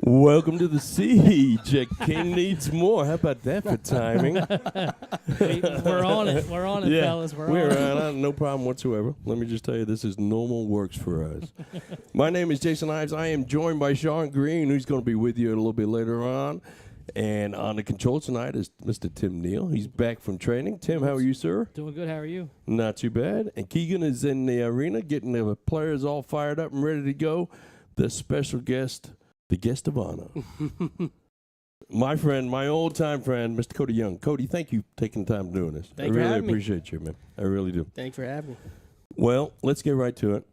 Welcome to the siege. King needs more. How about that for timing? We're on it. We're on it, fellas. We're on it. No problem whatsoever. Let me just tell you, this is normal works for us. My name is Jason Ives. I am joined by Sean Green, who's going to be with you a little bit later on. And on the controls tonight is Mr. Tim Neal. He's back from training. Tim, how are you, sir? Doing good. How are you? Not too bad. And Keegan is in the arena getting the players all fired up and ready to go. The special guest, the guest of honor. My friend, my old-time friend, Mr. Cody Young. Cody, thank you for taking the time doing this. Thank you for having me. I really appreciate you, man. I really do. Thanks for having me. Well, let's get right to it.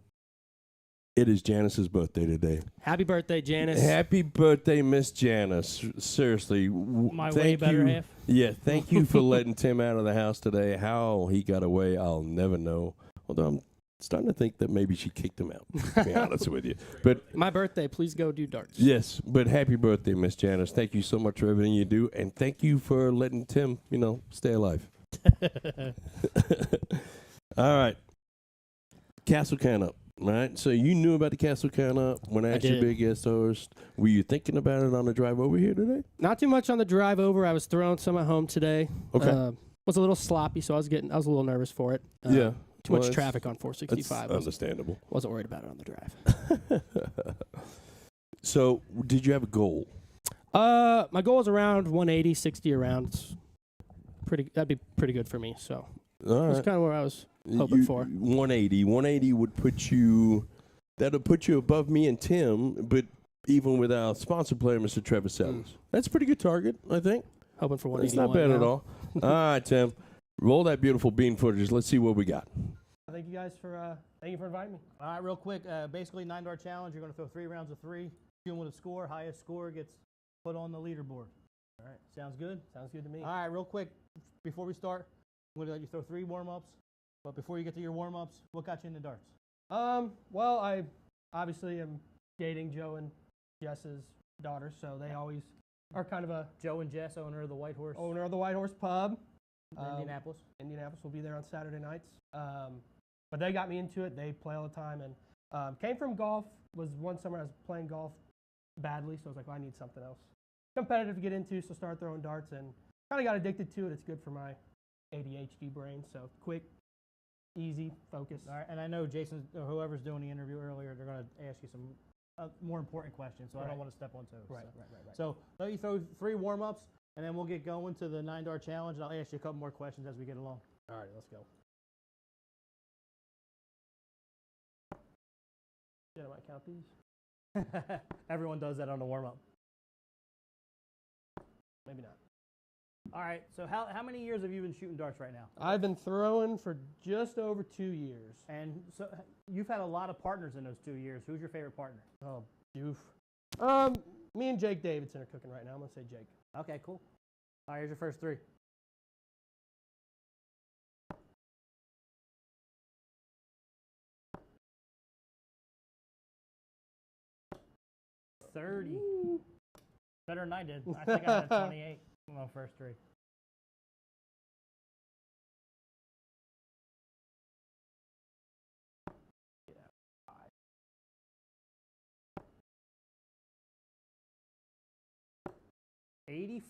It is Janice's birthday today. Happy birthday, Janice. Happy birthday, Miss Janice. Seriously. My way better half. Yeah, thank you for letting Tim out of the house today. How he got away, I'll never know. Although I'm starting to think that maybe she kicked him out, to be honest with you. But my birthday, please go do darts. yes, but happy birthday, Miss Janice. Thank you so much for everything you do, and thank you for letting Tim, stay alive. All right. Castle Count Up, right? So you knew about the Castle Count Up when I asked you to be a guest host. Were you thinking about it on the drive over here today? Not too much on the drive over. I was throwing some at home today. Okay. Was a little sloppy, so I was a little nervous for it. Yeah. Too much traffic on 465. Understandable. Wasn't worried about it on the drive. So, did you have a goal? My goal is around 180, 60 around. That'd be pretty good for me. So that's kind of where I was hoping for. 180 would put you. That'll put you above me and Tim, but even with our sponsor player, Mr. Trevor Sellers. That's a pretty good target, I think. Hoping for 181. It's not bad at all. All right, Tim. Roll that beautiful bean footage. Let's see what we got. Thank you guys for inviting me. All right, real quick, basically 9-dart challenge. You're going to throw 3 rounds of 3. Shoot 'em with a score. Highest score gets put on the leaderboard. All right, sounds good? Sounds good to me. All right, real quick, before we start, I'm going to let you throw 3 warm-ups. But before you get to your warm-ups, what got you into darts? Well, I obviously am dating Joe and Jess's daughter, so they always are kind of a Joe and Jess, owner of the White Horse. owner of the White Horse Pub. Indianapolis. Indianapolis will be there on Saturday nights. But they got me into it. They play all the time. And came from golf. Was one summer I was playing golf badly, so I was like, well, I need something else competitive to get into, so started throwing darts and kind of got addicted to it. It's good for my ADHD brain, so quick, easy, focus. All right, and I know Jason, or whoever's doing the interview earlier, they're going to ask you some more important questions, so I don't want to step on toes. Right. So let you throw 3 warm-ups, and then we'll get going to the 9-dart challenge, and I'll ask you a couple more questions as we get along. All right, let's go. Yeah, I might count these. Everyone does that on the warm-up. Maybe not. All right, so how many years have you been shooting darts right now? I've been throwing for just over 2 years. And so you've had a lot of partners in those 2 years. Who's your favorite partner? Oh, doof. Me and Jake Davidson are cooking right now. I'm going to say Jake. Okay, cool. All right, here's your first 3. $30. Better than I did. I think I had a 28 on my first 3. $85.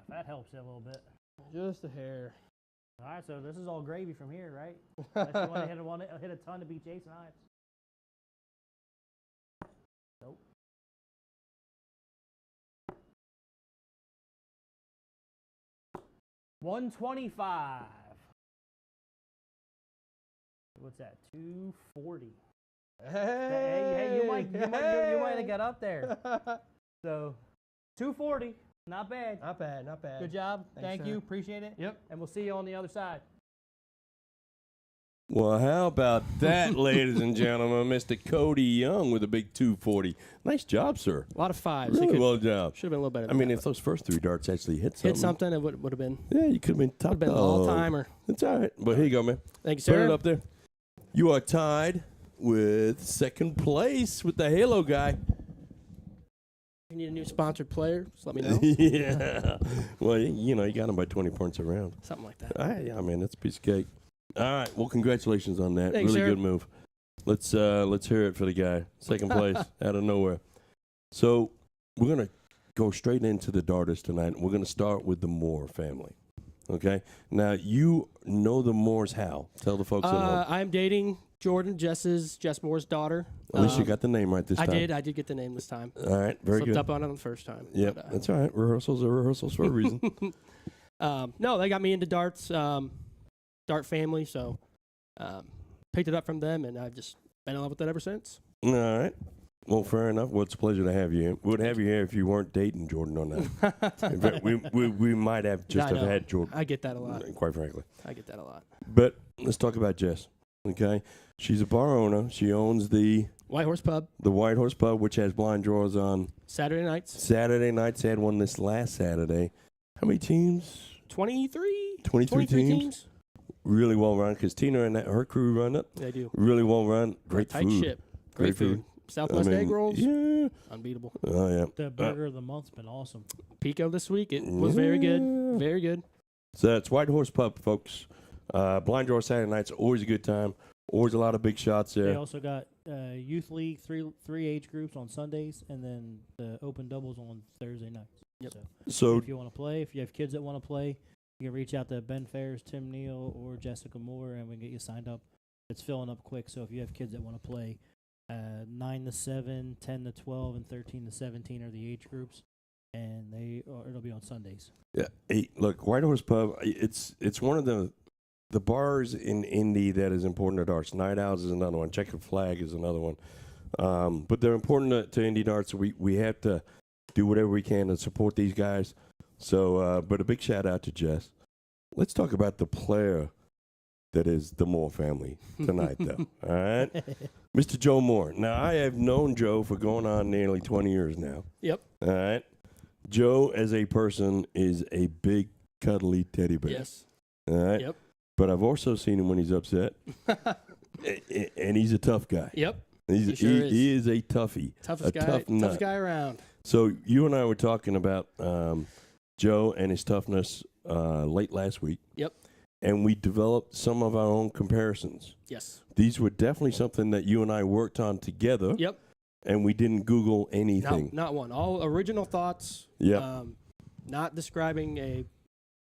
That helps you a little bit. Just a hair. All right, so this is all gravy from here, right? Unless you want to hit a ton to beat Jason Ives. Nope. $125. What's that? $240. Hey, you might have got up there. So, $240. Not bad. Not bad. Good job. Thanks, Thank sir. you. Appreciate it. Yep. And we'll see you on the other side. Well, how about that, ladies and gentlemen? Mr. Cody Young with a big 240. Nice job, sir. A lot of 5s. Really well job. Should have been a little better. I mean, if those first 3 darts actually hit something. It would have been. Yeah, you could have been top. Would have been an all-timer. That's all right. But here you go, man. Thank you, Put sir. it up there. You are tied with second place with the Halo guy. If you need a new sponsored player, just let me know. Yeah. Well, you got him by 20 points around. Something like that. Yeah, man, that's a piece of cake. All right. Well, congratulations on that. Thanks, really sir. good move. Let's hear it for the guy. Second place out of nowhere. So we're gonna go straight into the darters tonight. We're gonna start with the Moore family. Okay. Now you know the Moores. How? Tell the folks at home. I'm dating Jordan, Jess Moore's daughter. At least you got the name right this time. I did get the name this time. All right, very Slipped good. up on it the first time. Yep, but, that's all right. Rehearsals are rehearsals for a reason. no, they got me into darts, dart family, so picked it up from them, and I've just been in love with it ever since. All right. Well, fair enough. Well, it's a pleasure to have you here. We'd have you here if you weren't dating Jordan on that. In fact, we might have just I know. had Jordan. I get that a lot. Quite frankly. I get that a lot. But let's talk about Jess. Okay, she's a bar owner. She owns the White Horse Pub. White Horse Pub, which has blind draws on Saturday nights. Saturday nights. Had one this last Saturday. How many teams? 23 23 teams. Really well run because Tina and her crew run it. They do. Really well run. Great Tight food. ship. Great food. Southwest egg rolls. Yeah. Unbeatable. Oh yeah. The burger of the month's been awesome. Pico this week. It was very good. Very good. So that's White Horse Pub, folks. Blind draw Saturday nights, always a good time. Always a lot of big shots They there. also got youth league, three age groups on Sundays, and then the open doubles on Thursday nights. Yep. So if you want to play, if you have kids that want to play, you can reach out to Ben Ferris, Tim Neal, or Jessica Moore, and we can get you signed up. It's filling up quick, so if you have kids that want to play, 9 to 7, 10 to 12, and 13 to 17 are the age groups, and it'll be on Sundays. yeah, hey, look, White Horse Pub. It's one of the bars in Indy that is important to darts. Night Owls is another one. Checkered Flag is another one. But they're important to Indy darts. We have to do whatever we can to support these guys. So, but a big shout out to Jess. Let's talk about the player that is the Moore family tonight, though. All right, Mr. Joe Moore. Now, I have known Joe for going on nearly 20 years now. Yep. All right, Joe as a person is a big cuddly teddy bear. Yes. All right. Yep. But I've also seen him when he's upset, and he's a tough guy. Yep. He is a toughie. Toughest guy. Tough nut. Toughest guy around. So you and I were talking about Joe and his toughness late last week. Yep. And we developed some of our own comparisons. Yes. These were definitely something that you and I worked on together. Yep. And we didn't Google anything. No, not one. All original thoughts. Yeah. Not describing a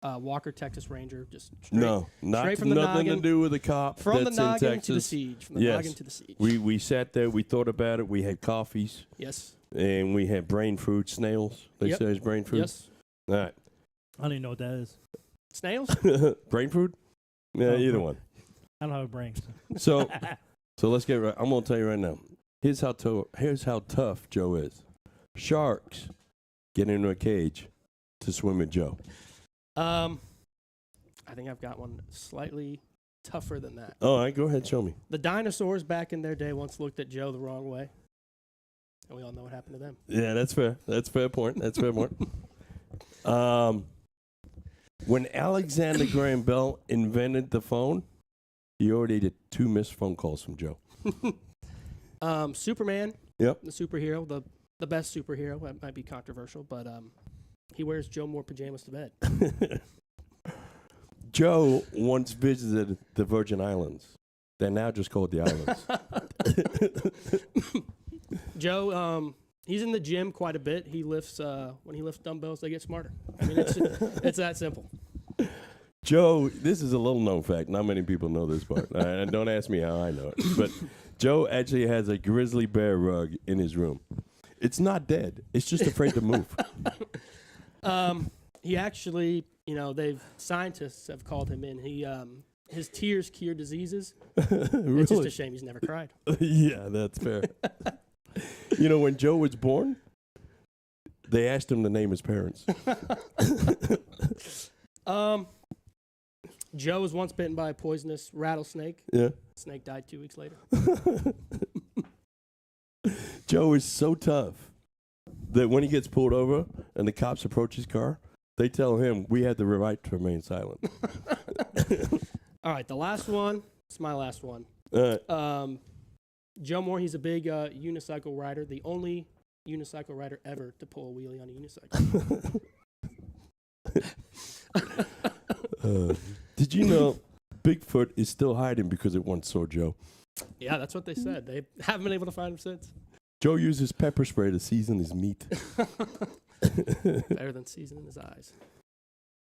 Walker Texas Ranger. Just straight, straight from the nothing noggin, to do with the cop from that's the noggin in Texas. to the siege. From the Yes. noggin to the siege. We sat there. We thought about it. We had coffees. Yes. And we had brain food, snails. They Yep. say it's brain food. Yes. All right. I don't even know what that is. Snails. Brain food? Yeah, Oh, either one. I don't have a brain. So let's get right. I'm gonna tell you right now. Here's how tough Joe is. Sharks get into a cage to swim with Joe. I think I've got one slightly tougher than that. All right, go ahead, show me. The dinosaurs back in their day once looked at Joe the wrong way, and we all know what happened to them. Yeah, that's fair. That's a fair point. That's a fair point. When Alexander Graham Bell invented the phone, he already did 2 missed phone calls from Joe. Superman. Yep. The superhero, the best superhero. That might be controversial, but he wears Joe Moore pajamas to bed. Joe once visited the Virgin Islands. They're now just called the Islands. Joe, he's in the gym quite a bit. He lifts when he lifts dumbbells, they get smarter. I mean, it's that simple. Joe, this is a little known fact. Not many people know this part. And don't ask me how I know it. But Joe actually has a grizzly bear rug in his room. It's not dead. It's just afraid to move. He actually, scientists have called him in. His tears cure diseases. Really? It's just a shame he's never cried. Yeah, that's fair. When Joe was born, they asked him to name his parents. Joe was once bitten by a poisonous rattlesnake. Yeah. Snake died 2 weeks later. Joe is so tough that when he gets pulled over and the cops approach his car, they tell him, we had the right to remain silent. All right, the last one. It's my last one. Joe Moore, he's a big unicycle rider, the only unicycle rider ever to pull a wheelie on a unicycle. Did you know Bigfoot is still hiding because it once saw Joe? Yeah, that's what they said. They haven't been able to find him since. Joe uses pepper spray to season his meat. Better than seasoning his eyes.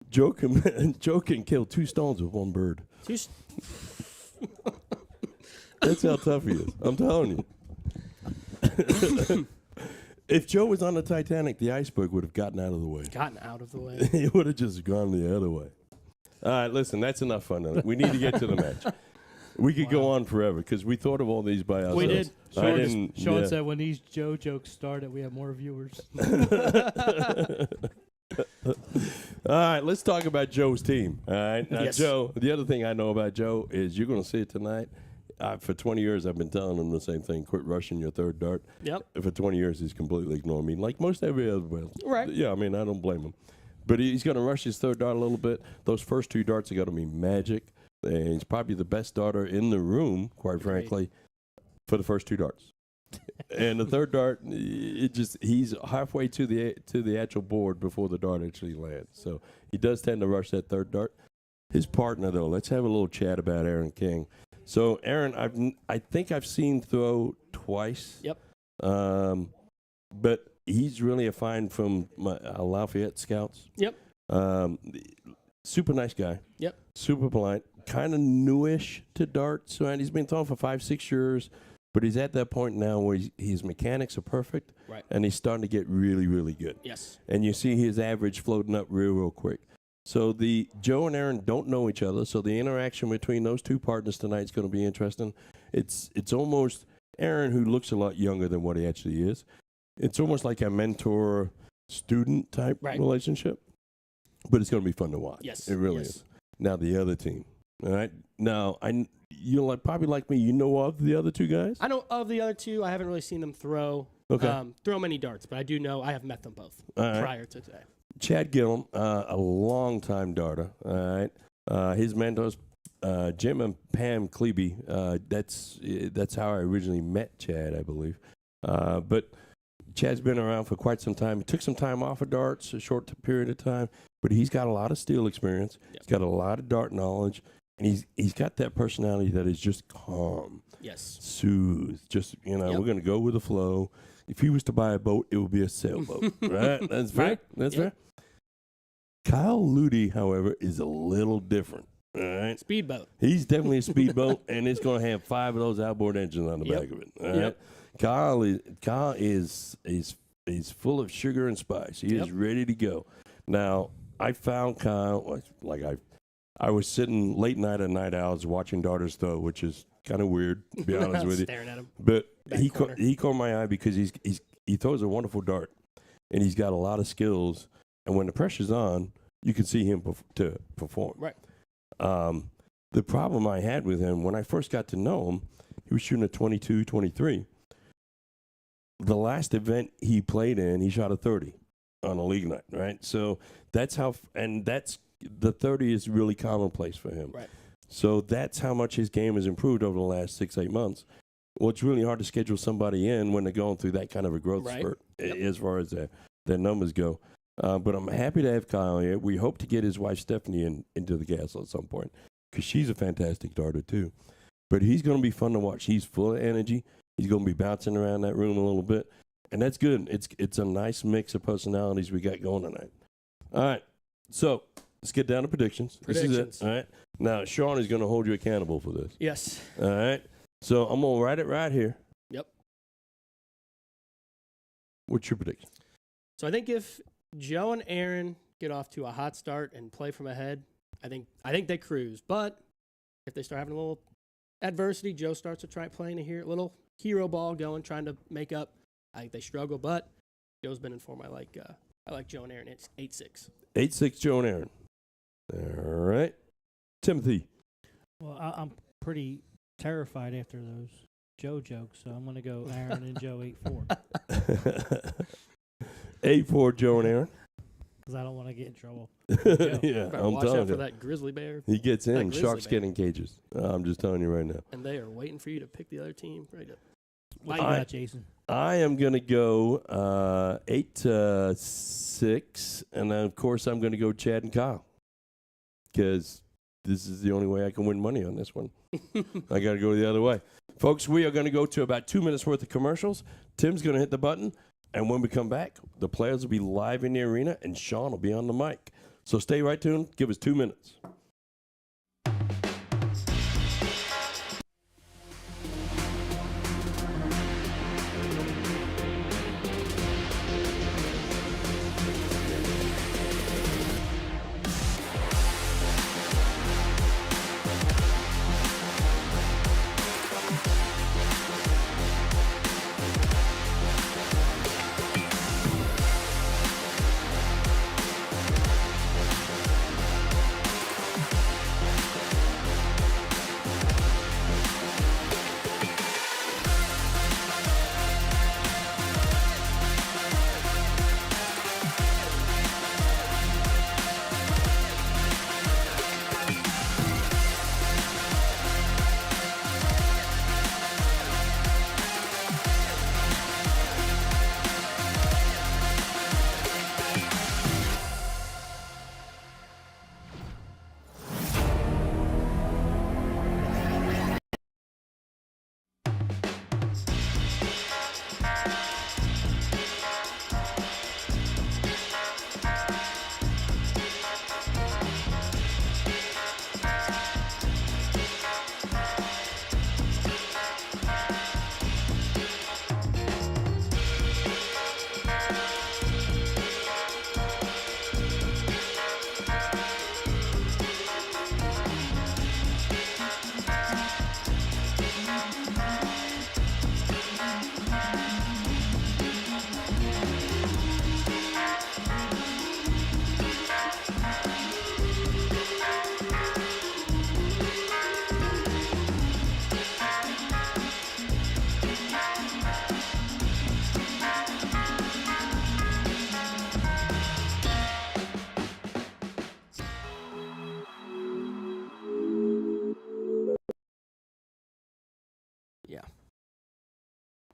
Joe can kill 2 stones with 1 bird. That's how tough he is. I'm telling you. If Joe was on the Titanic, the iceberg would have gotten out of the way. He would have just gone the other way. All right, listen, that's enough fun. We need to get to the match. We could go on forever because we thought of all these by ourselves. We did. Sean said when these Joe jokes started, we have more viewers. All right, let's talk about Joe's team. All right, now, Yes. Joe, the other thing I know about Joe is you're going to see it tonight. For 20 years, I've been telling him the same thing. Quit rushing your third dart. Yep. For 20 years, he's completely ignored me, like most every other player. Right. Yeah, I mean, I don't blame him. But he's going to rush his third dart a little bit. Those first 2 darts are going to be magic. And he's probably the best darter in the room, quite frankly, for the first 2 darts. And the third dart, he's halfway to the actual board before the dart actually lands. So he does tend to rush that third dart. His partner, though, let's have a little chat about Aaron King. So Aaron, I think I've seen throw twice. Yep. But he's really a find from my Lafayette Scouts. Yep. Super nice guy. Yep. Super polite. Kind of newish to darts, right? He's been throwing for 5-6 years, but he's at that point now where his mechanics are perfect, Right. and he's starting to get really, really good. Yes. And you see his average floating up real quick. So the Joe and Aaron don't know each other, so the interaction between those 2 partners tonight is going to be interesting. It's almost Aaron, who looks a lot younger than what he actually is. It's almost like a mentor-student type relationship, but it's going to be fun to watch. Yes. It really is. Now the other team. All right. Now you're probably like me. You know of the other 2 guys? I know of the other 2. I haven't really seen them throw many darts, but I do know I have met them both prior to today. Chad Gillum, a long-time darter. All right. His mentors, Jim and Pam Klebe. That's how I originally met Chad, I believe. But Chad's been around for quite some time. He took some time off of darts, a short period of time, but he's got a lot of steel experience. Yep. He's got a lot of dart knowledge, and he's got that personality that is just calm, Yes. soothed. Just we're going to go with the flow. If he was to buy a boat, it would be a sailboat, right? That's fair. Right. That's Yep. fair. Kyle Ludy, however, is a little different. All right. Speedboat. He's definitely a speedboat, and it's going to have 5 of those outboard engines on the back of it. All right. Yep. Kyle is full of sugar and spice. He is ready to go. Now, I found Kyle I was sitting late night at Night Owls watching darters throw, which is kind of weird, to be honest with you. Staring at him. But he corner. caught my eye because he throws a wonderful dart, and he's got a lot of skills. And when the pressure's on, you can see him to perform. Right. The problem I had with him, when I first got to know him, he was shooting a 22, 23. The last event he played in, he shot a 30 on a league night, right? So that's how, the 30 is really commonplace for him. Right. So that's how much his game has improved over the last 6-8 months. Well, it's really hard to schedule somebody in when they're going through that kind of a growth spurt as far as their numbers go. But I'm happy to have Kyle here. We hope to get his wife Stephanie into the castle at some point because she's a fantastic darter too. But he's going to be fun to watch. He's full of energy. He's going to be bouncing around that room a little bit, and that's good. It's a nice mix of personalities we got going tonight. All right, so let's get down to predictions. This is it. All right. Now Sean is going to hold you accountable for this. Yes. All right. So I'm going to write it right here. Yep. What's your prediction? So I think if Joe and Aaron get off to a hot start and play from ahead, I think they cruise. But if they start having a little adversity, Joe starts to try playing a little hero ball going, trying to make up. I think they struggle, but Joe's been informed. I like Joe and Aaron. It's 8-6. 8-6 Joe and Aaron. All right. Timothy. Well, I'm pretty terrified after those Joe jokes, so I'm going to go Aaron and Joe 8-4. 8-4 Joe and Aaron. Because I don't want to get in trouble. Yeah, Better I'm watch telling out for you. that grizzly bear. He gets in. grizzly Sharks bear. get in cages. I'm just telling you right now. And they are waiting for you to pick the other team. Right up. What you got, Jason? I am going to go 8-6, and then, of course, I'm going to go Chad and Kyle because this is the only way I can win money on this one. I got to go the other way. Folks, we are going to go to about 2 minutes worth of commercials. Tim's going to hit the button, and when we come back, the players will be live in the arena, and Sean will be on the mic. So stay right tuned. Give us 2 minutes.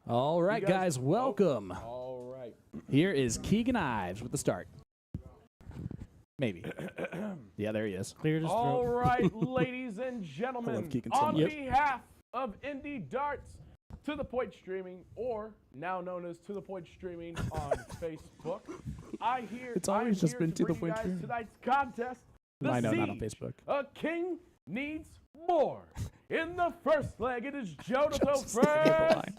All right, guys, welcome. All right. Here is Keegan Ives with the start. Maybe. Yeah, there he is. Cleared his All throat. right, ladies and gentlemen, Keegan so on much. behalf of Indy Darts, To The Point Streaming, or now known as To The Point Streaming on Facebook, I'm here to bring you guys tonight's contest. The I know, not on Siege. Facebook. A king needs more. In the first leg, it is Joe to throw Just stay at the first. line.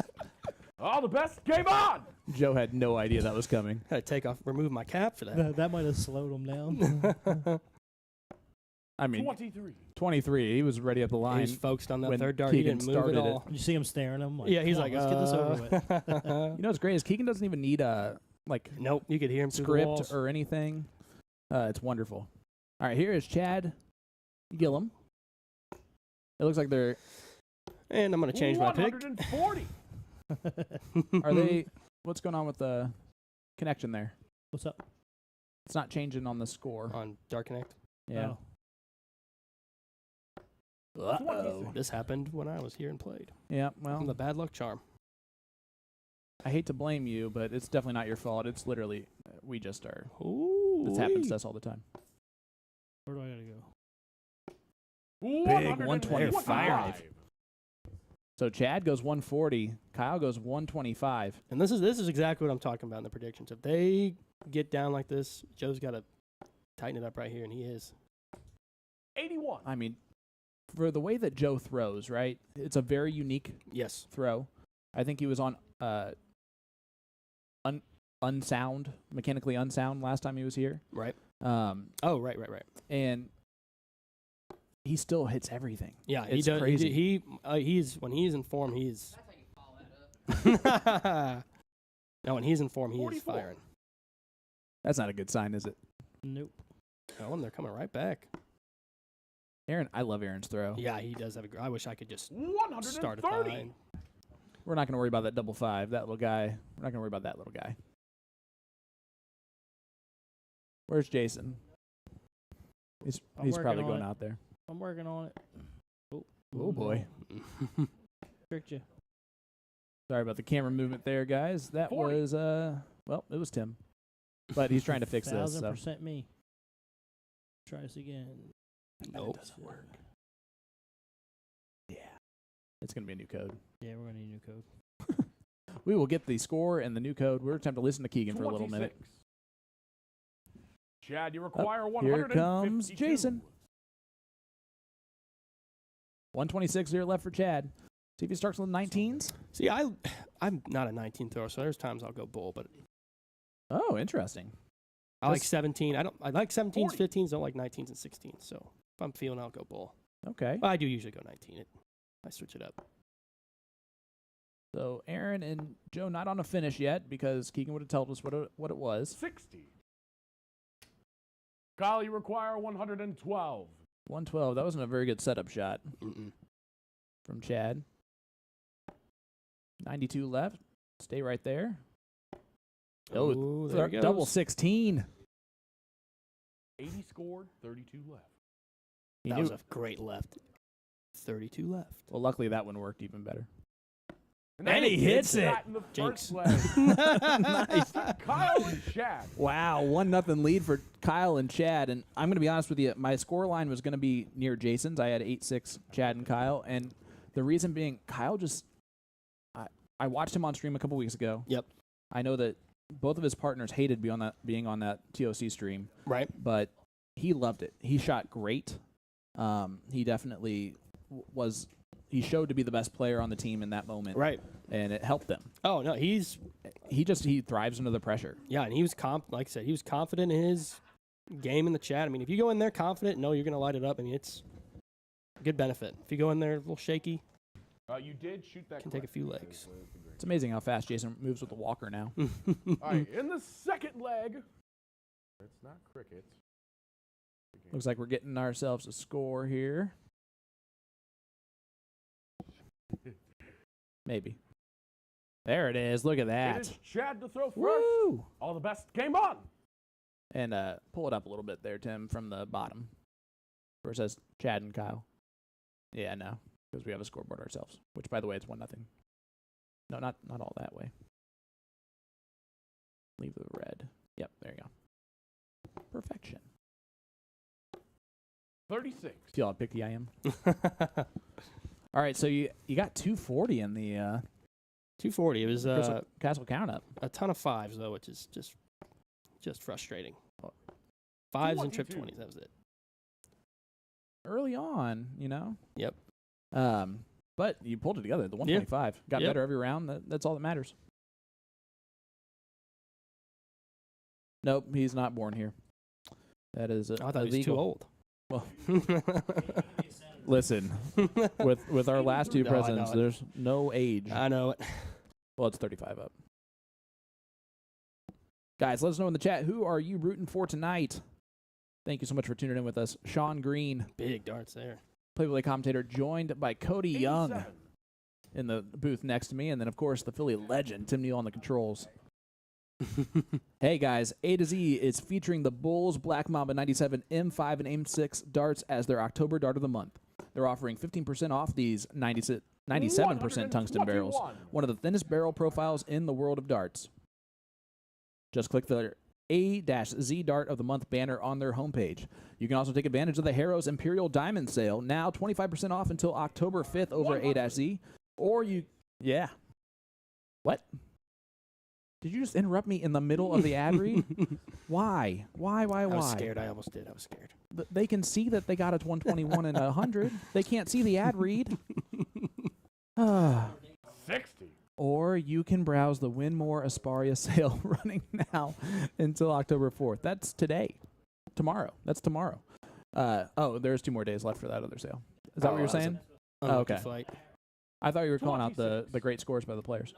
All the best. Game on. Joe had no idea that was coming. Had to remove my cap for that. That might have slowed him down. I mean, 23. 23. He was ready up the He line. was focused on that when third dart. He Keegan didn't move started at it. all. You see him staring at him. Like, Yeah, he's "Come like, on, let's get this over with." You know what's great is Keegan doesn't even need a Nope, you could hear him through the script walls. or anything. It's wonderful. All right, here is Chad Gillum. It looks like they're. And I'm going to change my pick. 140. Are they? What's going on with the connection there? What's up? It's not changing on the score. On Dark Connect? Yeah. Oh. Uh-oh. This happened when I was here and played. Yeah. I'm Well, the bad luck charm. I hate to blame you, but it's definitely not your fault. It's literally we just are. Ooh. This happens to us all the time. Where do I gotta go? Big 125. 125. So Chad goes 140. Kyle goes 125. And this is exactly what I'm talking about in the predictions. If they get down like this, Joe's got to tighten it up right here, and he is. 81. I mean, for the way that Joe throws, right? It's a very unique Yes. throw. I think he was on unsound, mechanically unsound last time he was here. Right. Oh, right. and he still hits everything. Yeah, It's he does. crazy. He's when he's in form, he's. That's how you follow that up. No, when he's in form, he 44. is firing. That's not a good sign, is it? Nope. Oh, and they're coming right back. Aaron, I love Aaron's throw. Yeah, he does have a. I wish I could just 130. start at 9. We're not going to worry about that double five. That little guy. We're not going to worry about that little guy. Where's Jason? He's I'm probably working on going it. out there. I'm working on it. Oh boy. Tricked you. Sorry about the camera movement there, guys. That 40. was well, it was Tim. But he's trying to fix this. So. 1000% me. Try this again. Nope. doesn't work. Yeah. It's going to be a new code. Yeah, we're going to need a new code. We will get the score and the new code. We're going to listen to Keegan for a little minute. Chad, you require Here 152. comes Jason. 126 here left for Chad. See if he starts with the 19s. See, I'm not a 19 thrower, so there's times I'll go bull, but Oh, interesting. I like 17. I like 17s, 15s, don't like 19s and 16s. So if I'm feeling, I'll go bull. Okay. But I do usually go 19. I switch it up. So Aaron and Joe not on a finish yet because Keegan would have told us what it was. 60. Kyle, you require 112. 112. That wasn't a very good setup shot Mm-mm. from Chad. 92 left. Stay right there. Oh, there it goes. Double 16. 80 scored, 32 left. He That knew- was a great left. 32 left. Well, luckily that one worked even better. And he hits it. that in the Jinx. first leg. Nice. Kyle and Chad. Wow, 1-0 lead for Kyle and Chad. And I'm going to be honest with you, my score line was going to be near Jason's. I had 8-6 Chad and Kyle. And the reason being, Kyle just, I watched him on stream a couple weeks ago. Yep. I know that both of his partners hated being on that TOC stream. Right. But he loved it. He shot great. He definitely he showed to be the best player on the team in that moment. Right. And it helped them. Oh, no, He thrives under the pressure. yeah, and he was like I said, he was confident in his game in the chat. I mean, if you go in there confident, know you're going to light it up. I mean, it's a good benefit. If you go in there a little shaky, You did shoot that. can take a few legs. It's amazing how fast Jason moves with the walker now. All right, in the second leg. It's not cricket. Looks like we're getting ourselves a score here. Maybe. There it is. Look at It that. is Chad to throw first. Woo! All the best. Game on. And pull it up a little bit there, Tim, from the bottom, where it says Chad and Kyle. Yeah, no, because we have a scoreboard ourselves. Which, by the way, it's 1-0. No, not all that way. Leave the red. Yep, there you go. Perfection. 36. See how picky I am. All right, so you got 240 in the 240. It was Castle count up. a ton of fives, though, which is just frustrating. Fives and trip 20s, that was it. Early on, you know. Yep. But you pulled it together. The 125 got Yep. better every round. That's all that matters. Nope, he's not born here. That is I thought he was illegal. too old. Well, listen, with our last two No, I know presidents, it. there's no age. I know it. Well, it's 35 up. Guys, let us know in the chat, who are you rooting for tonight? Thank you so much for tuning in with us. Sean Green, Big darts there. play-by-play commentator, joined by Cody Young 87. in the booth next to me, and then, of course, the Philly legend, Tim Neal on the controls. Hey, guys, A to Z is featuring the Bulls Black Mamba 97 M5 and M6 darts as their October dart of the month. They're offering 15% off these 97% tungsten barrels, 121. one of the thinnest barrel profiles in the world of darts. Just click the A-Z Dart of the Month banner on their homepage. You can also take advantage of the Harrow's Imperial Diamond Sale, now 25% off until October 5th over at A-Z. Or you... Yeah. What? Did you just interrupt me in the middle of the ad read? Why? Why? I was scared. I almost did. I was scared. They can see that they got a 121 and a 100. They can't see the ad read. 60. Or you can browse the Winmore Asparia sale running now until October 4th. That's today. Tomorrow. That's tomorrow. There's 2 more days left for that other sale. Is that what you're saying? Unlucky Okay. Fight. I thought you were calling out the 26. great scores by the players.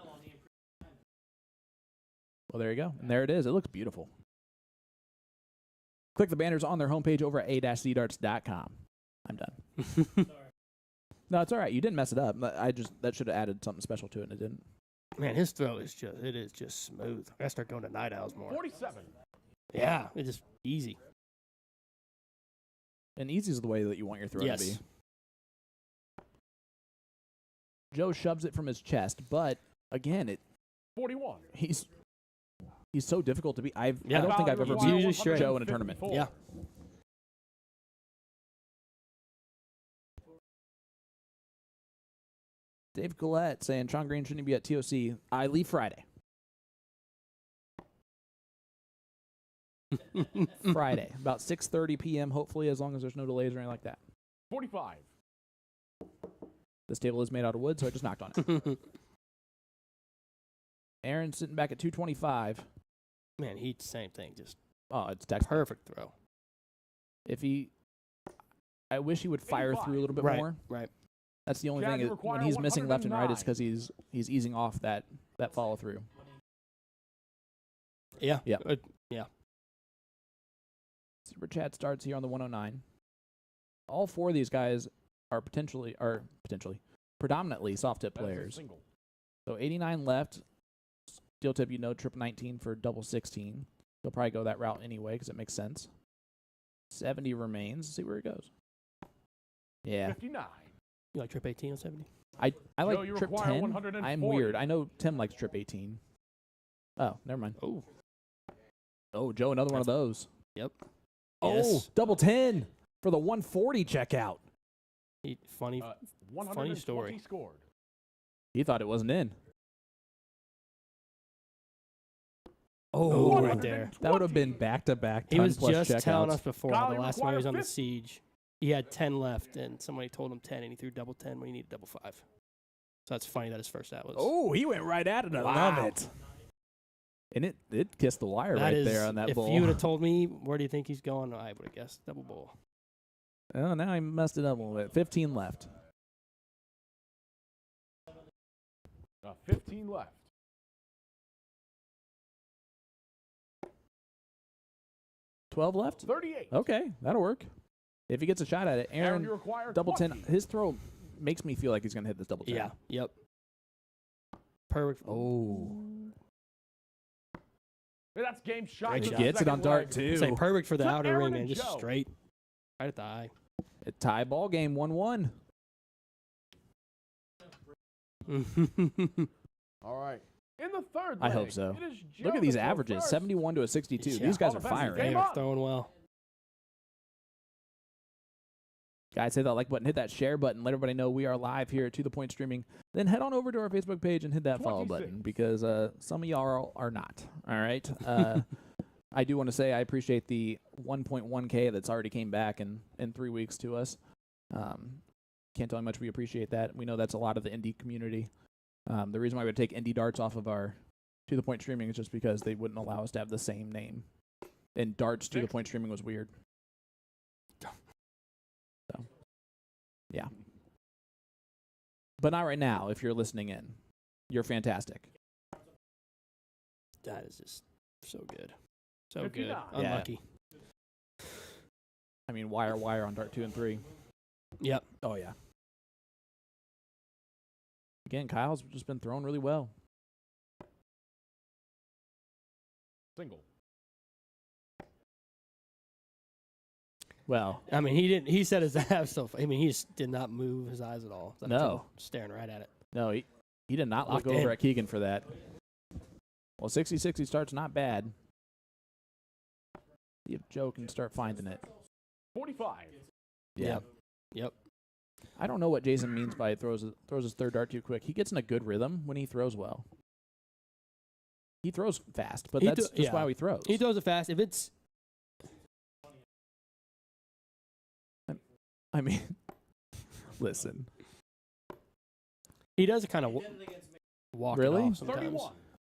Well, there you go. And there it is. It looks beautiful. Click the banners on their homepage over at a-zdarts.com. I'm done. No, it's all right. You didn't mess it up. That should have added something special to it, and it didn't. Man, his throw is just smooth. I gotta start going to night owls more. 47. Yeah, it's just easy. And easy is the way that you want your throw Yes. to be. Joe shoves it from his chest, but again, 41. he's so difficult to beat. I Yeah. don't think I've ever He's usually beat straight. Joe in a tournament. 154. Yeah. Dave Collette saying Sean Green shouldn't be at TOC. I leave Friday. Friday, about 6:30 p.m. Hopefully, as long as there's no delays or anything like that. 45. This table is made out of wood, so I just knocked on it. Aaron's sitting back at 225. Man, same thing. Just It's textbook. perfect throw. I wish he would fire 85. through a little bit Right, more. right. That's the only Chad, thing. you When require he's missing left and right, it's 109. because he's easing off that follow through. Yeah. Yep. Yeah. Super Chat starts here on the 109. All four of these guys are predominantly soft tip That is a players. single. So 89 left. Steel tip, triple 19 for double 16. They'll probably go that route anyway because it makes sense. 70 remains. Let's see where it goes. Yeah. 59. You like trip 18 on 70? I Joe, like you trip require 10. 140. I'm weird. I know Tim likes trip 18. Oh, never mind. Oh, Joe, another one of those. Yep. Oh, Yes. double 10 for the 140 checkout. Funny 120 story. scored. He thought it wasn't in. Oh, right there. That would have been back-to-back He was ton-plus just telling checkouts. us before Golly, the last time he was on the require 50. siege. He had 10 left, and somebody told him 10, and he threw double 10 when he needed double 5. So that's funny that his first stat was. Oh, he went right at it. I love it. And it kissed the wire That right is, there on that if bull. you would have told me, where do you think he's going, I would have guessed double bull. Oh, now I messed it up a little bit. 15 left. 15 left. $12 left? 38. Okay, that'll work. If he gets a shot at it, Aaron, you require double 10. 20. His throw makes me feel like he's going to hit this double 10. Yeah. Yep. Perfect. Oh. Hey, that's game shot. Great to shot. the Gets it second on dart, leg. too. Say perfect for the To outer Aaron ring, and man. Just Joe. straight. Right at the eye. A tie ball game, 1-1. All right. In the third I leg, hope so. it is Joe Look at these to throw averages, first. 71 to a 62. Yeah. These guys All are the best in the firing. They game. are throwing well. Guys, hit that like button, hit that share button, let everybody know we are live here at To The Point Streaming. Then head on over to our Facebook page and hit that follow 26. button because some of y'all are not. All right. I do want to say I appreciate the 1.1K that's already came back in 3 weeks to us. Can't tell you how much we appreciate that. We know that's a lot of the indie community. The reason why we would take indie darts off of our To The Point Streaming is just because they wouldn't allow us to have the same name. And darts To The Point Streaming was weird. So, yeah. But not right now. If you're listening in, you're fantastic. That is just so good. So 59. good. Yeah. Unlucky. I mean, wire on dart 2 and 3. Yep. Oh yeah. Again, Kyle's just been throwing really well. Single. Well, I mean, he didn't. He said his abs so. I mean, he just did not move his eyes at all. No. Staring right at it. no, he did not look Locked over in. at Keegan for that. Well, 60-60 starts not bad. See if Joe can start finding it. 45. Yeah. Yep. I don't know what Jason means by throws his third dart too quick. He gets in a good rhythm when he throws well. He throws fast, but He that's do- just yeah. why he throws. He throws it fast. If it's I mean, listen. he does kind of walk it Really? off sometimes.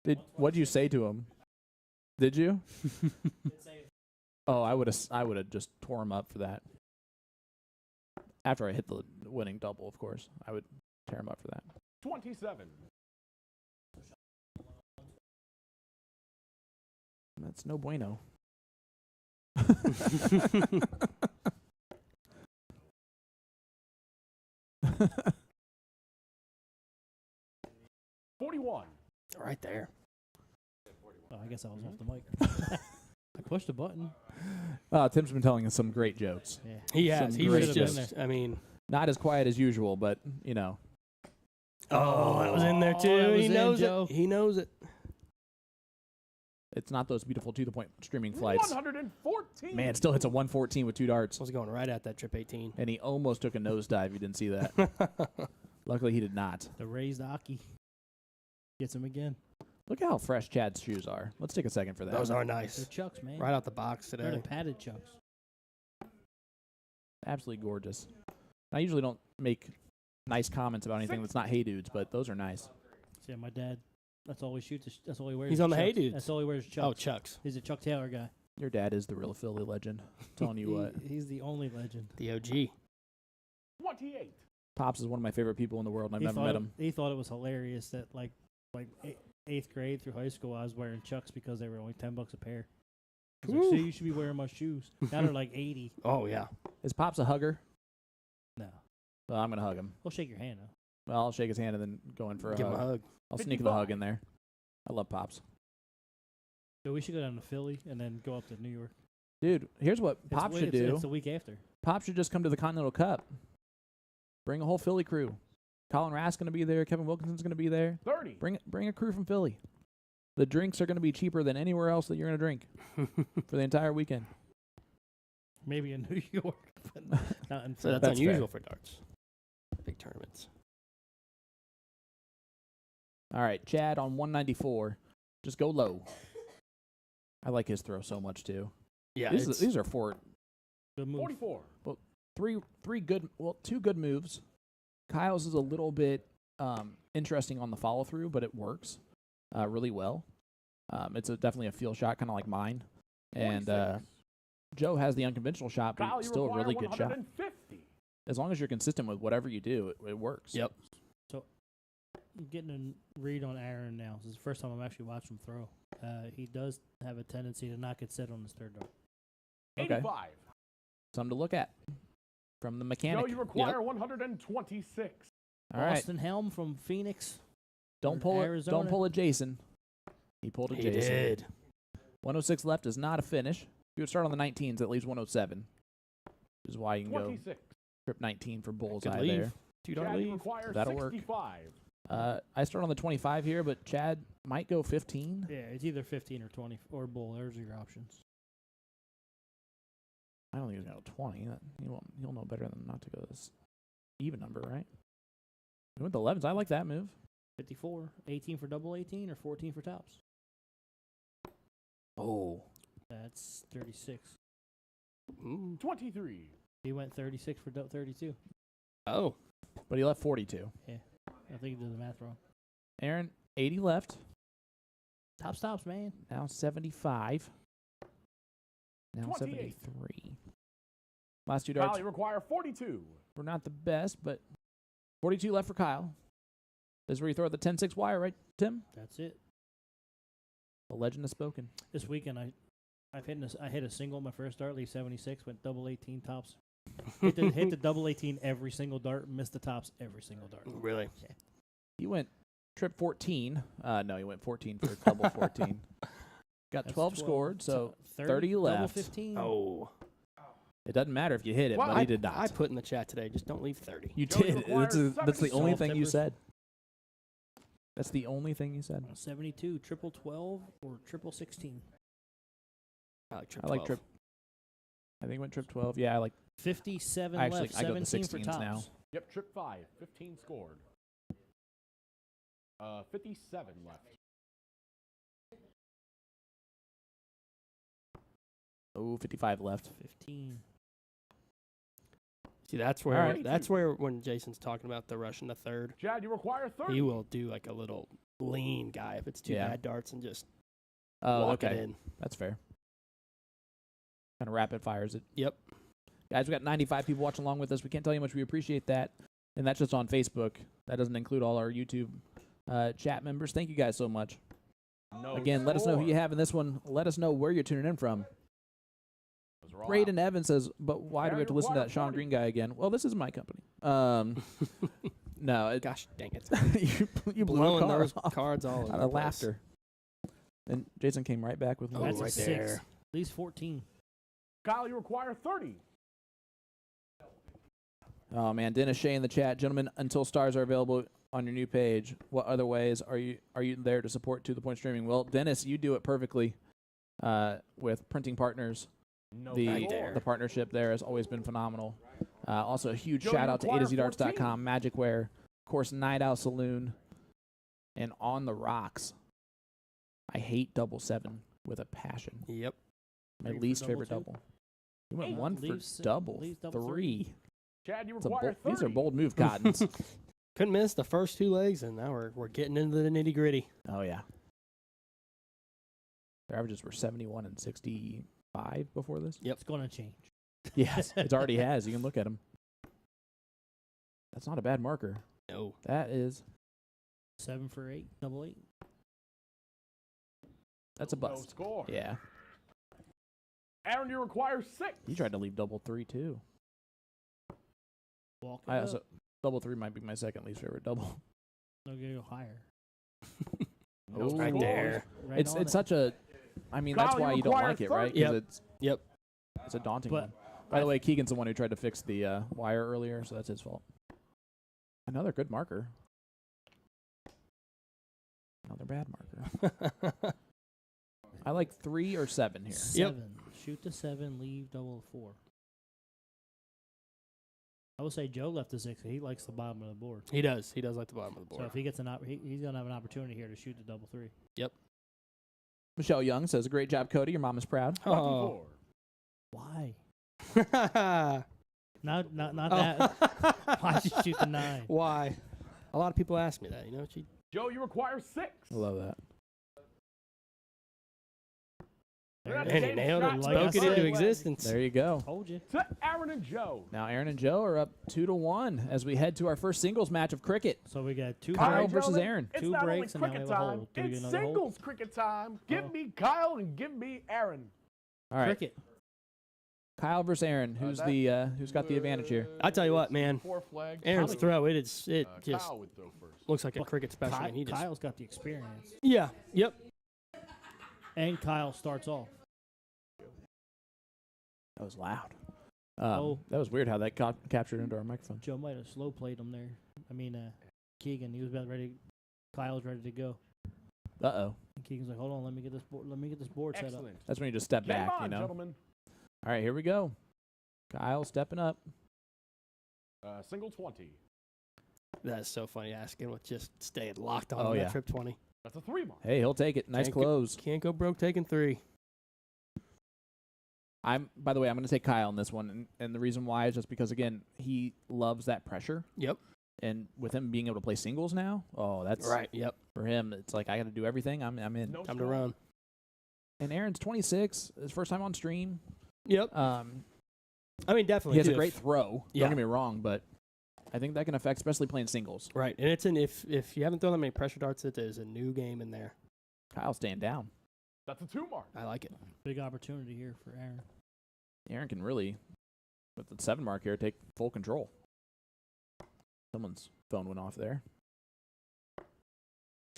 31. What'd you say to him? Did you? Oh, I would have just tore him up for that. After I hit the winning double, of course, I would tear him up for that. 27. That's no bueno. 41. Right there. Oh, I guess I was off the mic. I pushed a button. Tim's been telling us some great jokes. Yeah. He has. Some He great was jokes. just. I mean. Not as quiet as usual, but you know. Oh, that was in there that too. was He in, knows Joe. it. He knows it. It's not those beautiful To The Point streaming flights. 114. Man, it still hits a 114 with 2 darts. I was going right at that trip 18. And he almost took a nosedive. You didn't see that. Luckily, he did not. The raised Aki gets him again. Look how fresh Chad's shoes are. Let's take a second for that. Those are nice. They're Chucks, man. Right out the box They're today. the padded Chucks. Absolutely gorgeous. I usually don't make nice comments about anything that's not Hey Dudes, but those are nice. Yeah, my dad. That's all he shoots. That's all he wears. He's is on the Hey Chucks. Dudes. That's all he wears. is Chucks. Oh, Chucks. He's a Chuck Taylor guy. Your dad is the real Philly legend. I'm telling you what. He's the only legend. The OG. 28. Pops is one of my favorite people in the world, and I've never met him. He thought it was hilarious that like 8th grade through high school, I was wearing Chucks because they were only $10 a pair. He's like, "See, you should be wearing my shoes." Now they're like 80. Oh, yeah. Is Pops a hugger? No, Well, I'm going to hug him. we'll shake your hand though. Well, I'll shake his hand and then go in for a Give him hug. a hug. I'll sneak the hug in there. I love Pops. So we should go down to Philly and then go up to New York. Dude, here's what Pops should do. It's the week after. Pops should just come to the Continental Cup. Bring a whole Philly crew. Colin Rask going to be there. Kevin Wilkinson's going to be there. 30. Bring a crew from Philly. The drinks are going to be cheaper than anywhere else that you're going to drink for the entire weekend. Maybe in New York, but not in So Philly. that's fair. unusual for darts. Big tournaments. All right, Chad on 194. Just go low. I like his throw so much too. Yeah, These are Good move. 44. two good moves. Kyle's is a little bit interesting on the follow through, but it works really well. It's definitely a feel shot, kind of like mine. And 46. Joe has the unconventional shot, but Kyle, it's you still a require really good shot. 150. As long as you're consistent with whatever you do, it works. Yep. I'm getting a read on Aaron now. This is the first time I'm actually watching him throw. He does have a tendency to not get set on his third dart. Okay. 85. Something to look at from the mechanic. Joe, you require 126. All right. Austin Helm from Phoenix. Don't pull it. Arizona. Don't pull a Jason. He pulled a He Jason. did. 106 left is not a finish. If you would start on the 19s, that leaves 107. Which is why you can go 26. trip 19 for Good bullseye leave. there. $2 Chad, you leave. require That'll work. 65. I start on the 25 here, but Chad might go 15. Yeah, it's either 15 or 20 or bull. Those are your options. I don't think he's going to go 20. He'll know better than not to go this even number, right? We went the 11s. I like that move. 54, 18 for double 18, or 14 for tops. Oh. That's 36. 23. He went 36 for 32. Oh. But he left 42. I think he did the math wrong. Aaron, 80 left. Tops, man. Now 75. Now 28. 73. Last two Kyle, darts you require 42. were not the best, but 42 left for Kyle. This is where you throw out the 10-6 wire, right, Tim? That's it. The legend has spoken. This weekend, I hit a single on my first dart, leave 76, went double 18 tops. hit the double 18 every single dart, missed the tops every single dart. Really? He went trip 14. No, he went 14 for double 14. Got That's 12 scored, so 30 double left. 15. Oh. It doesn't matter if you hit it, Well, but he did not. I put in the chat today, just don't leave 30. You Joey did. requires That's the only thing you Self-tippers. said. That's the only thing you said. 72, triple 12, or triple 16. I like trip I like 12. trip. I think it went trip 12. Yeah, I like 57 Actually, left, I go the 17 for 16s tops. now. Yep, trip 5. 15 scored. 57 left. oh 55 left. 15. See, that's where Alright. when Jason's talking about the rush in the third, Chad, you require 30. he will do like a little lean guy if it's two Yeah. bad darts and just Oh, walk okay. it in. That's fair. Kind of rapid fires it. Yep. Guys, we got 95 people watching along with us. We can't tell you how much we appreciate that. And that's just on Facebook. That doesn't include all our YouTube chat members. Thank you guys so much. No Again, let us know who score. you have in this one. Let us know where you're tuning in from. Those are all Braden Evans says, but why do we Aaron have to listen to require that Sean 40. Green guy again? Well, this is my company. No, Gosh dang it. you blew a Blowing car those off cards all over out the of place. laughter. And Jason came right back with Oh, one. That's a right 6. there. Leaves 14. Kyle, you require 30. Oh man, Dennis Shea in the chat, gentlemen. Until stars are available on your new page, what other ways are you there to support To The Point Streaming? Well, Dennis, you do it perfectly with Printing Partners. No The score. the partnership there has always been phenomenal. Also, a huge Joe, shout you out to require AtoZDarts.com, Magicware, Of course, Night Owl Saloon and On the Rocks. I hate double 7 with a passion. Yep. My Three for least double favorite two? double. You went Eight. 1 for Leaves- double. leaves double 3. Chad, you It's a require bold, 30. these are bold move, Cottons. Couldn't miss the first 2 legs, and now we're getting into the nitty gritty. Oh, yeah. Their averages were 71 and 65 before this. Yep. It's going to change. Yes, it already has. You can look at them. That's not a bad marker. No. That is. 7 for 8, double 8. That's a No bust. score. Yeah. Aaron, you require 6. He tried to leave double 3 too. Walk it I up. also double 3 might be my second least favorite double. No, go higher. No Oh. Right score. there. Right It's on it. such a. I mean, that's Kyle, why you you don't require like it, right? 30. 'Cause Yep. it's Yep. it's a daunting But one. By the way, Keegan's the one who tried to fix the wire earlier, so that's his fault. Another good marker. Another bad marker. I like 3 or 7 here. 7. Shoot the 7, leave double 4. I would say Joe left the 6. He likes the bottom of the board. He does. He does like the bottom of the board. So if he gets he's going to have an opportunity here to shoot the double 3. Michelle Young says, "Great job, Cody. Your mom is proud." Oh. Why? Why? Not that. Why'd you shoot the 9? Why? A lot of people ask me that. You know, Joe, you require 6. I love that. There And it And is. he nailed it. Like I Spoke it into said. existence. There you go. Told you. To Aaron and Joe. Now Aaron and Joe are up 2-1 as we head to our first singles match of cricket. So we got 2 Kyle All right, breaks. versus gentlemen, Aaron. It's Two not breaks only and now we cricket have a time. hold. Do we It's get another hold? singles cricket time. Give Oh. me Kyle and give me Aaron. All right, Cricket. Kyle versus Aaron. Who's who's got the advantage here? I tell you what, man. 4 flags. Aaron's throw, it just Kyle would throw first. looks like a cricket special. and he just, Kyle's got the experience. yeah. Yep. And Kyle starts off. That was loud. Oh. That was weird how that captured into our microphone. Joe might have slow played him there. I mean, Keegan, he was about ready. Kyle was ready to go. Uh-oh. And Keegan's like, hold on, let me get this board set up. Excellent. That's when you just step Game back, on, you know. gentlemen. All right, here we go. Kyle stepping up. Single 20. That's so funny asking with just staying locked on Oh, that yeah. trip 20. That's a 3 mark. Hey, he'll take it. Nice Can't close. Can't go broke taking 3. By the way, I'm going to take Kyle on this one, and the reason why is just because, again, he loves that pressure. Yep. And with him being able to play singles now, that's Right. Yep. for him. It's like I got to do everything. I'm in. No Time to score. run. And Aaron's 26, his first time on stream. Yep. I mean, definitely. he has a too, great if- throw. Yeah. Don't get me wrong, but I think that can affect, especially playing singles. Right. And it's if you haven't thrown that many pressure darts, it is a new game in there. Kyle's staying down. That's a 2 mark. I like it. Big opportunity here for Aaron. Aaron can really, with the 7 mark here, take full control. Someone's phone went off there.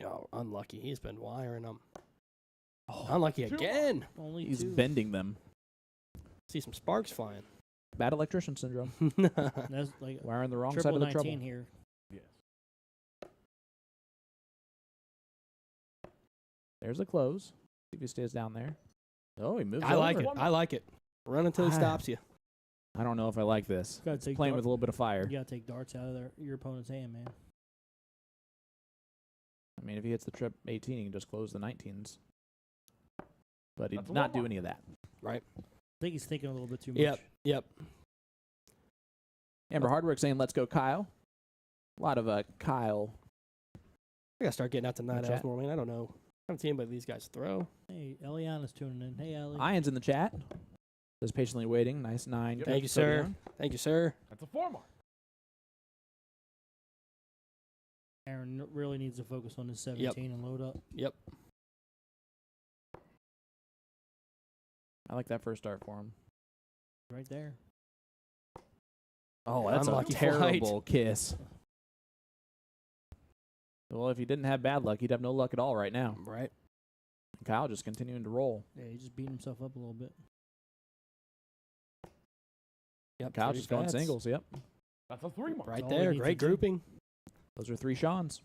Oh, unlucky. He's been wiring them. Oh, unlucky 2 again. Only He's 2. bending them. See some sparks flying. Bad electrician syndrome. That's like Wiring the wrong side triple of the 19 trouble. here. Yes. There's a close. See if he stays down there. Oh, he moves I like over. it. I like it. Run until he Ah. stops you. I don't know if I like this. Gotta take Playing with a little bit of fire. You gotta take darts out of your opponent's hand, man. I mean, if he hits the trip 18, he can just close the 19s. But he That's did a not do one-mark. any of that. I think he's thinking a little bit too much. Yep. Yep. Amber Hardwick saying, "Let's go, Kyle." A lot of Kyle. I gotta start getting out to the 9 chat. hours more, man. I don't know. I haven't seen anybody of these guys throw. Hey, Eliana's tuning in. Hey, Ellie. Ian's in the chat. Says patiently waiting. Nice 9. Yep. Thank you, sir. Thank you, sir. That's a 4 mark. Aaron really needs to focus on his 17 and load up. Yep. I like that first start for him. Right there. Oh, that's a Unlucky terrible kiss. Well, if he didn't have bad luck, he'd have no luck at all right now. Right. Kyle just continuing to roll. Yeah, he just beat himself up a little bit. Yep. Kyle 3 just going fats. singles. Yep. That's a 3 mark. Right That's all he there. needs Great to do. grouping. Those are 3 Seans.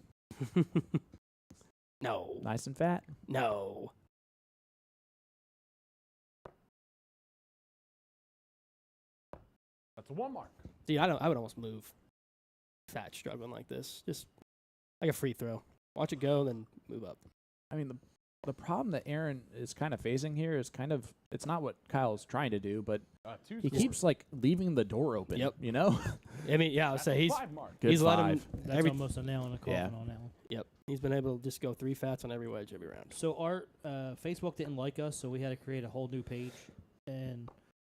No. Nice and fat. No. That's a 1 mark. See, I would almost move. fat struggling like this. Just like a free throw. Watch it go, then move up. I mean, the problem that Aaron is kind of facing here is it's not what Kyle's trying to do, but he keeps like leaving the door open. Yep. You know? I mean, yeah, I would say Good he's let five. him. That's almost a nail in the coffin on that one. Yep, he's been able to just go 3 fats on every wedge every round. So our Facebook didn't like us, so we had to create a whole new page, and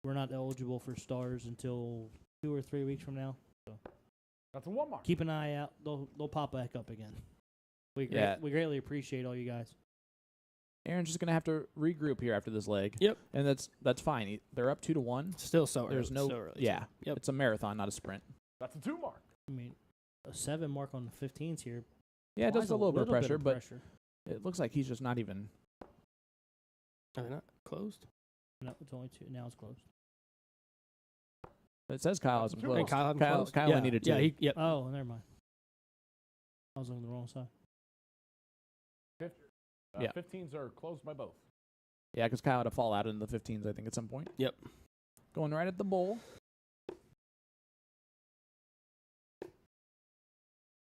we're not eligible for stars until 2 or 3 weeks from now. So That's a 1 mark. keep an eye out; they'll pop back up again. We greatly appreciate all you guys. Aaron's just gonna have to regroup here after this leg. Yep. And that's fine. They're up 2-1. Still so early. There's no so early. yeah. Yep. It's a marathon, not a sprint. That's a 2 mark. I mean, a 7 mark on the 15s here. Yeah, it does applies a little bit of pressure, but pressure. it looks like he's just not even. Are they not closed? No, it's only 2. Now it's closed. It says Kyle That's hasn't two closed. marks. Kyle, Kyle only needed 2. Yeah, yep. Oh, never mind. I was on the wrong side. Yeah. 15s are closed by both. Yeah, because Kyle had to fall out in the 15s, I think, at some point. Yep. Going right at the bowl.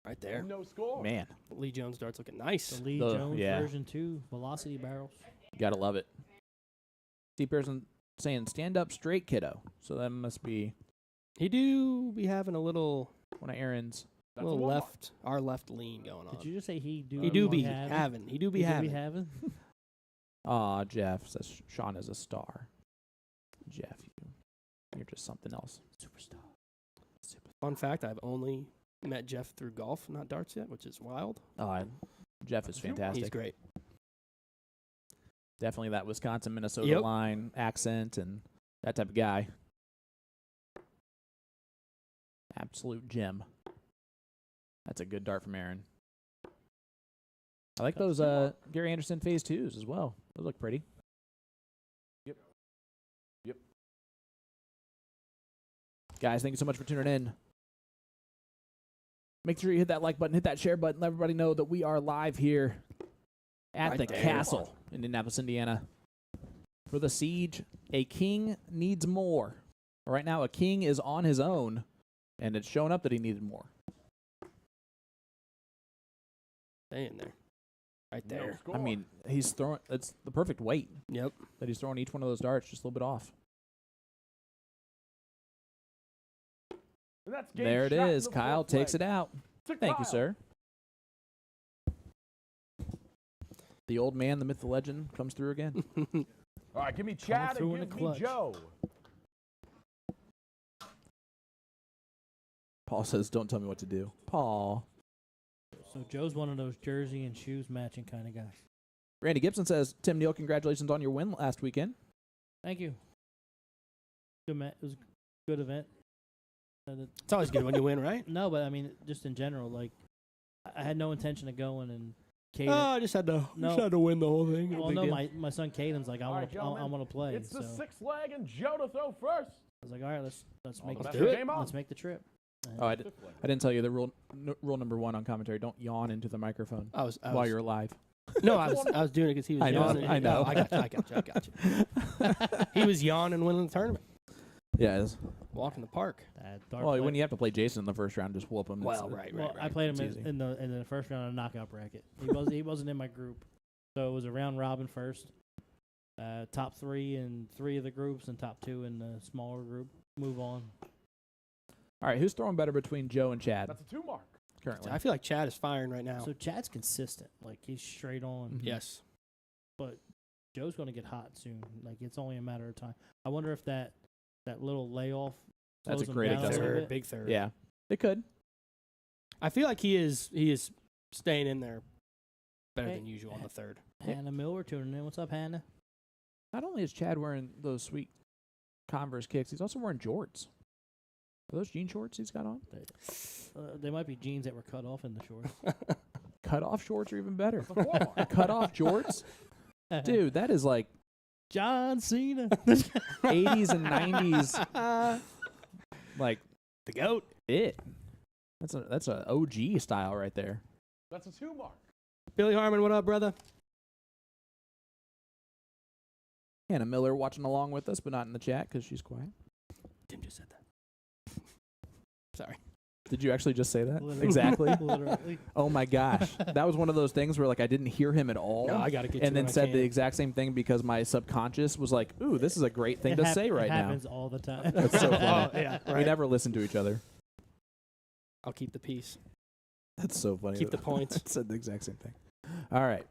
Right there. No score. Man, Lee Jones darts looking nice. The Lee The- Jones yeah. version 2 velocity barrels. you gotta love it. Steve Pearson saying, "Stand up straight, kiddo." So that must be He do be having a little, one of Aaron's. That's a little 1 mark. our left lean going on. Did you just say he do? He do be having? having. He do be He do having. be having? Aw, Jeff says Sean is a star. Jeff, you're just something else. Superstar. Fun fact: I've only met Jeff through golf, not darts yet, which is wild. Jeff is fantastic. He's great. Definitely that Wisconsin Minnesota Yep. line accent and that type of guy. Absolute gem. That's a good dart from Aaron. I like those Gary Anderson phase 2s as well. Those look pretty. Yep. Guys, thank you so much for tuning in. Make sure you hit that like button, hit that share button, let everybody know that we are live here at Right the there. Castle in Indianapolis, Indiana. For the Siege, a king needs more. Right now, a king is on his own, and it's showing up that he needed more. Stay in there. Right No there. score. I mean, he's throwing, it's the perfect weight Yep. that he's throwing each one of those darts just a little bit off. And that's game There it shot in is. the Kyle fourth takes leg. it out. To Thank you, Kyle. sir. The old man, the myth, the legend, comes through again. All right, give me Chad through and in the give me clutch. Joe. Paul says, "Don't tell me what to do." Paul. So Joe's one of those jersey and shoes matching kind of guys. Randy Gibson says, "Tim Neal, congratulations on your win last weekend." Thank you. Good it was a good event. It's always good when you win, right? No, but I mean, just in general, like I had no intention of going, and Caden. I just had to. No. Just had to win the whole thing. well, no, my son Caden's like, I All right, want to gentlemen, play. It's So the 6th leg and Joe to throw first. I was like, all right, let's All make the the best do for it. game on. let's make the trip. And Oh, I Fifth leg. didn't tell you the rule number 1 on commentary: don't yawn into the microphone I was while you're live. No, I was doing it because he was I know, yawning. I know. Oh, I got you. He was yawning winning the tournament. Yeah. It is. Walk in the park. Dart Well, play- when you have to play Jason in the first round, just whoop him. Well, right. Well, I played him It's easy. in the first round of knockout bracket. He wasn't in my group, so it was a round robin first. Top 3 in 3 of the groups, and top 2 in the smaller group. Move on. All right, who's throwing better between Joe and Chad That's a 2 mark. currently? I feel like Chad is firing right now. So Chad's consistent, like he's straight on. Mhm. Yes. But Joe's going to get hot soon. Like it's only a matter of time. I wonder if that little layoff. That's a slows him great down little adjustment. bit. Big third. Yeah, it could. I feel like he is staying in there better Hey. than usual on the third. Hannah Miller tuning in. What's up, Hannah? Not only is Chad wearing those sweet Converse kicks, he's also wearing jorts. Are those jean shorts he's got on? They might be jeans that were cut off in the shorts. Cut off shorts are even better. That's a 4 mark. Cut off jorts? Dude, that is like John Cena. 80s and 90s. Like The GOAT. it. That's a OG style right there. That's a 2 mark. Billy Harmon, what up, brother? Hannah Miller watching along with us, but not in the chat because she's quiet. Tim just said that. Sorry. Did you actually just say that? Literally. Exactly. Literally. Oh my gosh, that was one of those things where like I didn't hear him at all. No, I gotta get. And then said the exact same thing because my subconscious was like, "Ooh, this is a great thing to say right it now." happens all the time. That's so funny. Yeah, right. We never listen to each other. I'll keep the peace. That's so funny. Keep the points. Said the exact same thing. All right.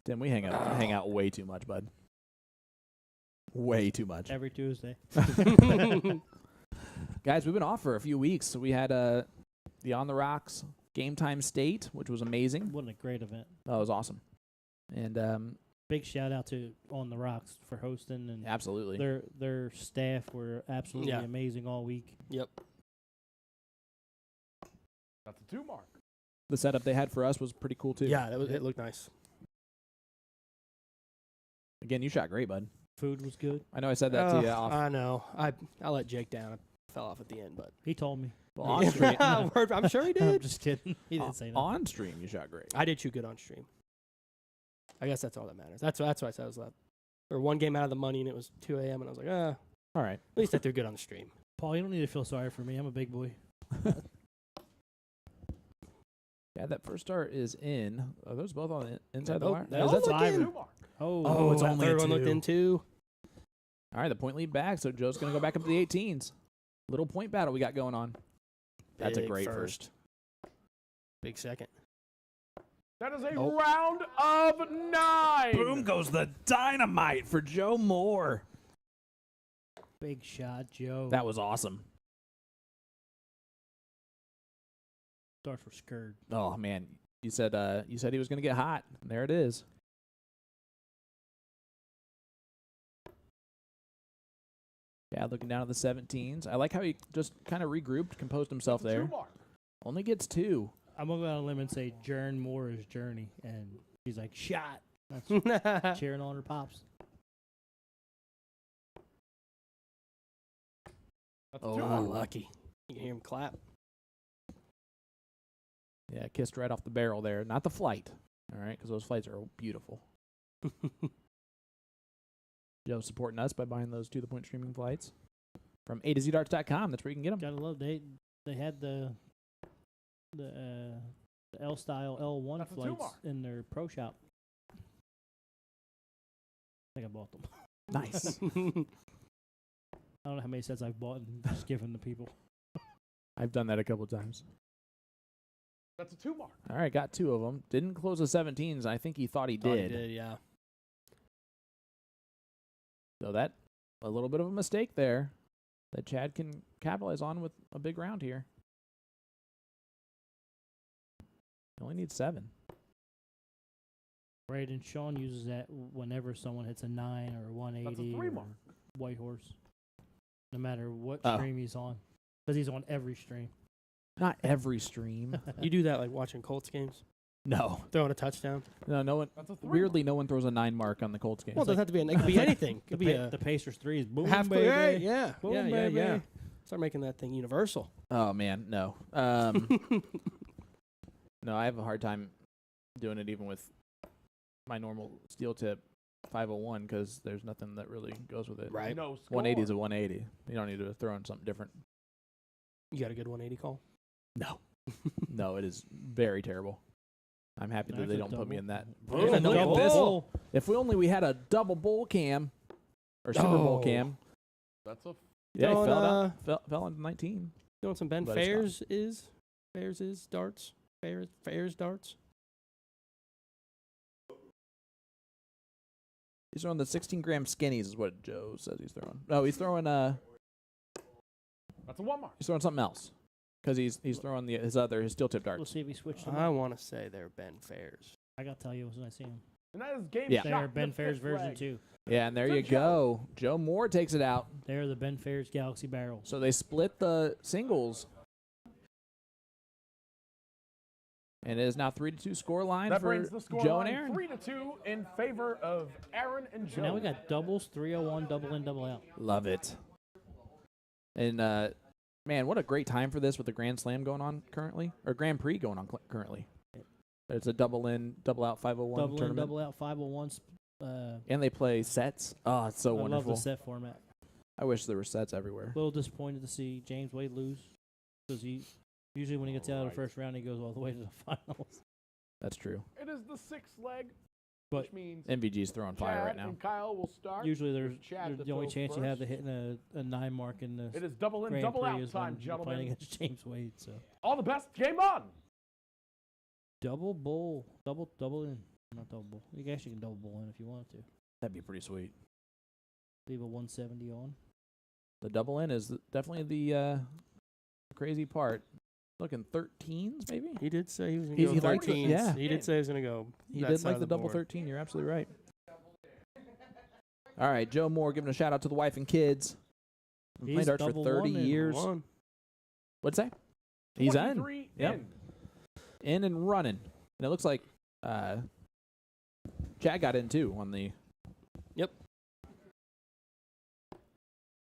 Tim, we hang out way too much, bud. Way too much. Every Tuesday. Guys, we've been off for a few weeks. So we had the On the Rocks Game Time State, which was amazing. What a great event. That was awesome. And Big shout out to On the Rocks for hosting, and absolutely. their staff were absolutely Yeah. amazing all week. Yep. That's a 2 mark. The setup they had for us was pretty cool too. Yeah, it looked nice. Again, you shot great, bud. Food was good. I know I said that to you off. I know. I let Jake down. I fell off at the end, but He told me. Well, on stream, I'm sure he I'm did. just kidding. He didn't say nothing. on stream, you shot great. I did shoot good on stream. I guess that's all that matters. That's why I said I was left. Or one game out of the money, and it was 2 a.m. and I was like, All right. at least I threw good on the stream. Paul, you don't need to feel sorry for me. I'm a big boy. Yeah, that first start is in. Are those both on the inside the Oh, wire? they Is all that look five? in. 2 mark. Oh, it's that only a third one looked two. in too. All right, the point lead back, so Joe's going to go back up to the 18s. Little point battle we got going on. That's a Big great first. Big second. That is a Oh. round of 9. Boom goes the dynamite for Joe Moore. big shot, Joe. That was awesome. Darts were scared. Oh man, you said he was going to get hot. There it is. Yeah, looking down at the 17s. I like how he just kind of regrouped, composed himself That's a 2 there. mark. Only gets 2. I'm going to go out on a limb and say Jern Moore is Journey. And he's like, shot. That's cheering on her pops. That's a 2 Oh, mark. lucky. You can hear him clap. Yeah, kissed right off the barrel there. Not the flight, all right, because those flights are beautiful. Joe supporting us by buying those to-the-point streaming flights from A to ZDarts.com. That's where you can get them. Gotta love they had the L style L1 That's a 2 flights mark. in their pro shop. I think I bought them. Nice. I don't know how many sets I've bought and just given to people. I've done that a couple times. That's a 2 mark. All right, got 2 of them. Didn't close the 17s. I think he thought he Thought did. he did, yeah. So that a little bit of a mistake there that Chad can capitalize on with a big round here. Only needs 7. Right, and Sean uses that whenever someone hits a 9 or a 180 That's a 3 or mark. White Horse. No matter what Oh. stream he's on. Because he's on every stream. Not every stream. You do that like watching Colts games? No. Throwing a touchdown? No one. That's a 3 Weirdly, no one throws a 9 mark on the Colts game. Well, it doesn't have to be. It could be anything. It could be a The Pacers 3 is boom, half baby. right? Yeah, Boom, yeah, baby. yeah. Start making that thing universal. Oh man, no. No, I have a hard time doing it even with my normal steel tip 501 because there's nothing that really goes with it. Right. No score. 180 is a 180. You don't need to throw in something different. You got a good 180 call? No. No, it is very terrible. I'm happy that That's they a don't put me double. in that. There's Boom. a Look at double this. bowl. If we had a double bowl cam or Super Bowl Oh. cam, That's a yeah, he Throwing, fell down, fell on 19. Doing some Ben But it's Fairs is darts? Fairs darts? He's throwing the 16-gram skinnies is what Joe says he's throwing. No, he's throwing That's a 1 mark. he's throwing something else because he's throwing his steel tip darts. We'll see if he switched them I up. want to say they're Ben Fairs. I got to tell you when I see him. And that is game Yeah. shot. They're the Ben Fairs fifth version leg. 2. Yeah, and there Good you go. Joe Moore takes it out. They're the Ben Fairs Galaxy barrels. So they split the singles. And it is now 3-2 score line That for brings the score Joe and line Aaron. 3-2 in favor of Aaron and Joe. So now we got doubles, 301, double in, double out. Love it. And, man, what a great time for this with the Grand Slam going on currently, or Grand Prix going on currently. It's a double in, double out 501 Double in, tournament. double out, 501. And they play sets. Oh, it's so I wonderful. love the set format. I wish there were sets everywhere. A little disappointed to see James Wade lose because he usually when he gets out of the first round, he goes all the way to the finals. That's true. It is the sixth leg, But which means MVG's throwing fire Chad right now. and Kyle will start. usually with Chad there's to the only throw chance you have to first. hitting a 9 mark in the It is double in, Grand double Prix out is time, when you're playing gentlemen. against James Wade. So All the best. Game on. double bowl, double in, not double bowl. You guess you can double bowl in if you wanted to. That'd be pretty sweet. Leave a 170 on. The double in is definitely the crazy part. Looking 13s, maybe? He did say he was going He- to he go liked it, 13s. yeah. He did say he was going to go. He that did side like of the double board. 13. You're absolutely right. All right, Joe Moore giving a shout out to the wife and kids. Been playing He's darts for double 30 won and years. Won. What's that? He's in. 23 Yep. In and running. And it looks like Chad got in too on the.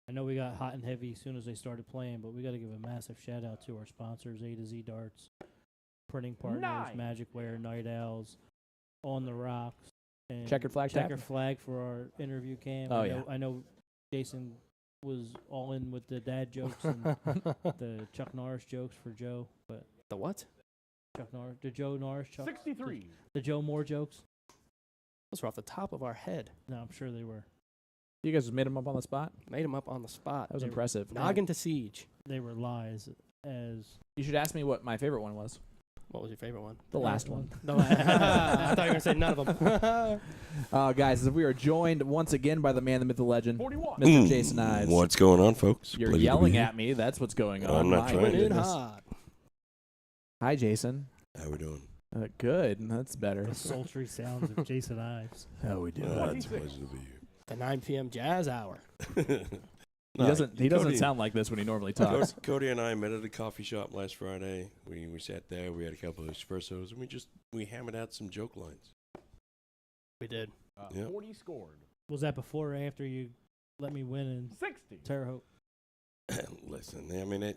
I know we got hot and heavy as soon as they started playing, but we got to give a massive shout out to our sponsors: A to Z Darts, Printing Partners, Nice. Magic Wear, Night Owls, On the Rocks, and Checkered Flag Tap? Checker Flag for our interview cam. Oh, I know Jason was all in with the dad jokes and the Chuck Norris jokes for Joe, but The what? Chuck Norris, the Joe Norris jokes, 63. the Joe Moore jokes. Those were off the top of our head. No, I'm sure they were. You guys just made him up on the spot? Made him up on the spot. That was They were- impressive. Noggin to siege. They were lies. As You should ask me what my favorite one was. What was your favorite one? The last one. No, I thought you were going to say none of them. Guys, we are joined once again by the man, the myth, the legend, 41. Mr. Jason Ives. What's going on, folks? You're Pleasure to be yelling here. at me. That's what's going on. I'm not My trying Coming in goodness. hot. Hi, Jason. How we doing? Good. That's better. the sultry sounds of Jason Ives. How we doing? It's a 26. pleasure to be here. The 9 p.m. jazz hour. He doesn't sound like this when he normally talks. Cody and I met at a coffee shop last Friday. We sat there. We had a couple of espressos, and we hammered out some joke lines. We did. Yep. 40 scored. Was that before or after you let me win in 60. Terre Haute? Listen, I mean,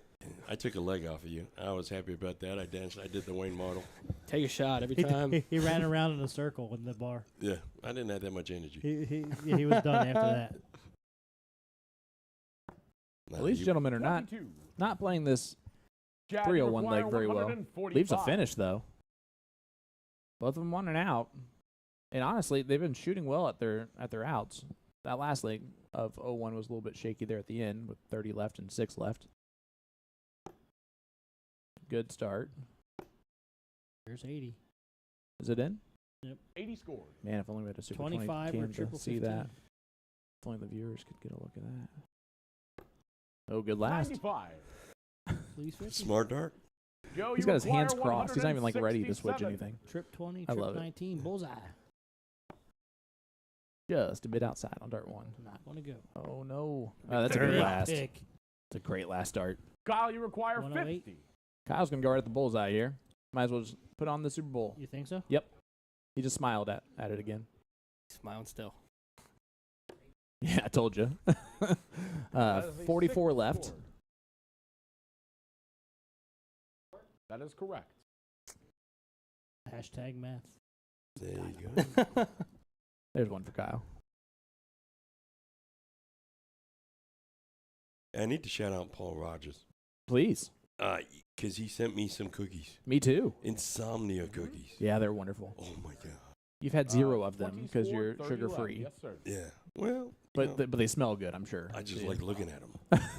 I took a leg off of you. I was happy about that. I danced. I did the Wayne model. Take a shot every He, time. he ran around in a circle in the bar. Yeah, I didn't have that much energy. He was done after that. Nah, Well, these you- gentlemen are 22. not playing this Chad, 301 you require leg very well. 145. Leaves a finish, though. Both of them on and out. And honestly, they've been shooting well at their outs. That last leg of 01 was a little bit shaky there at the end with 30 left and 6 left. Good start. Here's 80. Is it in? 80 scored. Man, if only we had a Super 25 20 or cam to triple see 15. that. If only the viewers could get a look at that. Oh, good last. 95. Please 50. Smart dart. Joe, He's you got his require hands crossed. He's not even like ready to switch 167. anything. Trip 20, I trip love it. 19, bullseye. Just a bit outside on dart 1. Not going to go. Oh, no. Oh, that's a good Dirty last. Pick. It's a great last start. Kyle, you require 108. 50. Kyle's going to go right at the bullseye here. Might as well just put on the Super Bowl. You think so? He just smiled at it again. Smiling still. Yeah, I told you. That is a 44 6 left. scored. That is correct. Hashtag math. There you go. There's one for Kyle. I need to shout out Paul Rogers. Please. Because he sent me some cookies. Me too. Insomnia cookies. Yeah, they're wonderful. Oh, my God. You've had 0 of 20 them because scored, you're 30 sugar left. free. Yes, sir. Yeah. Well, you But know, but they smell good, I'm sure. I just Yeah. like looking at them.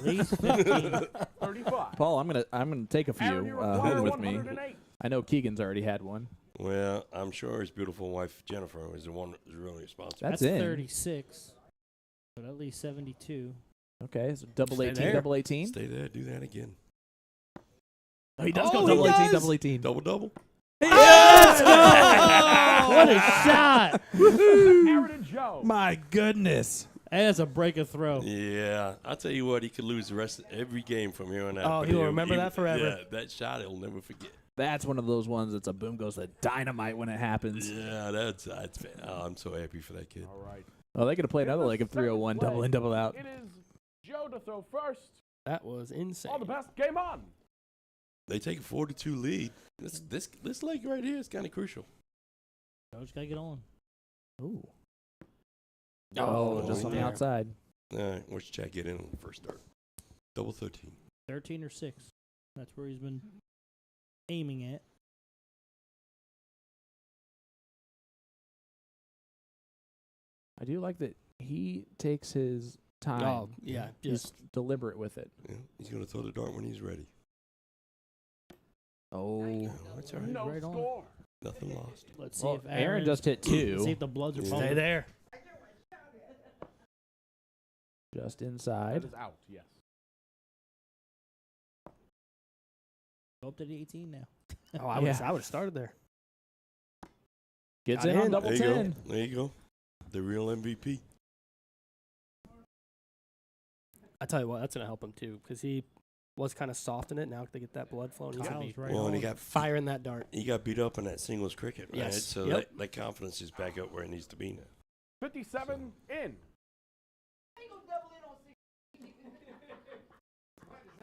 Least 15. 35. Paul, I'm gonna take a Aaron, few you require home with me. 108. I know Keegan's already had one. Well, I'm sure his beautiful wife, Jennifer, is the one who's really responsible. That's That's in. 36. But at least 72. Okay, so double Stay 18, there. double 18. Stay there. Do that again. Oh, he does Oh, go he double 18, does! double 18. Double. Let's go! What a shot! Aaron and Joe. My goodness. And that's a break of throw. Yeah. I'll tell you what, he could lose the rest of every game from here on out. Oh, but he'll remember that forever. Yeah, that shot he'll never forget. That's one of those ones that's a boom goes the dynamite when it happens. Yeah, that's I'm so happy for that kid. All right. Oh, they could have played In another the leg of second 301, double leg, in, double out. It is Joe to throw first. That was insane. All the best. Game on. They take a 4-2 lead. This leg right here is kind of crucial. Coach got to get on. Ooh. Oh, just on the yeah. outside. All right, what's Chad get in on the first start? Double 13. 13 or 6. That's where he's been aiming at. I do like that he takes his time. Oh, yeah. He's Just deliberate with it. Yeah, he's going to throw the dart when he's ready. Oh. No, that's all right. No Right on. score. Nothing lost. Let's see Well, if Aaron just hit 2. Let's see if the Bloods are Yeah. pumping. stay there. Just That inside. is out, yes. Go up to the 18 now. Oh, I would Yeah. have started there. Gets Got in on in. double There you 10. go. There you go. The real MVP. I tell you what, that's gonna help him too, because he was kind of soft in it. Now they get that blood flowing. He's gonna be Kyle's right Well, and he on. got firing that dart. He got beat up in that singles cricket, right? Yes. So Yep. that confidence is back up where it needs to be now. 57 in.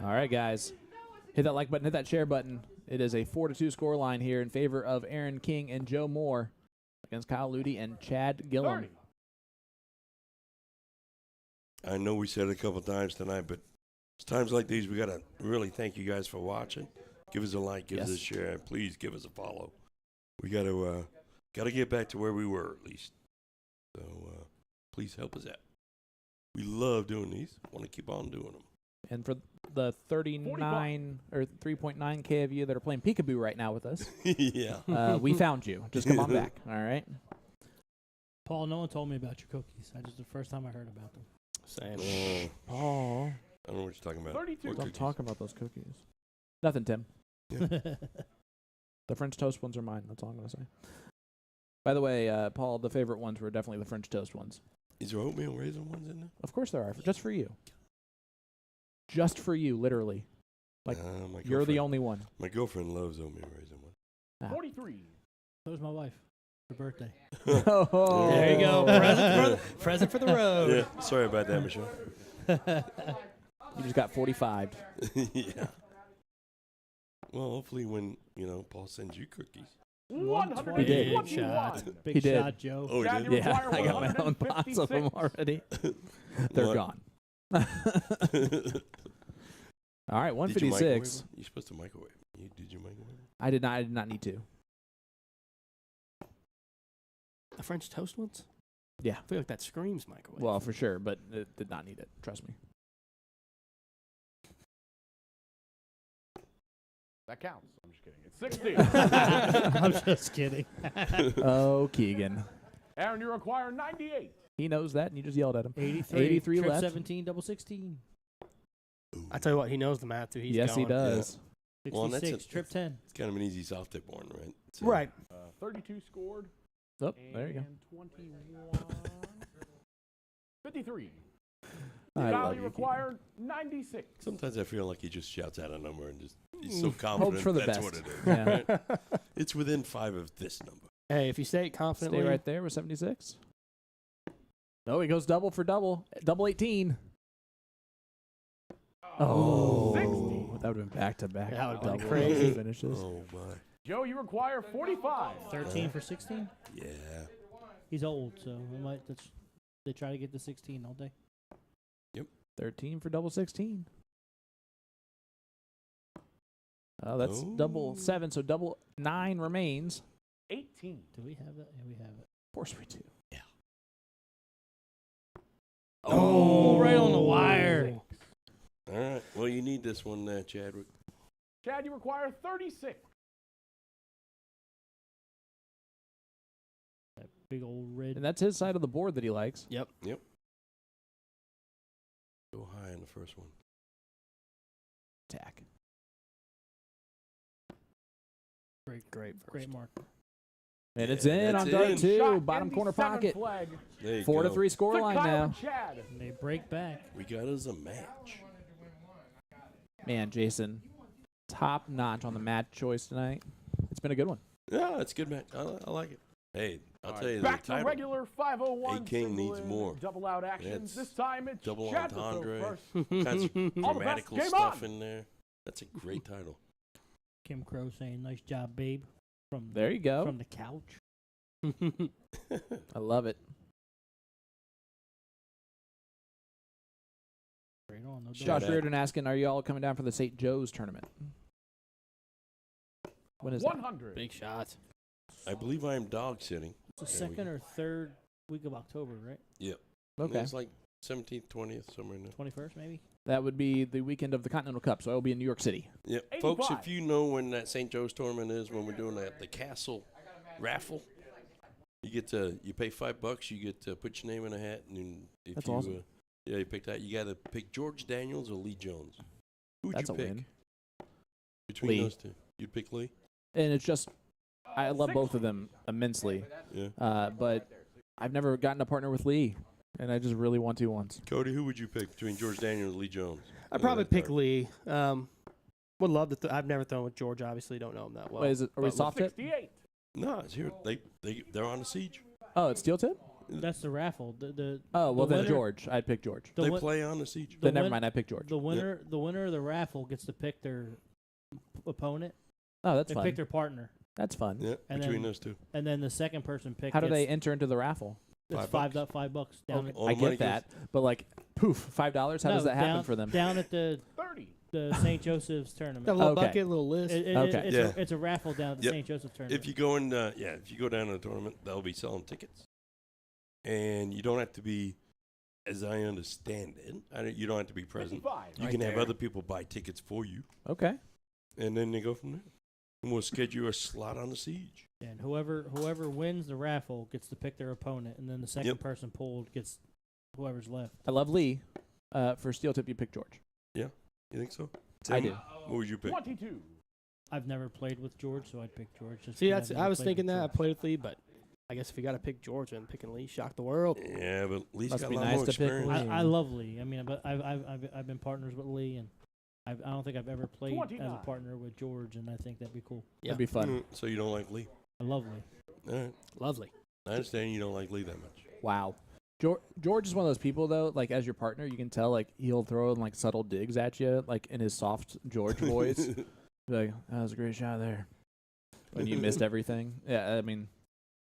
All right, guys. Hit that like button, hit that share button. It is a 4-2 score line here in favor of Aaron King and Joe Moore against Kyle Ludy and Chad Gillum. 30. I know we said it a couple times tonight, but it's times like these we gotta really thank you guys for watching. Give us a like, give us a Yes. share, and please give us a follow. We gotta get back to where we were at least. So please help us out. We love doing these. Want to keep on doing them. And for the 39 or 3.9K of you that are playing peekaboo right now with us, Yeah. we found you. Just come on back. All right. Paul, no one told me about your cookies. I just the first time I heard about them. Same. Oh, Oh, I don't know what you're talking about. 32. What don't cookies? talk about those cookies. Nothing, Tim. Yeah. The French toast ones are mine. That's all I'm going to say. By the way, Paul, the favorite ones were definitely the French toast ones. Is there oatmeal raisin ones in there? Of course there are. Just for you. Just for you, literally. Like, My you're the girlfriend- only one. My girlfriend loves oatmeal raisin ones. 43. So was my wife. Her birthday. Oh. There you go. Present for the road. Yeah. Sorry about that, Michelle. You just got 45. Yeah. Well, hopefully when, Paul sends you cookies. 121. shot. Big He did. shot, Joe. Oh, Chad, he you did? Yeah, require I got my own box of them 156. already. They're What? gone. All right, Did you 156. microwave them? You're supposed to microwave. Did you microwave them? I did not need to. The French toast ones? Yeah. I feel like that screams microwave. Well, for sure, but it did not need it. Trust me. That counts. I'm just kidding. It's 60. I'm just kidding. Oh, Keegan. Aaron, you require 98. He knows that, and you just yelled at him. 83 left. 17, double 16. I tell you what, he knows the math too. He's Yes, he going. does. Well, and 66, trip 10. It's kind of an easy soft tip one, right? So- Right. 32 scored. Oh, there you go. And 21. 53. I Kyle, love you you, require 96. Sometimes I feel like he just shouts out a number and just he's so confident for the that's best. what it is. Yeah. Right? It's within 5 of this number. Hey, if you say it confidently, Stay right there with 76. No, he goes double for double. Double 18. Oh, 60. that would have been back to back. That would've been double crazy. finishes. Oh my. Joe, you require 45. 13 for 16. Yeah. He's old, so they try to get to 16 all day. 13 for double 16. Oh, that's double 7, so double 9 remains. 18. Do we have that? Yeah, we have it. Of course we do. Oh, right on the wire. All right. Well, you need this one, Chadwick. Chad, you require 36. That big old red. And that's his side of the board that he likes. Yep. Go high in the first one. Attack. Great mark. And it's Yeah, in that's on dart in. 2, Shot bottom in the corner seventh pocket. Flag 4 to 3 to score line Kyle now. and Chad. And they break back. We got us a match. Man, Jason, top notch on the match choice tonight. It's been a good one. Yeah, it's a good match. I like it. Hey, I'll All tell you right, the back to title. regular 501. A-King needs single more. Double out actions. That's This time it's double Chad to throw entendre. first. Kinds of All the best. grammatical Game stuff on. in there. That's a great title. Kim Crow saying, "Nice job, babe." From There you go. from the couch. I love it. Right on. No Josh Shout out. Reardon asking, are you all coming down for the St. Joe's tournament? When is that? 100. Big shot. I believe I am dog sitting. It's the There we second go. or third week of October, right? Yep. Okay. It's like 17th, 20th, somewhere in there. 21st, maybe. That would be the weekend of the Continental Cup, so I will be in New York City. Yep. Folks, 85. if you know when that St. Joe's tournament is, when we're doing the castle raffle, you pay $5. You get to put your name in a hat, and then if That's you awesome. you pick that. You got to pick George Daniels or Lee Jones. Who would That's you a pick win. between Lee. those two? You'd pick Lee. And it's just, I love both of them immensely. Yeah. But I've never gotten a partner with Lee, and I just really want to once. Cody, who would you pick between George Daniels and Lee Jones? I'd probably pick Lee. Would love to. I've never thrown with George. Obviously, don't know him that well. Wait, are we but soft tip? 68. No, it's here. They're on the siege. Oh, it's steel tip? That's the raffle. Oh, well, the then winner- George. I'd pick George. The They win- play on the siege. the Then never win- mind, I pick George. The winner of the raffle gets to pick their opponent. Oh, that's They fun. pick their partner, That's fun. Yeah, And between then- those two. and then the second person picked. How do they gets- enter into the raffle? It's $5. $5 down. Okay, At, All I the money get that, but like, poof, $5. How no, does that happen down- for them? Down at the 30. St. Joseph's tournament. Got a little Okay. bucket, a little list. Okay. It's, Yeah. it's a raffle down at the Yep. St. Joseph's tournament. If you go in, if you go down to the tournament, they'll be selling tickets, and you don't have to be, as I understand it, you don't have to be present. 55. You can have other people buy tickets for you, Okay. and then they go from there. And we'll schedule a slot on the siege. and whoever wins the raffle gets to pick their opponent, and then the second Yep. person pulled gets whoever's left. I love Lee. For steel tip, you pick George. You think so? I Tim, do. What would you pick? 22. I've never played with George, so I'd pick George. Just See, because that's. I've I never was played thinking with that I George. played with Lee, but I guess if you got to pick George and picking Lee, shock the world. Yeah, but Lee's Must got be a lot nice more to pick experience. Lee. I love Lee. I mean, but I've been partners with Lee, and I don't think I've ever played as 29. a partner with George, and I think that'd be cool. That'd be fun. So you don't like Lee? I love Lee. All right. Lovely. I understand you don't like Lee that much. Wow. George is one of those people, though, like, as your partner, you can tell, like, he'll throw in, like, subtle digs at you, like, in his soft George voice. Be like, that was a great shot there. When you missed everything. Yeah, I mean,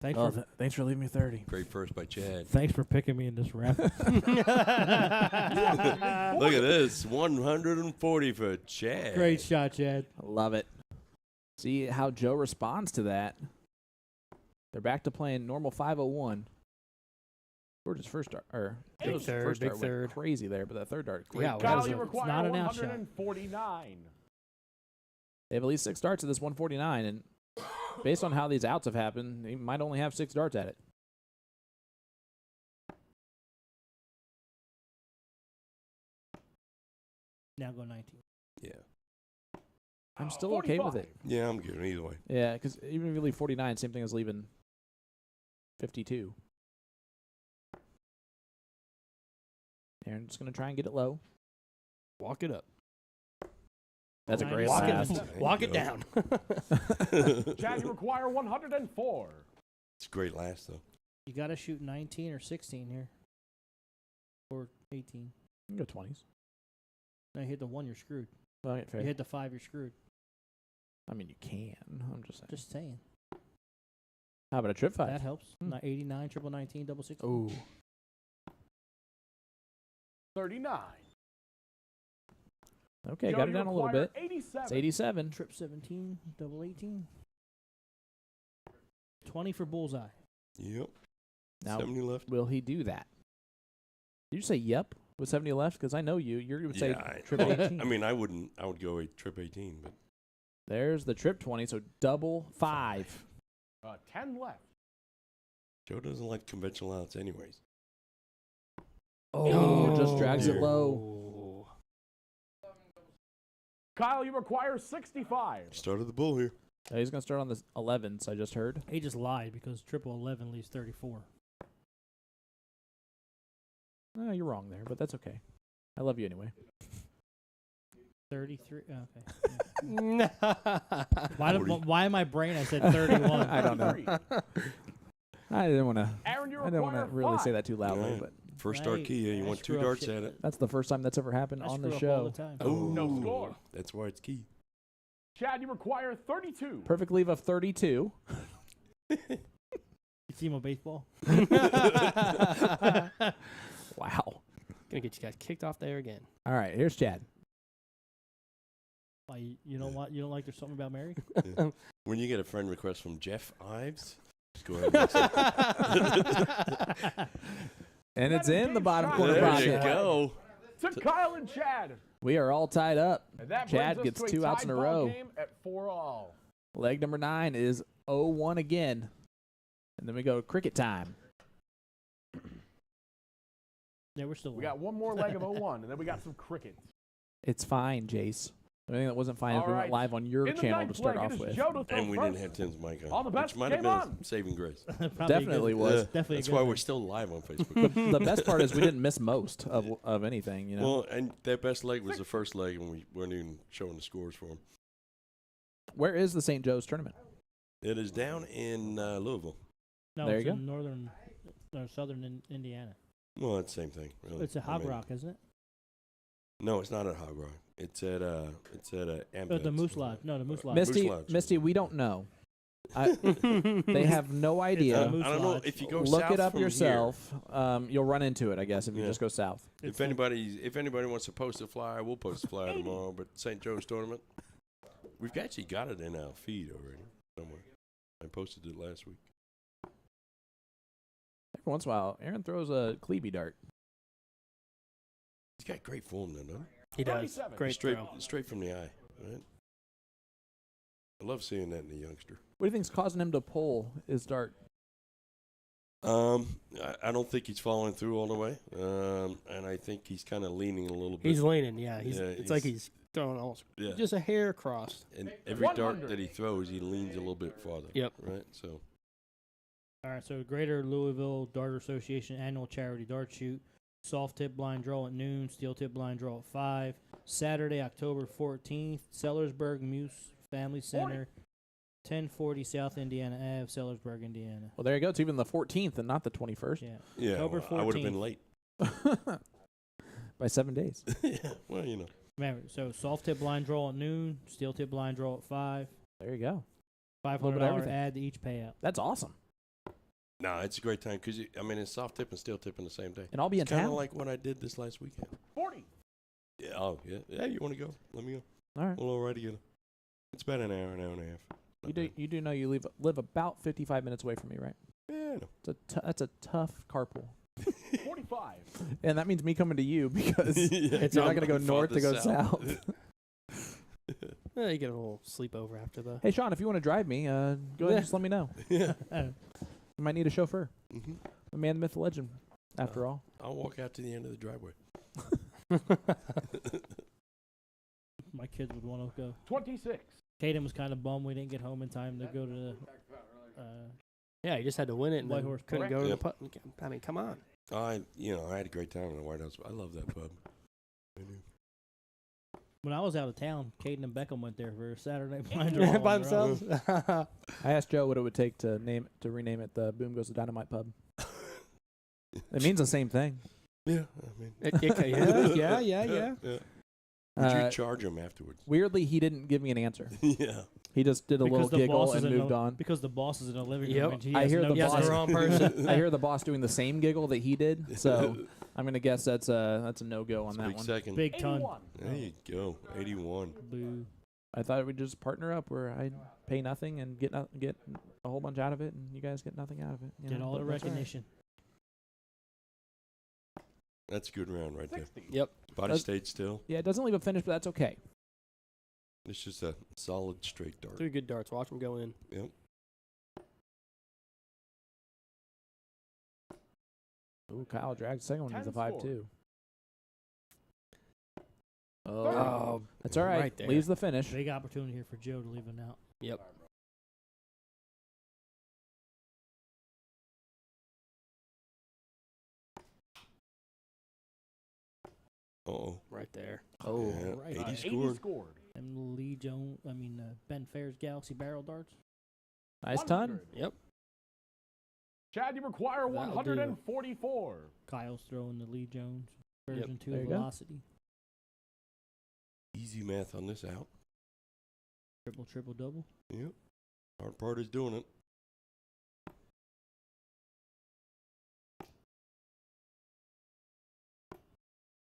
Thanks thanks for leaving me 30. Great first by Chad. Thanks for picking me in this raffle. Look at this. 140 for Chad. Great shot, Chad. I love it. See how Joe responds to that. They're back to playing normal 501. George's first dart, or Big Joe's third, first big dart went third. crazy there, but that third dart, great. Yeah, dart. well, Kyle, you it's require not an outshot. 149. They have at least 6 darts at this 149, and based on how these outs have happened, they might only have 6 darts at it. Now go 19. Yeah. I'm still okay with it. Yeah, I'm good either way. Yeah, because even if you leave 49, same thing as leaving 52. Aaron's going to try and get it low. Walk it up. That's a great Walk it last. down. Walk it down. Chad, you require 104. It's a great last, though. You got to shoot 19 or 16 here. Or 18. You can go 20s. Now you hit the 1, you're screwed. Well, fair. You hit the 5, you're screwed. I mean, you can. I'm just saying. Just saying. How about a trip 5? That helps. Hmm. 89, triple 19, double 16. Ooh. 39. Okay, Joe, got it you down a little require bit. 87. It's 87. Trip 17, double 18. 20 for bullseye. Yep. Now, 70 left. will he do that? Did you say yep with 70 left? Because I know you. You would say Yeah, trip 18. I mean, I wouldn't. I would go a trip 18, but There's the trip 20, so double 5. 10 left. Joe doesn't like conventional outs, anyways. Oh, just drags it dear. low. Kyle, you require 65. Started the bull here. He's going to start on the 11s, I just heard. He just lied because triple 11 leaves 34. Oh, you're wrong there, but that's okay. I love you anyway. 33. Okay. Why in my brain I said 31? I don't know. I didn't want to. Aaron, you I don't require want to really 5. say that too loudly, Yeah. but First start Right. key, yeah, you I want screw 2 up darts shit. at it. that's the first time that's ever happened I on the screw up all show. the time. Oh, No score. That's why it's key. Chad, you require 32. Perfect leave of 32. You see him on baseball? Wow. Gonna get you guys kicked off there again. All right, here's Chad. Why you don't want? You don't like? There's something about Mary. When you get a friend request from Jeff Ives, just go ahead and accept. And it's in the bottom There corner There pocket. you go. To Kyle and Chad. We are all tied up. And that Chad brings us gets to 2 outs in tied a ball row. Game at 4-all. Leg number 9 is 0-1 again. And then we go cricket time. Yeah, we're still. We got one more leg of 0-1, and then we got some cricket. It's fine, Jace. The only thing that wasn't fine is All we right. went live on your In the channel ninth to start leg, off it is with. Joe to throw And we didn't first. have Tim's mic on. All the best. Which might have Game been on. a saving grace. Definitely was. Definitely. That's a why good we're thing. still live on Facebook. The best part is we didn't miss most of anything, you know. Well, and that best leg was the first leg, and we weren't even showing the scores for him. Where is the St. Joe's tournament? It is down in Louisville. No, There it's you in northern, southern Indiana. Well, it's the same thing, really. It's a I Hog mean, Rock, isn't it? No, it's not at Hog Rock. It's at The Ambulance. Moose Lodge. No, the Moose Lodge. Misty, Lodge. Misty, we don't know. They have no I idea. Moose don't know Lodge. if you go Look south it up from yourself. You'll run into it, I guess, if you Yeah. just go south. Here. If anybody wants to post a flyer, we'll post a flyer tomorrow. But St. Joe's tournament, we've actually got it in our feed already somewhere. I posted it last week. Every once in a while, Aaron throws a Clevey dart. He's got great form, though, doesn't He does. 37. Great Straight, throw. straight from the eye, right? I love seeing that in a youngster. What do you think's causing him to pull his dart? I don't think he's following through all the way, and I think he's kind of leaning a little bit. He's leaning. Yeah. Yeah, Like he's throwing almost Yeah. just a hair across. And every 100. dart that he throws, he leans a little bit farther. Yep. Right. So All right, so Greater Louisville Darter Association annual charity dart shoot. Soft tip blind draw at noon. Steel tip blind draw at 5. Saturday, October 14th. Sellersburg Muse Family Center, 1040 South Indiana Ave, Sellersburg, Indiana. Well, there you go. It's even the 14th and not the 21st. Yeah. yeah, October well, I would have 14th. been late. By 7 days. Yeah. Well, you know. Remember, so soft tip blind draw at noon. Steel tip blind draw at 5. There you go. $500 everything. add to each payout. That's awesome. No, it's a great time because it's soft tip and steel tip in the same day. And I'll be in It's kind of town. like what I did this last weekend. 40. Yeah. Oh, yeah. Yeah. You want to go? Let me go. All right. We'll all ride together. It's about an hour and a half. You do know you live about 55 minutes away from me, right? Yeah. That's a tough carpool. 45. And that means me coming to you because you're not going to go north to go south. Yeah, you get a little sleepover after the. Hey, Sean, if you want to drive me, go ahead and just let me know. Yeah. You might need a chauffeur. Mm-hmm. The man, the myth, the legend, after all. I'll walk out to the end of the driveway. My kids would want to go. 26. Caden was kind of bummed we didn't get home in time to go to the. Yeah, you just had to win it and White then Horse couldn't Park. go to Yep. the pub. I mean, come on. I had a great time in the White House. I love that pub. I do. When I was out of town, Caden and Beckham went there for a Saturday night blind draw By on their own. themselves. I asked Joe what it would take to rename it the Boom Goes the Dynamite Pub. It means the same thing. Yeah, I mean. Yeah. Would you Uh, charge him afterwards? Weirdly, he didn't give me an answer. Yeah. He just did a little Because the giggle boss is and in moved the, on. Because the boss is in the living Yep. room. And he I has hear no the Yes, boss- the wrong person. I hear the boss doing the same giggle that he did, so I'm gonna guess that's a no-go on It's a that big one. second. Big ton. 81. There you go. 81. Boo. I thought we'd just partner up where I pay nothing and get a whole bunch out of it, and you guys get nothing out of it. You Get know, all but the that's all right. recognition. That's a good round right there. 60. Yep. Body That's- stayed still. Yeah, it doesn't leave a finish, but that's okay. It's just a solid straight dart. 3 good darts. Watch them go in. Yep. Ooh, Kyle dragged the second one. He's a 10 5 score. too. Oh, That's all right. Right there. Leaves the finish. Big opportunity here for Joe to leave it out. yep. Uh-oh. Right there. Oh, Yeah, right 80 there. 80 scored. scored. And Ben Fair's Galaxy Barrel Darts. nice ton. 100. Yep. Chad, you require That'll do. 144. Kyle's throwing the Lee Jones version 2 There you go. Velocity. Easy math on this out. Triple, double. Yep. Hard part is doing it.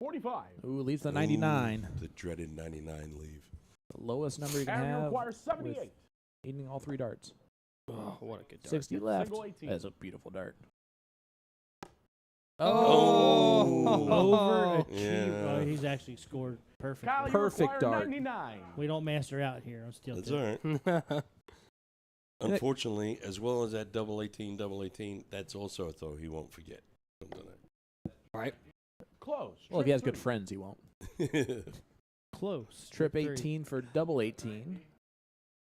45. Ooh, leaves the 99. Ooh, the dreaded 99 leave. The lowest number you can Aaron have. requires 78. Eating all 3 darts. Oh, what a good dart. 60 left. Single 18. That's a beautiful dart. Overachieve. Yeah. Oh, he's actually scored perfect. Kyle, you Perfect require dart. 99. We don't master out here on steel. That's tip. all right. Unfortunately, as well as that double 18, that's also a throw he won't forget. Right. Close. Well, if he has Trip good friends, he won't. Close. Trip Three. 18 for double 18.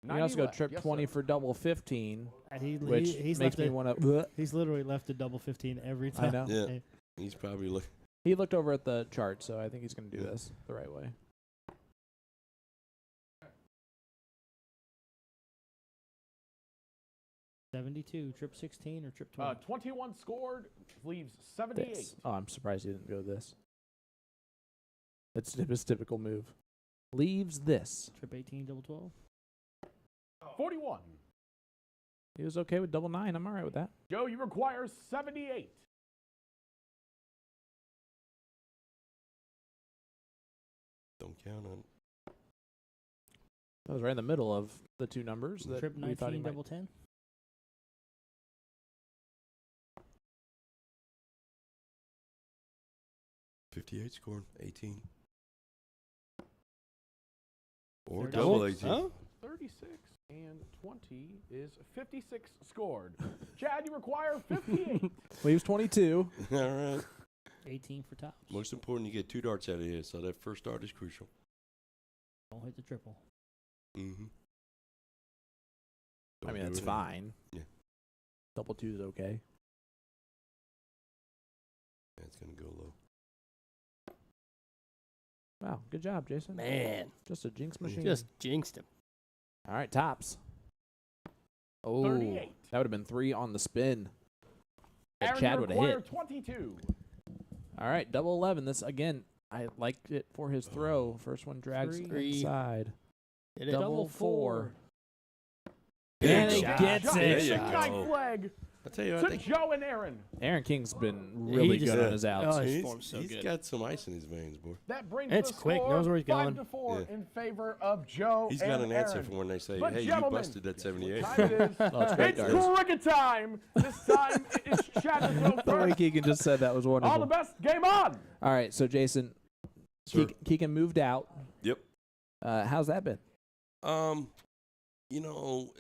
You 90 can also go left. trip Yes, 20 sir. for double 15, And which he's makes left me a- want to. He's literally left a double 15 every I time. know. Yeah. He's probably looking. He looked over at the chart, so I think he's going to do this the right way. $72. Trip 16 or trip 20? 21 scored, leaves 78. This. Oh, I'm surprised he didn't go this. That's his typical move. Leaves this. Trip 18, double 12. 41. He was okay with double 9. I'm all right with that. Joe, you require 78. Don't count on. That was right in the middle of the two numbers that Trip we thought he 19, might. double 10. $58 scored, 18. Or Thirty- double Oh, 18. Huh? 36 and 20 is 56 scored. Chad, you require 58. Leaves 22. All right. 18 for tops. Most important, you get 2 darts out of here, so that first dart is crucial. Don't hit the triple. Mm-hmm. I mean, that's fine. Yeah. Double 2 is okay. That's going to go low. Wow, good job, Jason. Man, Just a jinx machine. just jinxed him. All right, tops. Oh, 38. that would have been 3 on the spin. That Aaron, Chad you would have require hit. 22. All right, double 11. This, again, I liked it for his throw. First one drags Three. inside. Did it? Double 4. There And you he go. gets Shot. it. There you Nice go. leg I tell you, I to think Joe and Aaron. Aaron King's been really just- good on his outs. Oh, his form's so he's good. got some ice in his veins, boy. That brings It's the quick. score Knows where he's 5 going. to 4 Yeah. in favor of Joe He's and got an answer Aaron. for when they say, But hey, you gentlemen, busted that 78. Time it is. Oh, it's great It's darts. cricket time. This time it's Chad to go The way first. Keegan just said that was wonderful. All the best. Game on. All right, so Jason, Sir. Keegan moved out. Yep. How's that been? You know,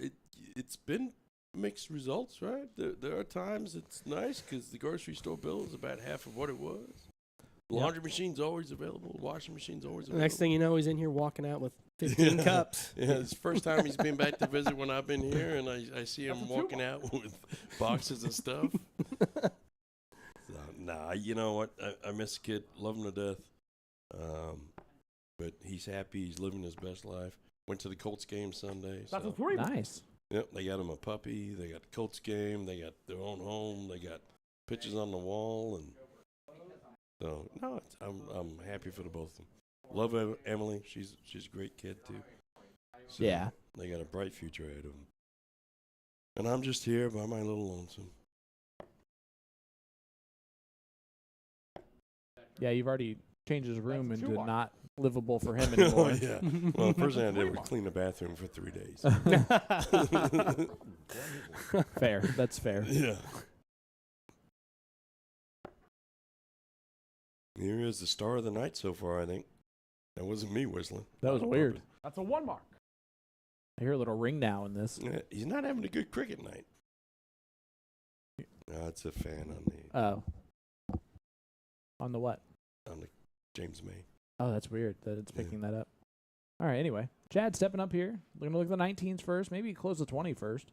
it's been mixed results, right? There are times it's nice because the grocery store bill is about half of what it was. Laundry machine's always available. Washing machine's always available. Next thing you know, he's in here walking out with 15 cups. Yeah, it's the first time he's been back to visit when I've been here, and I see him That's a walking out with boxes of stuff. So, nah, you know what? I miss the kid. Love him to death. But he's happy. He's living his best life. Went to the Colts game Sunday. That's a So. 3. Nice. Yep, they got him a puppy. They got the Colts game. They got their own home. They got pictures on the wall, and so no, I'm happy for the both of them. Love Emily. She's a great kid too. So Yeah. they got a bright future ahead of them. And I'm just here by my little lonesome. Yeah, you've already changed his room That's a into 2-mark. not livable for him Oh anymore. yeah. Well, the first thing I did was clean the bathroom for 3 days. Fair. That's fair. Yeah. Here is the star of the night so far, I think. That wasn't me whistling. That was weird. That's a 1 mark. I hear a little ring now in this. Yeah, he's not having a good cricket night. No, it's a fan Oh. On the what? on the James May. Oh, that's weird that it's Yeah. picking that up. All right, anyway. Chad stepping up here. We're going to look at the 19s first. Maybe close the 20 first.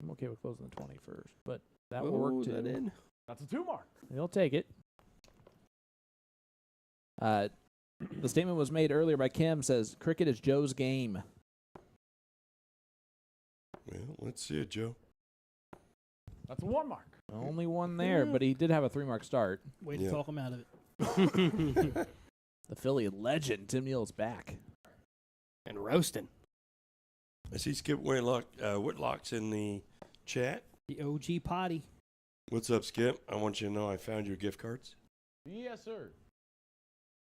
I'm okay with closing the 20 first, but that will work Ooh, too. that in. That's a 2 mark. He'll take it. The statement was made earlier by Kim, says, cricket is Joe's game. Well, let's see it, Joe. That's a 1 mark. Only one there, but he did have a 3-mark start. Way to Yeah. talk him out of it. The Philly legend, Tim Neal's back. And roasting. I see Skip Whitlock's in the chat. The OG potty. What's up, Skip? I want you to know I found your gift cards. Yes, sir.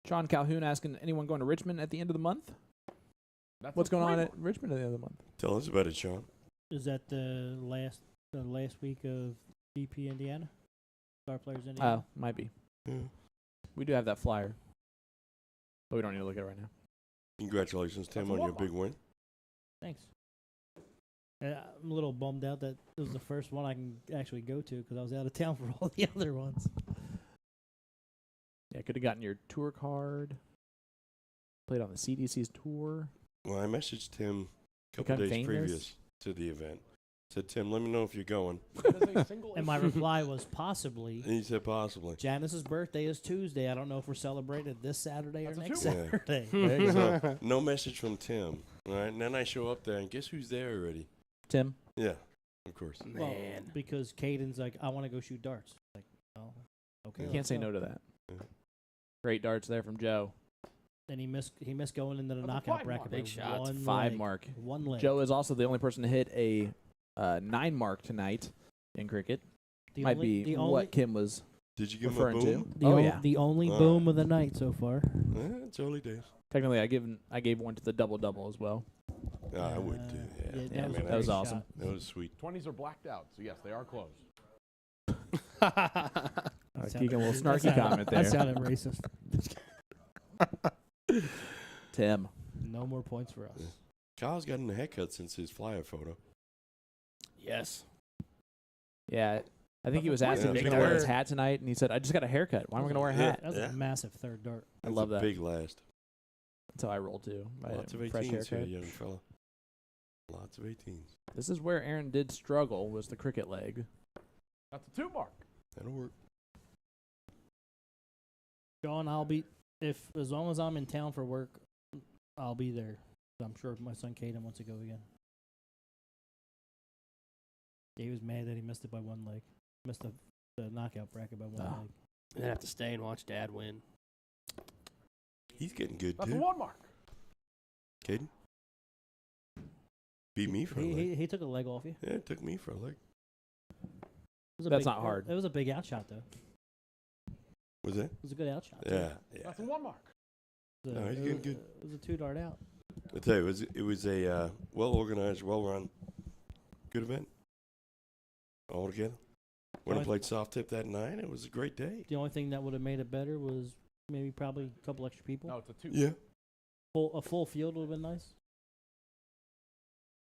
Sean Calhoun asking, anyone going to Richmond at the end of the month? That's What's a going on free at Richmond at the end of the month? Tell us about it, Sean. Is that the last week of DP Indiana? Star Players Indiana? Oh, might be. Yeah. We do have that flyer, but we don't need to look at it right now. Congratulations, Tim, That's a on your walk-off. big win. Thanks. I'm a little bummed out that it was the first one I can actually go to because I was out of town for all the other ones. Yeah, could have gotten your tour card. Played on the CDC's tour. Well, I messaged Tim a couple Become days famous? previous to the event. Said, Tim, let me know if you're going. That is a single And my issue. reply was possibly. And he said, possibly. Janice's birthday is Tuesday. I don't know if we're celebrating this Saturday or That's a next two-way. Saturday. There you go. So, no message from Tim. All right, and then I show up there, and guess who's there already? Tim. Yeah, of course. Well, Man. because Caden's like, I want to go shoot darts. Like, oh, okay. You let's can't say go. no to that. Yeah. Great darts there from Joe. And he missed going into the That's a knockout five bracket. mark. by Big shots. one 5 leg. mark. One leg. Joe is also the only person to hit a 9 mark tonight in cricket. the Might only, be the what only, Kim was Did you give him a referring to. boom? the, Oh, on- yeah. the only All boom right. of the night so far. It's early days. Technically, I gave one to the double as well. I would do. Yeah, that Yeah, was, man, a that was great awesome. shot. That was sweet. 20s are blacked out, so yes, they are closed. That sounded Keegan, a little racist. snarky That sounded- comment there. That sounded racist. Tim. No more points for us. Yeah. Kyle's gotten a haircut since his flyer photo. Yes. Yeah, I think he was That's a asking if he big was going to wear his word. hat tonight, and he said, I just got a haircut. Why am I going to wear a hat? That was Yeah. a massive third dart. I That's love a that. big last. That's how I roll, too. Lots of fresh 18s here, haircut. young fella. Lots of 18s. This is where Aaron did struggle, was the cricket leg. That's a 2 mark. That'll work. Sean, I'll be as long as I'm in town for work, I'll be there. I'm sure my son Caden wants to go again. He was mad that he missed it by one leg. Missed the knockout bracket by one Oh. leg. And then have to stay and watch Dad win. He's getting good, That's a too. 1 mark. Caden? Beat me for a leg. He took a leg off you. Yeah, it took me for a leg. It was a That's big- not hard. It was a big outshot though. Was it? It was a good outshot. too. Yeah. That's a 1 mark. It was No, he's it getting was- good. It was a 2-dart out. I tell you, it was a well-organized, well-run, good event. All together. When I Only- played soft tip that night, it was a great day. The only thing that would have made it better was maybe probably a couple extra people. No, it's a 2. Yeah. A full field would have been nice.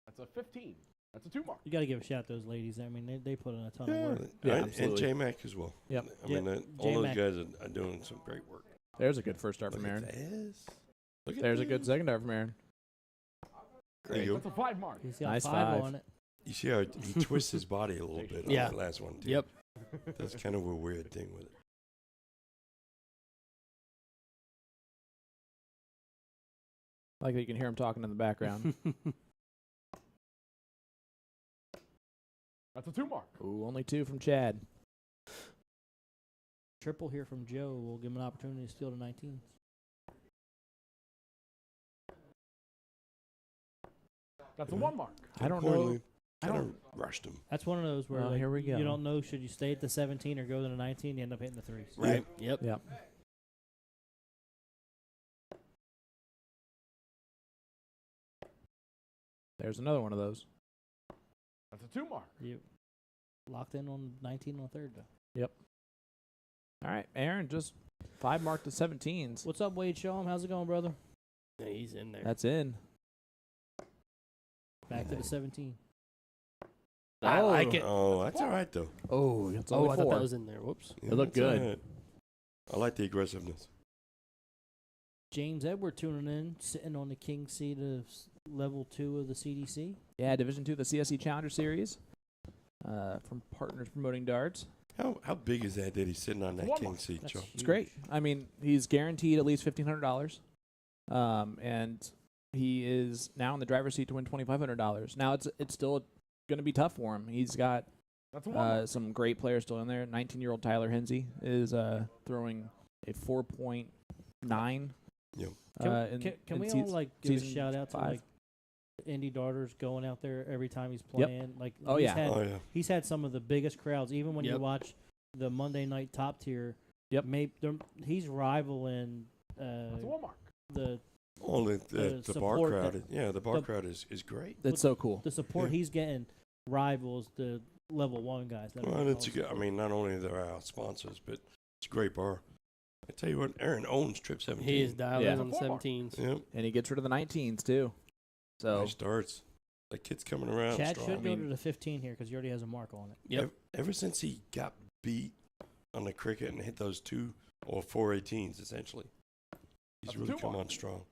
That's a 15. That's a 2 mark. You got to give a shout to those ladies. I mean, they put in a ton Yeah, of work. Yeah, and absolutely. J-Mac as well. Yep. I mean, all J-Mac. those guys are doing some great work. There's a good first start Look from at Aaron. this. Look at There's a good this. second dart from Aaron. There you That's go. a 5 mark. You see Nice 5 five. on it. You see how he twists his body a little bit on Yeah. that last one, too. Yep. That's kind of a weird thing with it. I like that you can hear him talking in the background. That's a 2 mark. Ooh, only 2 from Chad. Triple here from Joe will give him an opportunity to steal the 19s. That's a 1 mark. I don't know. Importantly, I kind don't. of rushed him. That's one of those where Oh, like, here we go. you don't know should you stay at the 17 or go to the 19. You end up hitting the 3s. Right. Yep. Yep. There's another one of those. That's a 2 mark. You locked in on 19 on the third though. All right, Aaron, just 5 mark to 17s. What's up, Wade? Show him. How's it going, brother? Yeah, he's in there. That's in. Back to the 17. I like it. Oh, that's all right, though. Oh, it's Oh, only I thought 4. that was in there. Whoops. Yeah, looked that's all good. right. I like the aggressiveness. James Edward tuning in, sitting on the king seat of level 2 of the CDC. Yeah, Division 2 of the CSE Challenger Series from Partners Promoting Darts. How big is that he's sitting on that One king more. seat, That's Joe? It's great. I mean, he's guaranteed at least $1,500. And he is now in the driver's seat to win $2,500. Now, it's still going to be tough for him. He's got That's a 1 mark. some great players still in there. 19-year-old Tyler Hensey is throwing a 4.9. Yep. Can we all season- like give a season shout out to 5. like indie darters going out there every time he's playing? Like Oh, he's yeah. had, Oh, yeah. he's had some of the biggest crowds. Even when you Yep. watch the Monday night top tier, Yep. he's rivaling That's a 1 mark. the Oh, the bar support crowd. The bar crowd is great. That's so cool. the support he's getting rivals the level 1 guys. That Well, are it's also- I mean, not only they're our sponsors, but it's a great bar. I tell you what, Aaron owns Trip 17. He is dialed Yeah. in on the 17s. Yep. And he gets rid of the 19s too. So Nice darts. That kid's coming around Chad strong. should go to the 15 here because he already has a mark on it. Yep. Ever since he got beat on the cricket and hit those 2 or 4 18s, essentially, he's That's a really 2 come mark. on strong.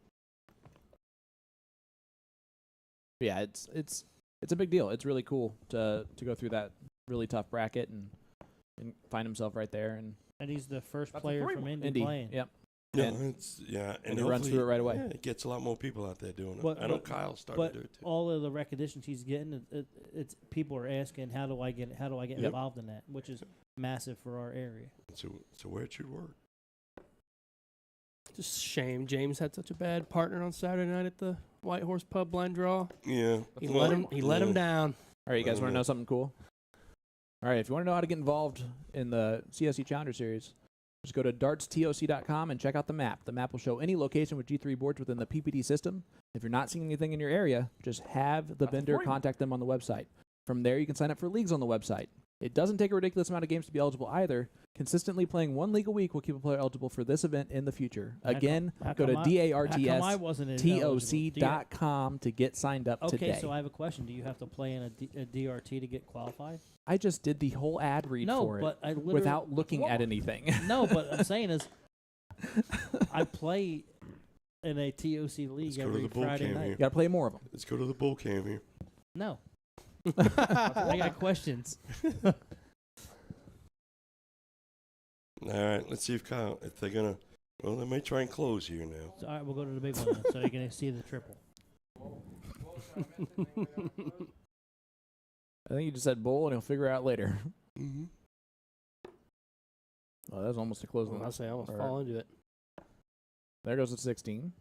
yeah, it's a big deal. It's really cool to go through that really tough bracket and find himself right there. And And he's the first That's a player 3 from mark. Indy playing. Yep. Yeah, And- and he runs hopefully, through it right away. Yeah, it gets a lot more people out there doing it. But- I know but- Kyle's starting But to do it too. all of the recognitions he's getting, it's people are asking, how do I get Yep. involved in that, which is massive for our area. So where it should work. Just a shame James had such a bad partner on Saturday night at the White Horse Pub blind draw. Yeah. He let him down. All right, you guys want to Yeah. know something cool? All right, if you want to know how to get involved in the CSC Challenger Series, just go to dartstoc.com and check out the map. The map will show any location with G3 boards within the PPD system. If you're not seeing anything in your area, just have the That's a vendor free contact them on the website. From there, you can sign up for leagues on the website. It doesn't take a ridiculous amount of games to be eligible either. Consistently playing 1 league a week will keep a player eligible for this event in the future. How come- Again, how go to come I wasn't dartstoc.com to get signed up Okay, today. so I have a question. Do you have to play in a DRT to get qualified? I just did the whole ad read No, for it but I literally without looking at anything. No, but I'm saying is, I play in a TOC league Let's go to every the bull Friday cam night. You got to play more of them. Let's go to the bull cam here. No, I got questions. All right, let's see if they're gonna. Well, they may try and close here now. So, all right, we'll go to the big one then, so you can see the triple. I think you just said bull, and he'll figure it out later. Mm-hmm. Oh, that was almost a close one. I almost Or- fall into it. There goes the 16.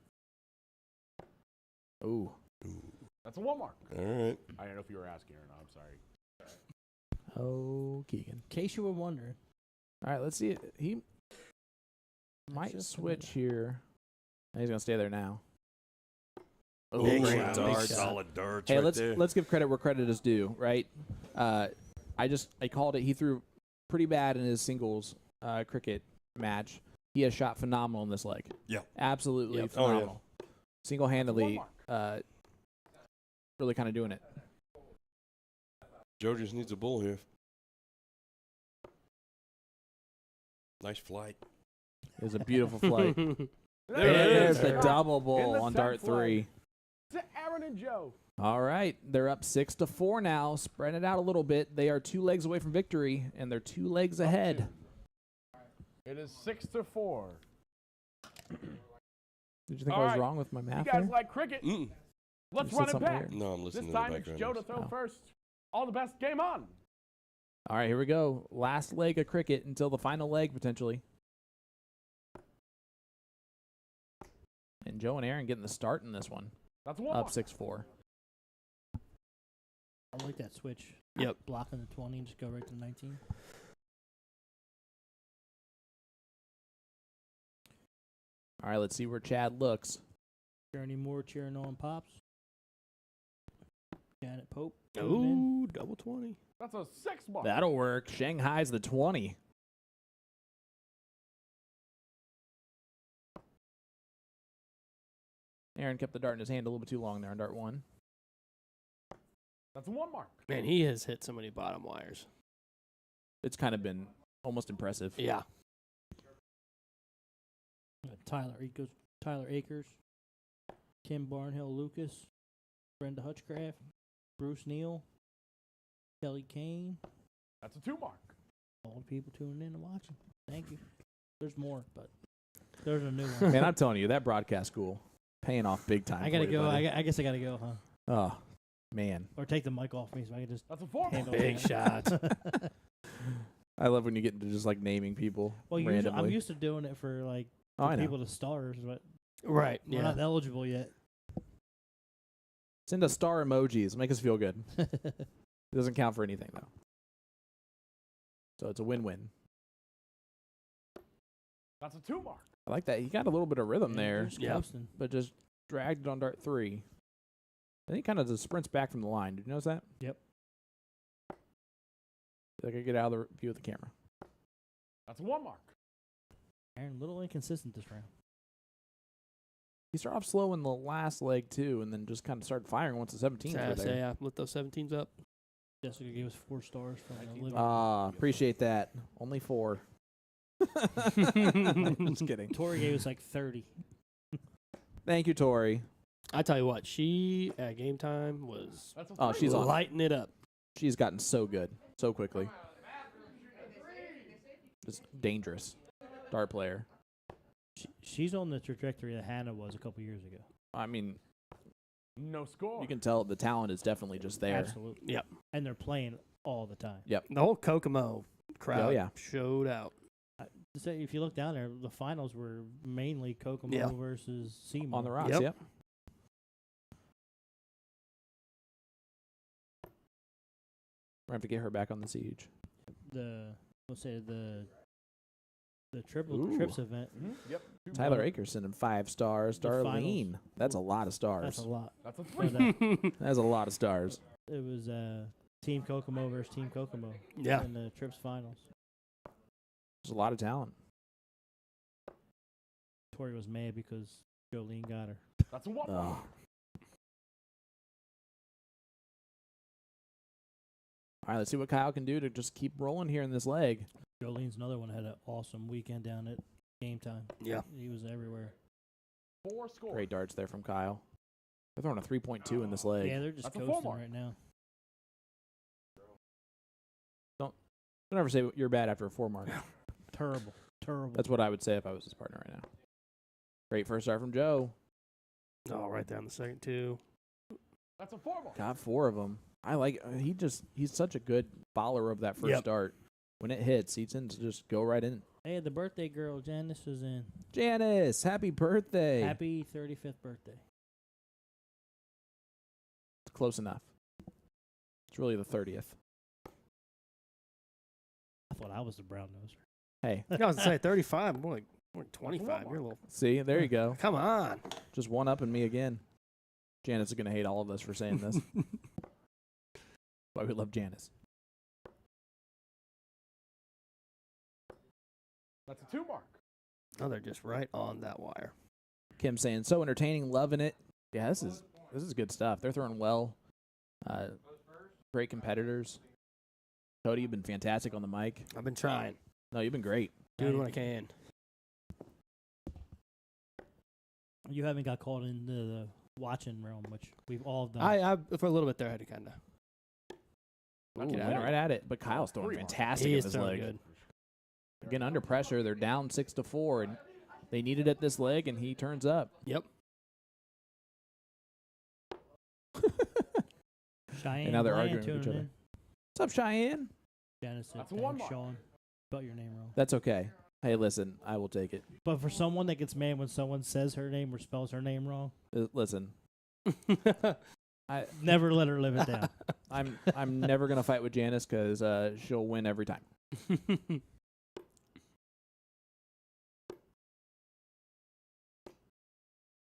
Ooh. That's a 1 mark. All right. I don't know if you were asking or not. I'm sorry. Oh, Keegan. In case you were wondering, All right, let's see. He might just switch here. He's going to stay there now. Oh, Big great shot, darts. big solid darts. Hey, right there. let's give credit where credit is due, right? I called it. He threw pretty bad in his singles cricket match. He has shot phenomenal in this leg. Yeah. Absolutely Yep. Oh, yeah. phenomenal. Single-handedly, That's really kind of doing it. Joe just needs a bull here. Nice flight. It was a beautiful flight. There There's it the is. double In bull the on 10th dart flag. 3. To Aaron and Joe. All right, they're up 6-4 now. Spreading it out a little bit. They are 2 legs away from victory, and they're 2 legs ahead. It is 6-4. Did you think All I was right. wrong with my You math guys there? like cricket? Mm. Let's You run said it something back. weird. No, I'm This listening to the time it's background. Joe to noise. throw Oh. first. All the best. Game on. All right, here we go. Last leg of cricket until the final leg, potentially. And Joe and Aaron getting the start in this one. That's a 1 Up mark. 6-4. I like that switch. Yep. Blocking the 20 and just go right to the 19. All right, let's see where Chad looks. Journey Moore cheering on Pops. Janet Pope. coming in. Ooh, double 20. That's a 6 mark. That'll work. Shanghai's the 20. Aaron kept the dart in his hand a little bit too long there on dart 1. That's a 1 mark. Man, he has hit so many bottom wires. It's kind of been almost impressive. Yeah. Tyler Akers, Kim Barnhill Lucas, Brenda Hutchcraft, Bruce Neal, Kelly Kane. That's a 2 mark. All the people tuning in and watching. Thank you. There's more, but there's a new one. Man, I'm telling you, that broadcast school paying off big time. I gotta for you, go. buddy. I guess I gotta go, huh? Oh, man. Or take the mic off me so I can just That's a 4 mark. handle Big it. shot. I love when you get into just like naming people Well, randomly. I'm used to doing it for like oh, I know. people to stars, but Right. we're Yeah. not eligible yet. Send us star emojis. Make us feel good. It doesn't count for anything, though. So it's a win-win. That's a 2 mark. I like that. He got a little bit of rhythm there, Just coasting. but just dragged it on dart 3. Then he kind of just sprints back from the line. Did you notice that? Yep. Like I get out of the view of the camera. That's a 1 mark. Aaron, a little inconsistent this round. He started off slow in the last leg, too, and then just kind of started firing once the 17s were there. Yeah, lit those 17s up. Jessica gave us 4 stars from Olivia. Appreciate that. Only 4. Just kidding. Tori gave us like 30. Thank you, Tori. I tell you what, she at game time was That's a Oh, 3. she's on. lighting it up. She's gotten so good so quickly. Just dangerous dart player. She's on the trajectory that Hannah was a couple years ago. I mean, No score. you can tell the talent is definitely just there. Absolutely. Yep. And they're playing all the time. Yep. The whole Kokomo crowd yeah. showed out. So if you look down there, the finals were mainly Kokomo Yeah. versus Seymour. On the rocks, Yep. yep. We're going to have to get her back on the siege. The triple Ooh. trips event. Yep. 2 Tyler marks. Akerson and 5 stars. The Darlene. That's a lot of stars. That's a lot. That's a For 3. that. That's a lot of stars. It was Team Kokomo versus Team Kokomo Yeah. in the trips finals. There's a lot of talent. Tori was mad because Jolene got her. That's a 1 Oh. mark. All right, let's see what Kyle can do to just keep rolling here in this leg. Jolene's another one had an awesome weekend down at game time. Yeah. He was everywhere. 4 score. Great darts there from Kyle. They're throwing a 3.2 in this leg. Yeah, they're just That's a 4 coasting mark. right now. Don't ever say you're bad after a 4 mark. Terrible. That's what I would say if I was his partner right now. Great first start from Joe. Oh, right there on the second, too. That's a 4 mark. Got 4 of them. I like. He's such a good follower of that first Yep. start. When it hits, he tends to just go right in. Hey, the birthday girl, Janice, was in. Janice, happy birthday! Happy 35th birthday. It's close enough. It's really the 30th. I thought I was the brown noser. Hey, I was going to say 35. More like 25. You're a little. see, there you go. Come on. Just one up in me again. Janice is gonna hate all of us for saying this. Why we love Janice. That's a 2 mark. Oh, they're just right on that wire. Kim saying so entertaining, loving it. Yeah, this is good stuff. They're throwing well. Great competitors. Cody, you've been fantastic on the mic. I've been trying. No, you've been great. Doing what I can. You haven't got caught into the watching realm, which we've all done. I for a little bit there, I had to kind of. Went at it. right at it. But Kyle's throwing 3 mark. fantastic He in is this throwing leg. good. Again, under pressure, they're down 6-4, and they needed it this leg, and he turns up. Yep. Cheyenne And now they're Bland arguing with each tuning other. in. What's up, Cheyenne? Janice said, That's a 1 thanks, mark. Sean. Spelled your name wrong. That's okay. Hey, listen, I will take it. But for someone that gets mad when someone says her name or spells her name wrong, Listen, never let her live it down. I'm never gonna fight with Janice because she'll win every time.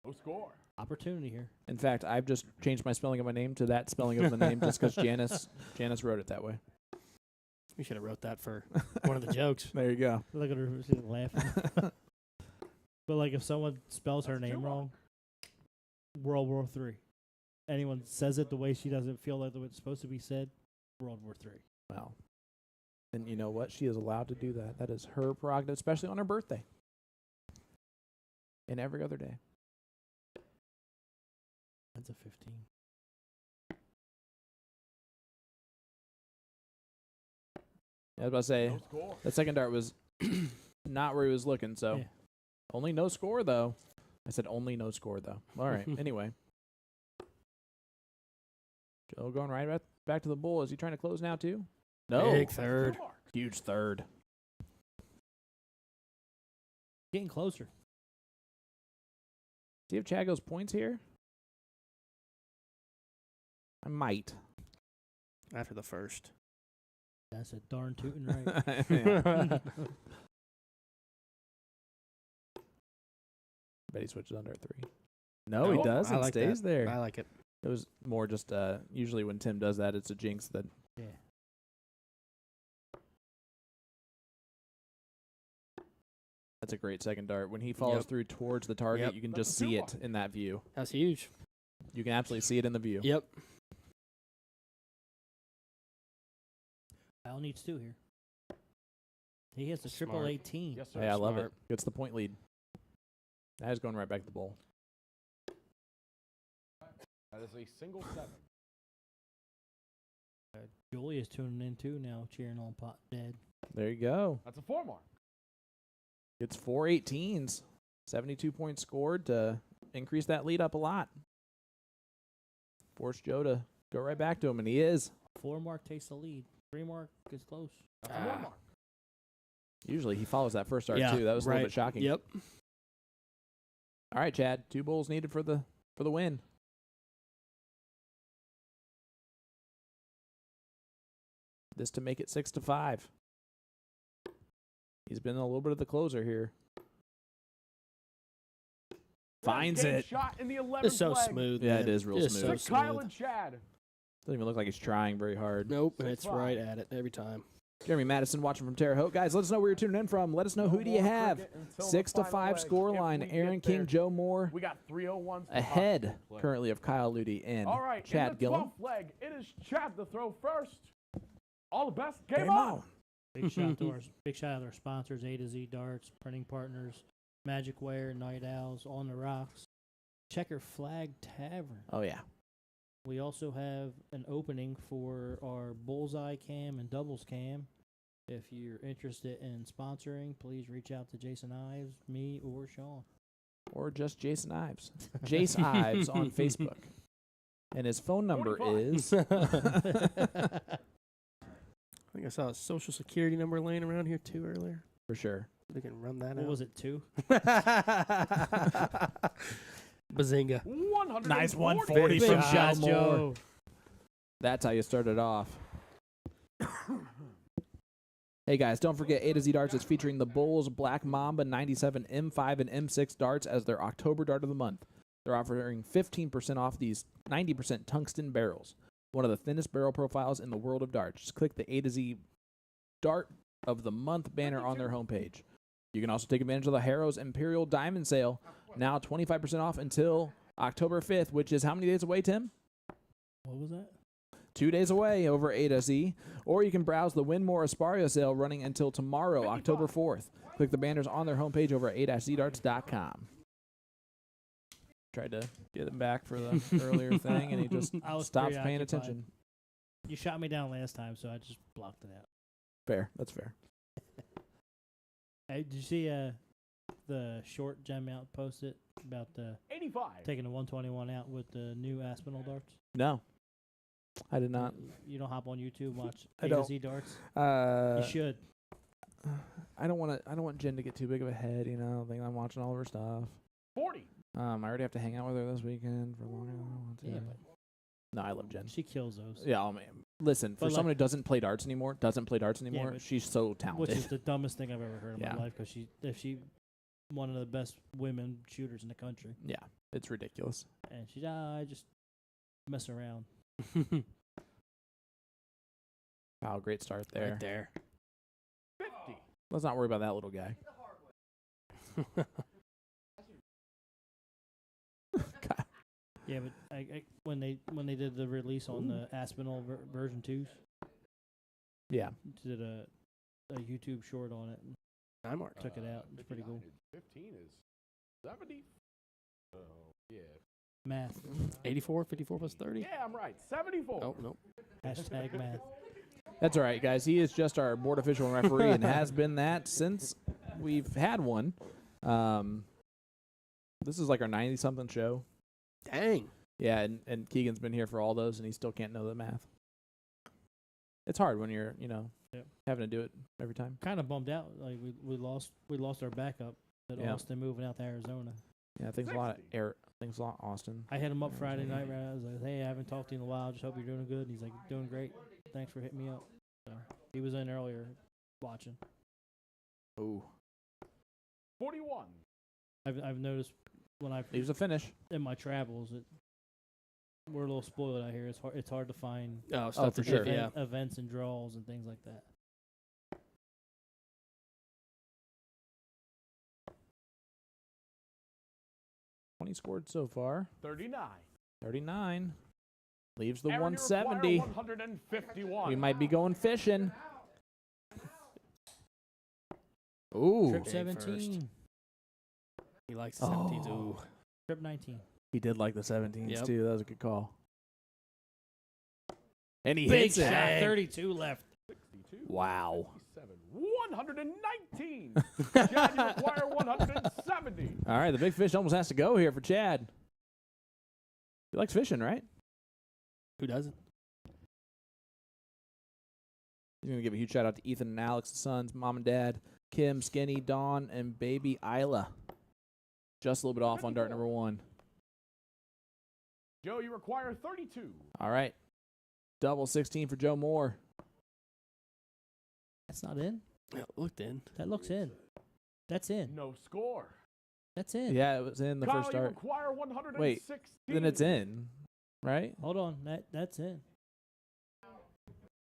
No score. Opportunity here. In fact, I've just changed my spelling of my name to that spelling of the name just because Janice wrote it that way. We should have wrote that for one of the jokes. There you go. Look at her, she's laughing. But like, if someone spells her That's name 2 mark. wrong, World War III. Anyone says it the way she doesn't feel like the way it's supposed to be said, World War III. Well, and you know what? She is allowed to do that. That is her prerogative, especially on her birthday. And every other day. That's a 15. I was about to say, No score. that second dart was not where he was looking, so Yeah. only no score, though. I said only no score, though. All right, anyway. Joe going right back to the bull. Is he trying to close now, too? No. Big third. 2 mark. Huge third. Getting closer. Do you have Chago's points here? I might. After the first. That's a darn tootin' right. Yeah. Bet he switches under at 3. No, he Oh, doesn't. I like Stays that. there. I like it. It was more just usually when Tim does that, it's a jinx that. Yeah. That's a great second dart. When he follows through towards the target, Yep. you can just see it in that view. That's huge. You can absolutely see it in the view. Yep. Kyle needs 2 here. He has the triple Smart. 18. Yes, sir. Yeah, I love it. Smart. Gets the point lead. That is going right back to the bowl. That is a single 7. Julia's tuning in too now, cheering on Pot Dead. There you go. That's a 4 mark. It's 4 18s. 72 points scored to increase that lead up a lot. Force Joe to go right back to him, and he is. 4 mark takes the lead. 3 mark gets close. That's a 1 mark. Usually he follows that first dart Yeah, too. That was a little bit shocking. Yep. All right, Chad. 2 bowls needed for the win. This to make it 6-5. He's been a little bit of the closer here. Finds Game it. Shot in the 11th It's so leg. smooth. Yeah, man. it is real It's smooth. To So Kyle smooth. and Chad. Doesn't even look like he's trying very hard. Nope, and it's 6-5. right at it every time. Jeremy Madison watching from Terre Haute. Guys, let us know where you're tuning in from. Let us know who do you more have. cricket until the 6-5 final leg. score If line. we Aaron get there, King, Joe Moore We got 301s to ahead play. currently of Kyle Ludy and All right, Chad in the Gillum. 12th leg, it is Chad to throw first. All the best. Game on. Big shout out to our sponsors: A to Z Darts, Printing Partners, Magic Wear, Night Owls, On the Rocks, Checker Flag Tavern. Oh, yeah. We also have an opening for our Bullseye Cam and Doubles Cam. If you're interested in sponsoring, please reach out to Jason Ives, me, or Sean. Or just Jason Ives. Jace Ives on Facebook. And his phone number 45. is. I think I saw a social security number laying around here too earlier. For sure. We can run that What out. was it, 2? Bazinga. 140. Nice 140 from shot, Joe Moore. That's how you started off. Hey guys, don't forget A to Z Darts is featuring the Bulls Black Mamba 97 M5 and M6 darts as their October dart of the month. They're offering 15% off these 90% tungsten barrels, one of the thinnest barrel profiles in the world of darts. Just click the A to Z Dart of the Month banner on their homepage. You can also take advantage of the Harrow's Imperial Diamond Sale, now 25% off until October 5th, which is how many days away, Tim? What was that? 2 days away over A to Z. Or you can browse the Winmore Aspario sale running until tomorrow, October 4th. Click the banners on their homepage over at a-zdarts.com. Tried to get him back for the earlier thing, and he just I was stops paying preoccupied. attention. You shot me down last time, so I just blocked it out. Fair. That's fair. Hey, did you see the short Gem Out posted about 85. taking the 121 out with the new Aspinall darts? No. I did not. You don't hop on YouTube and watch I A to don't. Z darts? You You should. I don't want Jen to get too big of a head, you know. I think I'm watching all of her stuff. 40. I already have to hang out with her this weekend for longer than I want to. Yeah, No, I love Jen. She kills those. Yeah, oh man. Listen, for But someone who doesn't play darts anymore, but- she's so Which talented. is the dumbest thing I've ever heard in Yeah. my life, because she one of the best women shooters in the country, Yeah, it's ridiculous. and she's I just mess around. Wow, great start there. Right there. 50. Let's not worry about that little guy. God. Yeah, but when they did the release on the Aspinall version 2s, Yeah. did a YouTube short on it and I marked. took it out. It's pretty cool. 15 is 70. Oh, yeah. Math. 84, 54 plus 30. Yeah, I'm right. 74. Oh, no. Hashtag math. That's all right, guys. He is just our board official and referee and has been that since we've had one. This is like our 90-something show. Dang. Yeah, and Keegan's been here for all those, and he still can't know the math. It's hard when you're, Yep. having to do it every time. Kind of bummed out. Like we lost our backup at Yeah. Austin moving out to Arizona. Yeah, thanks a lot, Eric. Thanks a lot, Austin. I hit him up Friday night. I was like, "Hey, I haven't talked to you in a while. Just hope you're doing good." And he's like, "Doing great. Thanks for hitting me up." So he was in earlier watching. Ooh. 41. I've noticed when I Leaves a finish. in my travels, we're a little spoiled out here. It's hard to find Stuff for to sure. do, yeah. events and draws and things like that. $20 scored so far. 39. 39. Leaves the Aaron, you require 170. 151. We might be going fishing. Ooh. Trip Big 17. He likes the 17s. Ooh. Trip 19. He did like the 17s, Yep. too. That was a good call. And he Big hits shot. it. 32 left. 62. Wow. 119. Chad, you require 170. All right, the big fish almost has to go here for Chad. He likes fishing, right? Who doesn't? He's going to give a huge shout out to Ethan and Alex, the sons, mom and dad, Kim, Skinny, Dawn, and baby Isla. Just a little bit off on dart number 1. Joe, you require 32. All right. Double 16 for Joe Moore. That's not in. Yeah, looked in. That looks in. That's in. No score. That's in. Yeah, it was in the Kyle, first you dart. require 116. Wait, then it's in, right? Hold on. That's in.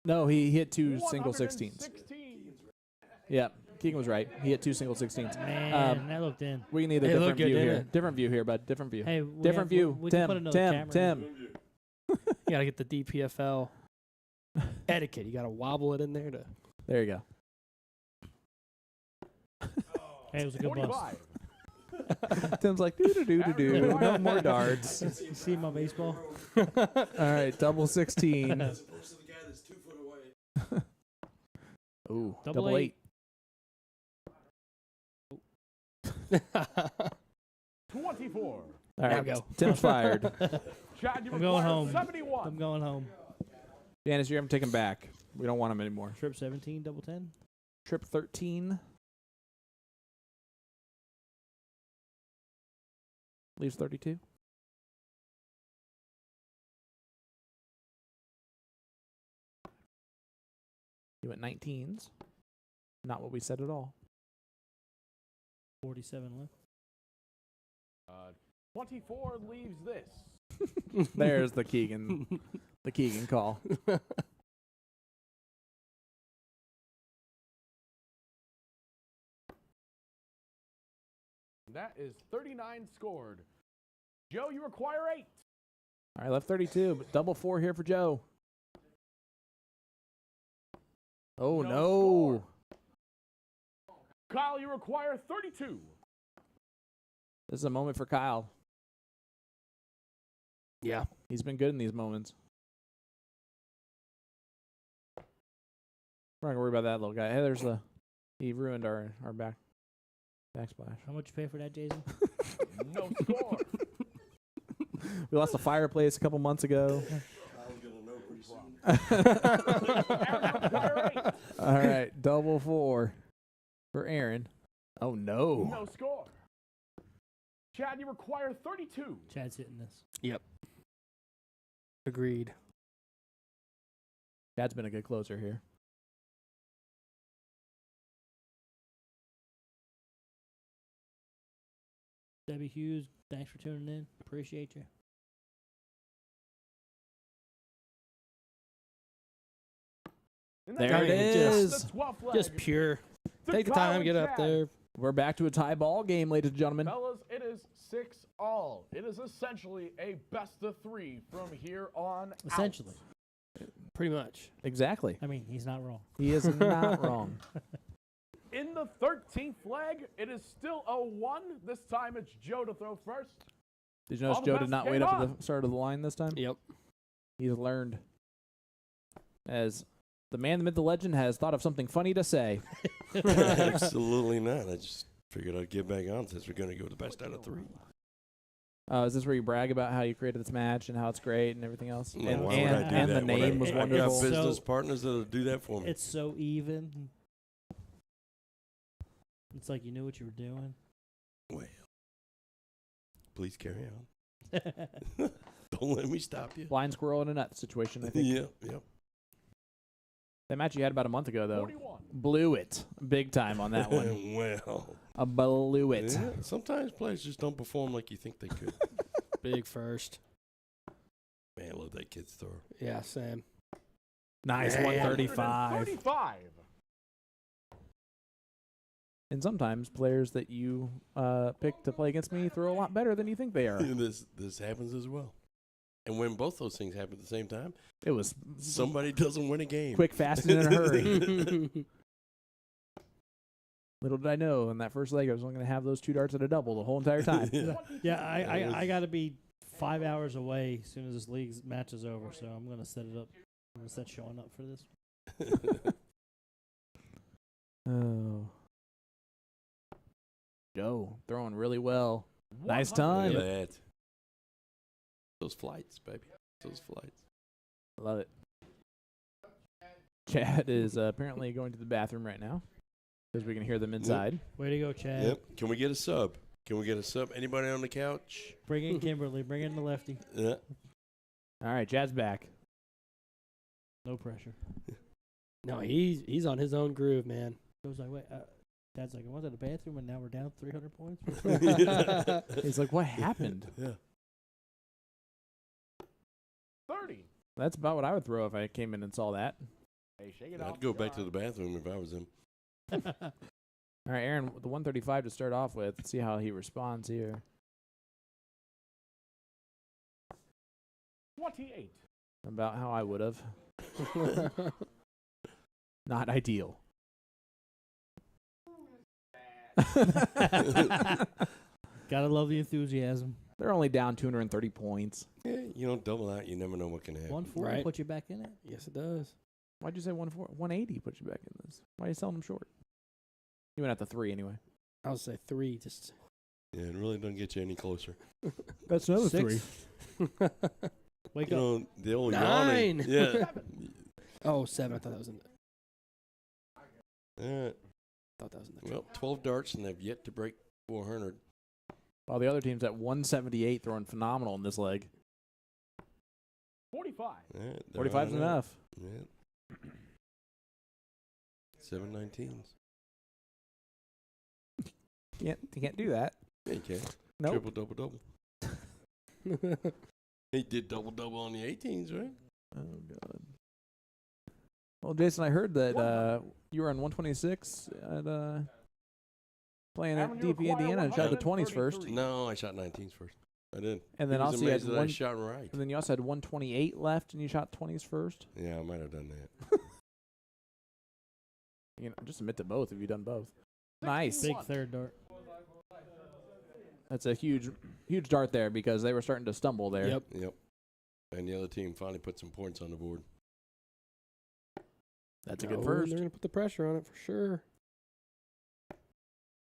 No, he hit 2 single 16s. 116. Yeah, Keegan was right. He hit 2 single 16s. Man, that looked in. We need a It different looked good, view didn't here. it? Different view here, bud. Different view. Hey, Different view. We can put another camera in. Tim. You gotta get the DPFL etiquette. You gotta wobble it in there to. There you go. Hey, it was a good bust. 45. Tim's like, do. No more darts. You see my baseball? All right, double 16. Most of the guy that's 2 foot away. Ooh, Double double eight. 8. 24. All There right, we go. Tim's fired. Chad, you I'm require going home. 71. I'm going home. Janice, you're having to take him back. We don't want him anymore. Trip 17, double 10. Trip 13. Leaves 32. You went 19s. Not what we said at all. 47 left. 24 leaves this. There's the Keegan call. That is 39 scored. Joe, you require 8. All right, left 32, but double 4 here for Joe. Oh, No no. score. Kyle, you require 32. This is a moment for Kyle. Yeah. He's been good in these moments. We're not going to worry about that little guy. Hey, there's the... He ruined our backsplash. How much you pay for that, Jason? No score. We lost a fireplace a couple months ago. Aaron, you require 8. All right, double 4 for Aaron. Oh, no. No score. Chad, you require 32. Chad's hitting this. Yep. Agreed. Chad's been a good closer here. Debbie Hughes, thanks for tuning in. Appreciate you. And There that's it is. The 12th leg. Just pure. To Take the Kyle time, and get up Chad. there. We're back to a tie ball game, ladies and gentlemen. Fellas, it is 6-all. It is essentially a best of 3 from here on Essentially. out. Pretty much. Exactly. I mean, he's not wrong. He is not wrong. In the 13th leg, it is still a 1. This time it's Joe to throw first. Did you notice All the Joe best did not game wait up on. at the start of the line this time? Yep. He's learned. As the man, the myth, the legend has thought of something funny to say. Absolutely not. I just figured I'd get back on since we're going to go the best out of 3. Is this where you brag about how you created this match and how it's great and everything else? No, and why would I do and that the when name was I got wonderful. business So- partners that'll do that for me. It's so even. It's like you knew what you were doing. Well, please carry on. Don't let me stop you. Blind squirrel in a nut situation, I think. Yeah, yeah. That match you had about a month ago, though. 41. Blew it big time on that one. Well, Blew it. yeah, sometimes players just don't perform like you think they could. Big first. Man, I love that kid's throw. Yeah, Sam. Nice, Man. 135. 135. And sometimes players that you pick to play against me throw a lot better than you think they are. This happens as well. And when both those things happen at the same time, It was somebody doesn't win a game. quick, fast, and in a hurry. Little did I know in that first leg I was only going to have those 2 darts at a double the whole entire time. Yeah, I got to be 5 hours away as soon as this league match is over, so I'm going to set it up. I'm going to set Sean up for this. Oh. Joe throwing really well. Nice 100. ton. Look at that. Those flights, baby. Those flights. Love it. Chad is apparently going to the bathroom right now because we can hear them inside. Way to go, Chad. Yep. Can we get a sub? Anybody on the couch? Bring in Kimberly. Bring in the lefty. Yeah. All right, Chad's back. No pressure. No, he's on his own groove, man. Goes like, wait. Dad's like, I went to the bathroom and now we're down 300 points. He's like, what happened? Yeah. 30. That's about what I would throw if I came in and saw that. Hey, shake it off. I'd go back to the bathroom if I was him. All right, Aaron, the 135 to start off with. Let's see how he responds here. 28. About how I would have. Not ideal. Gotta love the enthusiasm. They're only down 230 points. Yeah, you don't double out. You never know what can happen. 140 Right. put you back in it. Yes, it does. Why'd you say 180 put you back in this? Why are you selling them short? You went at the 3 anyway. I would say 3. Just Yeah, it really doesn't get you any closer. That's another 6. Wake You up. know, the old 9. yawning. Yeah. oh, 7. I thought that was in. Thought that was in the 12 darts, and they've yet to break 400. While the other team's at 178, throwing phenomenal in this leg. 45. Yeah, 45's enough. Yeah. 719s. You can't do that. Yeah, you can. Nope. Triple, double, double. He did double on the 18s, right? Oh, God. Well, Jason, I heard that you were on 126 at playing at DP Indiana and shot the 20s first. No, I shot 19s first. I did. And then He was also you had amazed that I shot right. And then you also had 128 left, and you shot 20s first. Yeah, I might have done that. You know, just admit to both if you've done both. Nice. Big third dart. That's a huge dart there because they were starting to stumble there. Yep. And the other team finally put some points on the board. That's a good first. They're going to put the pressure on it for sure.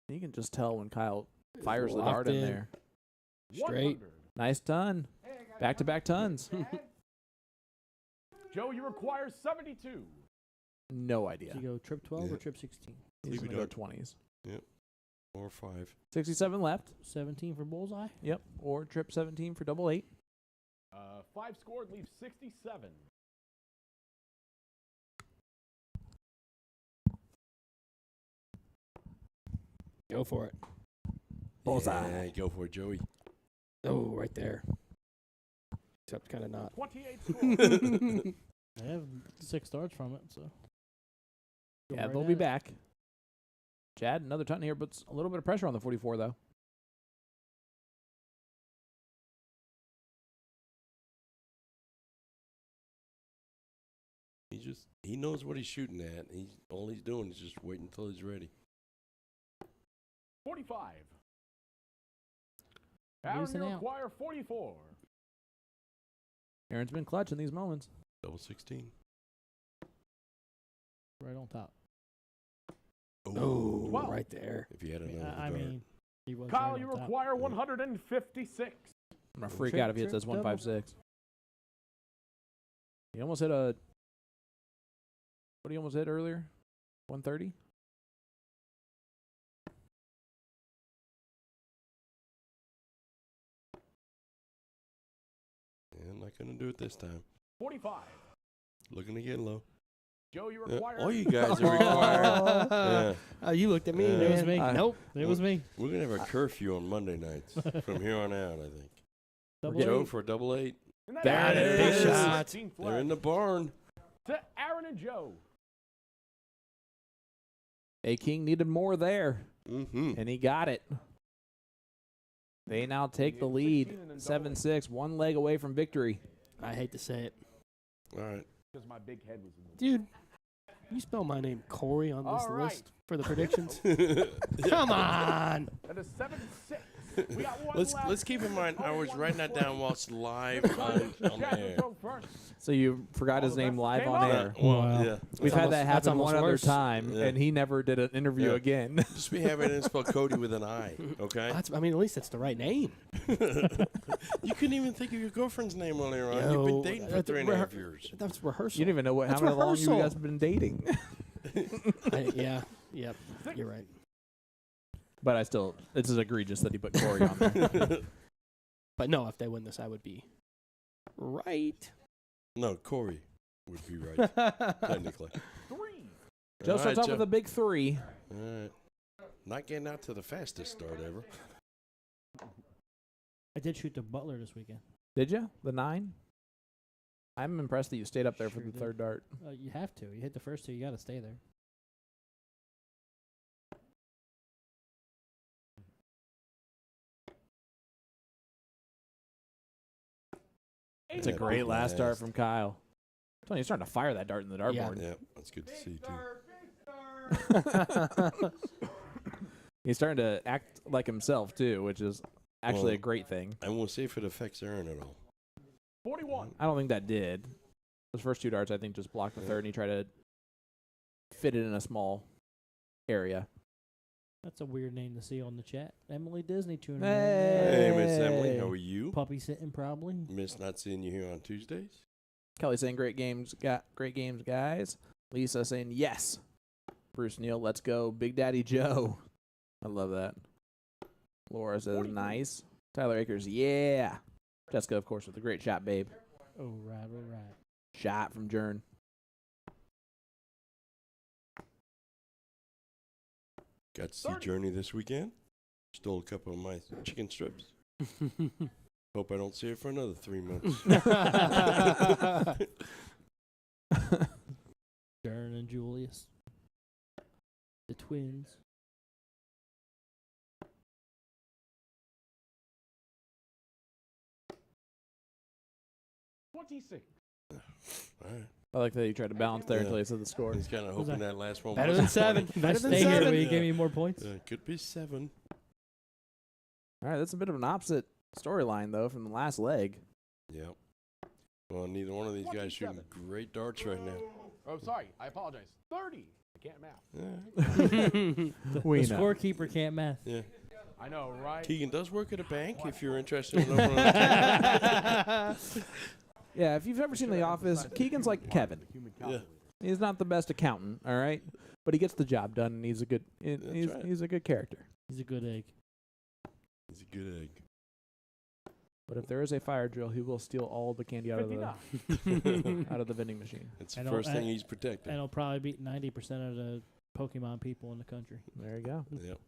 You can just tell when Kyle fires the Locked dart in in. there. Straight. 100. Nice ton. Back-to-back tons. Joe, you require 72. No idea. Did you go trip 12 or Yeah. trip 16? He's Leave going it to go dart. 20s. Or 5. 67 left. 17 for bullseye? Yep. Or trip 17 for double 8. 5 scored, leaves 67. Go for it. Bullseye. Yeah, go for it, Joey. Oh, right there. Except kind of not. 28 scored. I have 6 darts from it, so. Go Yeah, right they'll at be it. back. Chad, another ton here, but a little bit of pressure on the 44, though. He knows what he's shooting at. All he's doing is just waiting until he's ready. 45. Aaron, Losing you out. require 44. Aaron's been clutch in these moments. Double 16. Right on top. Oh, Wow. right there. If you had another I dart. mean, he was Kyle, right you on top. require 156. I'm going to freak Trip, out if he trip, says double. 156. He almost hit a... What did he almost hit earlier? 130? Yeah, I'm not going to do it this time. 45. Looking to get low. Joe, you require. All you guys are required. Yeah. Oh, you looked at me, Yeah. man. It was me. Nope. It was me. We're going to have a curfew on Monday nights from here on out, I think. Double Joe eight. for a double 8. And That is. Big Shot. 16th They're in left the barn. to Aaron and Joe. A King needed more there, Mm-hmm. and he got it. They now take the lead, 7-6, one leg away from victory. I hate to say it. All right. Because my big head was in the Dude, you spell my name Corey on this All right. list for the predictions? Come on. That is 7-6. We got one Let's left. keep in mind, I was writing that down while it's live on Chad, air. go first. So you forgot his name live on air. Well, Wow. yeah. We've had that that's happen almost one other worse. time, Yeah. and he never did an interview Yeah. again. Just be having it spell Cody with an I, okay? I mean, at least it's the right name. You couldn't even think of your girlfriend's name earlier on. You've been Yo, dating for that's 3.5 years. That's rehearsal. You don't even know That's how long you rehearsal. guys have been dating. Yeah. Yep. You're right. But I still, it's as egregious that he put Corey on there. But no, if they win this, I would be right. No, Corey would be right, technically. 3. Joe All starts right, off with a big 3. All right. Not getting out to the fastest start ever. I did shoot the Butler this weekend. Did you? The 9? I'm impressed that you stayed up there for Sure the did. third dart. You have to. You hit the first two. You got to stay there. It's a Yeah, great big last dart last. from Kyle. I'm telling you, he's starting to fire that dart in the dartboard. Yeah, that's good to see, too. He's starting to act like himself, too, which is actually Well- a great thing. And we'll see if it affects Aaron at all. 41. I don't think that did. Those first 2 darts, I think, just blocked the third, and he tried to fit it in a small area. That's a weird name to see on the chat. Emily Disney tuning Hey, in. Miss Emily, how are you? Puppy sitting probably. Miss not seeing you here on Tuesdays. Kelly saying, great games, guys. Lisa saying, yes. Bruce Neal, let's go. Big Daddy Joe. I love that. Laura says, nice. Tyler Akers, yeah. Jessica, of course, with a great shot, babe. Oh, right, all right. Shot from Jern. Got to see Journey this weekend. Stole a couple of my chicken strips. Hope I don't see her for another 3 months. Darren and Julius. The twins. All right. I like that you tried to balance there Yeah. until you said the score. He's kind of hoping that last one Better was than a 7. 20. Better Stay than here. 7. Will you Yeah. give me more points? Could be 7. All right, that's a bit of an opposite storyline, though, from the last leg. Yep. Well, neither one of these guys shooting great darts right now. Oh, sorry. I apologize. 30. I can't math. Yeah. We The know. scorekeeper can't math. Yeah. I know, right? Keegan does work at a bank if you're interested in opening an account. Yeah, if you've ever seen The Office, Keegan's like Kevin. Yeah. He's not the best accountant, all right? But he gets the job done, and he's a good right. he's a good character. He's a good egg. He's a good egg. But if there is a fire drill, he will steal all the candy out of 59. the vending machine. It's the And first I'll- thing he's And protecting. he'll probably beat 90% of the Pokemon people in the country. There you go. Yep.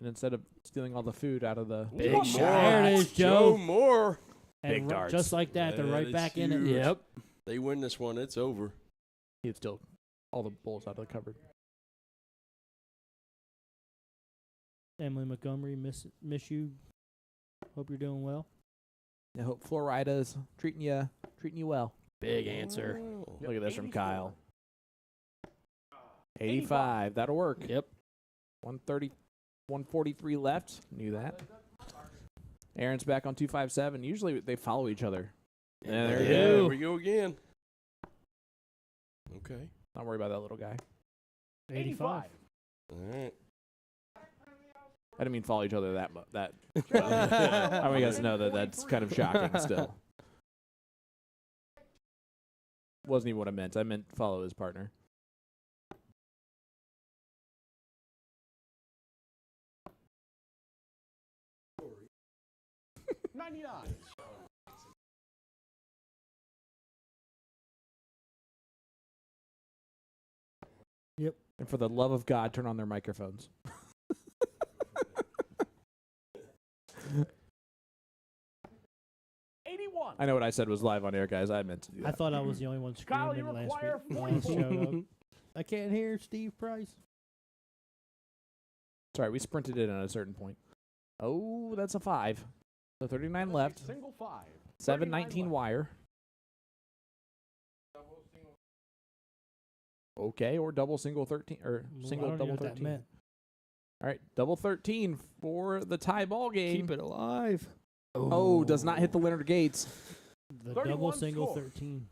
And instead of stealing all the food out of the Big More. shot. There it is, Joe Joe. Moore. And Big darts. just like that, they're That right is back in it. huge. Yep. They win this one, it's over. he'd steal all the bowls out of the cupboard. Emily Montgomery, miss you. Hope you're doing well. I hope Florida's treating you well. Big answer. Oh. Look at this from 84. Kyle. 85. That'll work. Yep. 130, 143 left. Knew that. Aaron's back on 257. Usually they follow each other. Yeah, there you Yeah, go. here we go again. Okay. Don't worry about that little guy. 85. All right. I didn't mean follow each other that much. That I want you guys to know that that's kind of shocking still. Wasn't even what I meant. I meant follow his partner. Yep. And for the love of God, turn on their microphones. 81. I know what I said was live on air, guys. I meant to do that. I thought I was the only one Kyle, screaming you last require week. when I 44. showed up. I can't hear Steve Price. Sorry, we sprinted in at a certain point. Oh, that's a 5. So 39 left. Single 5. 719 left. wire. Okay, or double single 13 or single I don't double know what that 13. meant. All right, double 13 for the tie ball game. Keep it alive. Oh, does not hit the Leonard Gates. The 31 double single score. 13.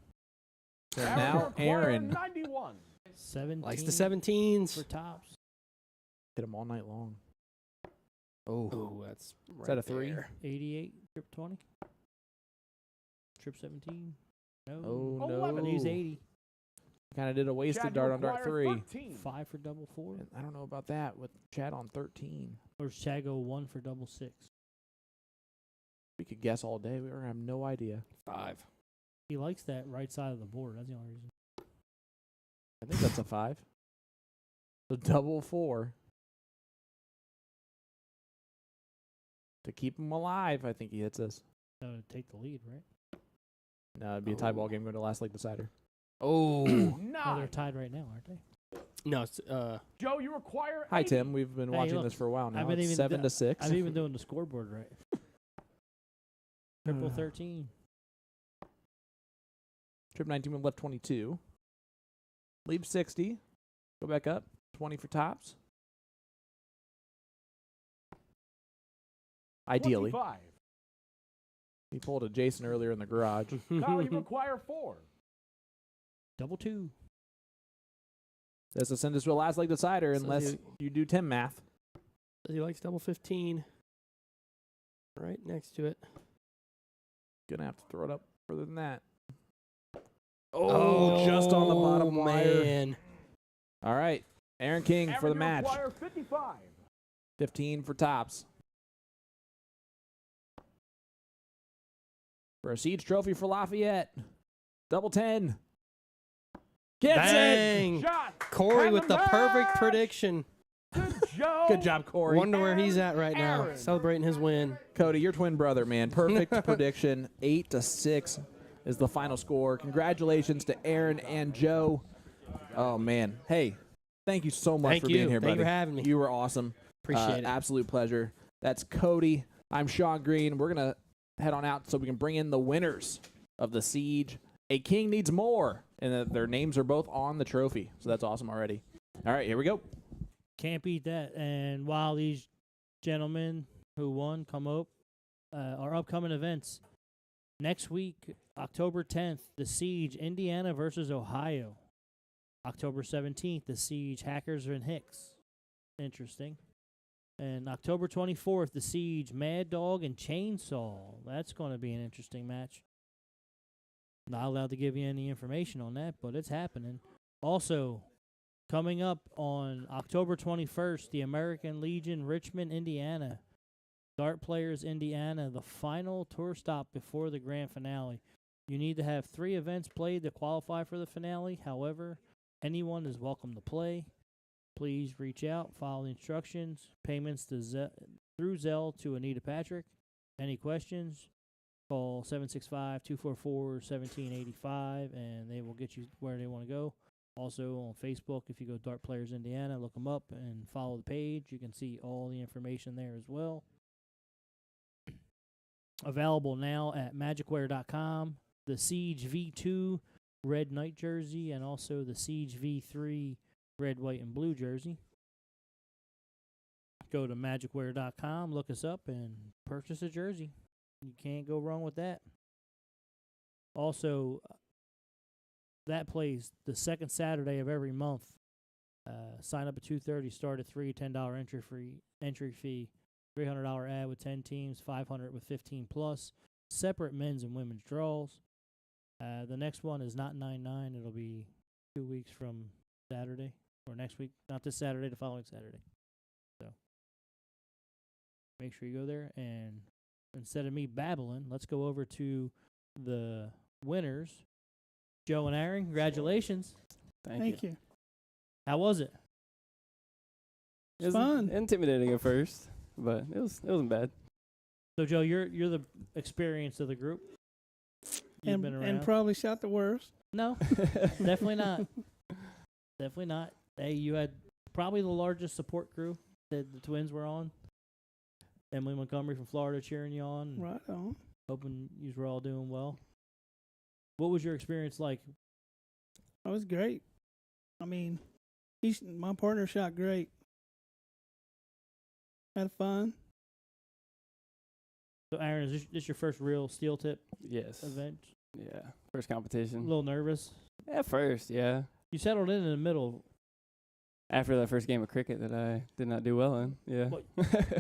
So Aaron now require Aaron 91. 17 Likes the 17s. for tops. hit him all night long. Oh, Oh, that's right that a 3? there. 88, trip 20. Trip 17. No. oh no. 11. He's 80. Kind of did a wasted Chad, you dart on dart require 3. 13. 5 for double 4. And I don't know about that with Chad on 13. Or does Chad go 1 for double 6? We could guess all day. We have no idea. 5. He likes that right side of the board. That's the only reason. I think that's a 5. So double 4. To keep him alive, I think he hits us. So to take the lead, right? No, it'd be a tie ball game going to last like decider. Oh. Oh, they're 9. tied right now, aren't they? No, it's Joe, you require Hi, 80. Tim. We've been Hey, watching look, this for a while now. I've been It's even 7 to 6. I'm even doing the scoreboard right. Triple 13. Trip 19 with left 22. Leave 60. Go back up. 20 for tops. Ideally. 25. He pulled a Jason earlier in the garage. Kyle, you require 4. Double 2. That's to send us to a last leg decider So unless you do Tim math. he likes double 15. Right next to it. Gonna have to throw it up further than that. Oh, just on the bottom wire. man. All right. Aaron King for the Aaron, you match. require 55. 15 for tops. For a Siege trophy for Lafayette. Double 10. Gets it! Bang. Shot. Corey Have with him the perfect back. prediction. Good Joe. Good job, Corey. Wonder where he's at right now, Aaron. celebrating his win. Cody, your twin brother, man. Perfect prediction. 8 to 6 is the final score. Congratulations to Aaron and Joe. Oh, man. Hey, thank you so much Thank for you. being here, Thank buddy. you for having me. You were awesome. Appreciate it. Absolute pleasure. That's Cody. I'm Sean Green. We're going to head on out so we can bring in the winners of the Siege. A King Needs More. And their names are both on the trophy. So that's awesome already. All right, here we go. Can't beat that. And while these gentlemen who won come up, our upcoming events. Next week, October 10th, the Siege, Indiana versus Ohio. October 17th, the Siege, Hackers and Hicks. Interesting. And October 24th, the Siege, Mad Dog and Chainsaw. That's going to be an interesting match. Not allowed to give you any information on that, but it's happening. Also, coming up on October 21st, the American Legion, Richmond, Indiana. Dart Players, Indiana, the final tour stop before the grand finale. You need to have 3 events played to qualify for the finale. However, anyone is welcome to play. Please reach out, follow the instructions. Payments to through Zelle to Anita Patrick. Any questions? Call 765-244-1785, and they will get you where they want to go. Also on Facebook, if you go Dart Players Indiana, look them up and follow the page. You can see all the information there as well. Available now at magicwear.com. The Siege V2 red night jersey and also the Siege V3 red, white, and blue jersey. Go to magicwear.com, look us up, and purchase a jersey. You can't go wrong with that. Also, that plays the second Saturday of every month. Sign up at 2:30, start at $3, $10 entry fee, $300 ad with 10 teams, $500 with 15 plus. Separate men's and women's draws. The next one is not 9/9. It'll be 2 weeks from Saturday or next week. Not this Saturday, the following Saturday. So make sure you go there. And instead of me babbling, let's go over to the winners. Joe and Aaron, congratulations. Thank you. How was it? It was fun. intimidating at first, but it wasn't bad. So Joe, you're the experience of the group. You've been around. And probably shot the worst. No, definitely not. Definitely not. Hey, you had probably the largest support crew that the Twins were on. Emily Montgomery from Florida cheering you on. Right on. Hoping you were all doing well. What was your experience like? That was great. I mean, my partner shot great. Had fun. So, Aaron, is this your first real steel tip Yes. event? Yeah. First A competition. little nervous. At first, yeah. You settled in the middle. After that first game of cricket that I did not do well in, yeah.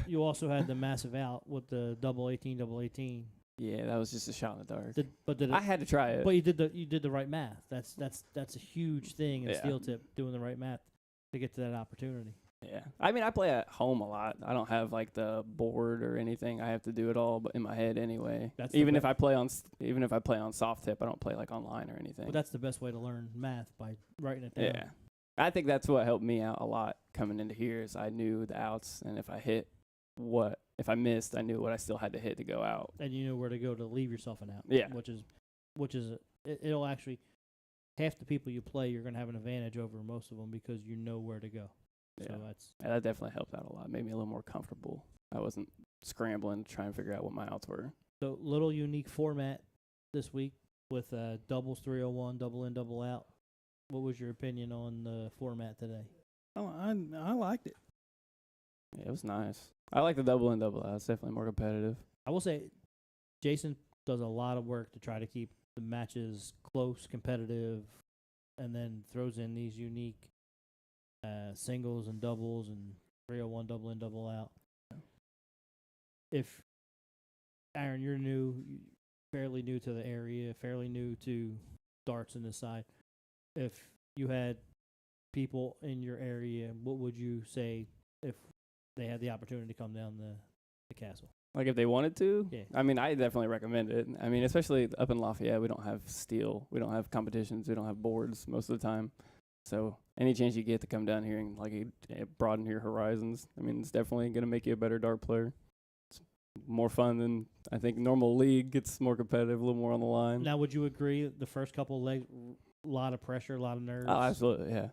You also had the massive out with the double 18. Yeah, that was just a shot in the dark. Did it, I had to try it. but you did the right math. That's a huge thing in Yeah. steel tip, doing the right math to get to that opportunity. Yeah. I mean, I play at home a lot. I don't have like the board or anything. I have to do it all but in my head anyway. That's the even be- if I play on soft tip, I don't play like online or anything. But that's the best way to learn math, by writing it down. Yeah. I think that's what helped me out a lot coming into here is I knew the outs, and if I missed, I knew what I still had to hit to go out. And you know where to go to leave yourself an out. Yeah. It'll actually, half the people you play, you're going to have an advantage over most of them because you know where to go. Yeah. So That definitely helped out a lot. Made me a little more comfortable. I wasn't scrambling to try and figure out what my outs were. So little unique format this week with doubles 301, double in, double out. What was your opinion on the format today? Oh, I liked it. Yeah, it was nice. I like the double in, double out. It's definitely more competitive. I will say Jason does a lot of work to try to keep the matches close, competitive, and then throws in these unique singles and doubles and 301 double in, double out. If Aaron, you're fairly new to the area, fairly new to darts in this side. If you had people in your area, what would you say if they had the opportunity to come down the castle? Like if they wanted to? Yeah. I mean, I definitely recommend it. I mean, especially up in Lafayette, we don't have steel. We don't have competitions. We don't have boards most of the time. So any chance you get to come down here and broaden your horizons, I mean, it's definitely going to make you a better dart player. It's more fun than I think normal league. It's more competitive, a little more on the line. Now, would you agree the first couple of legs, a lot of pressure, a lot of nerves? Oh, absolutely, yeah.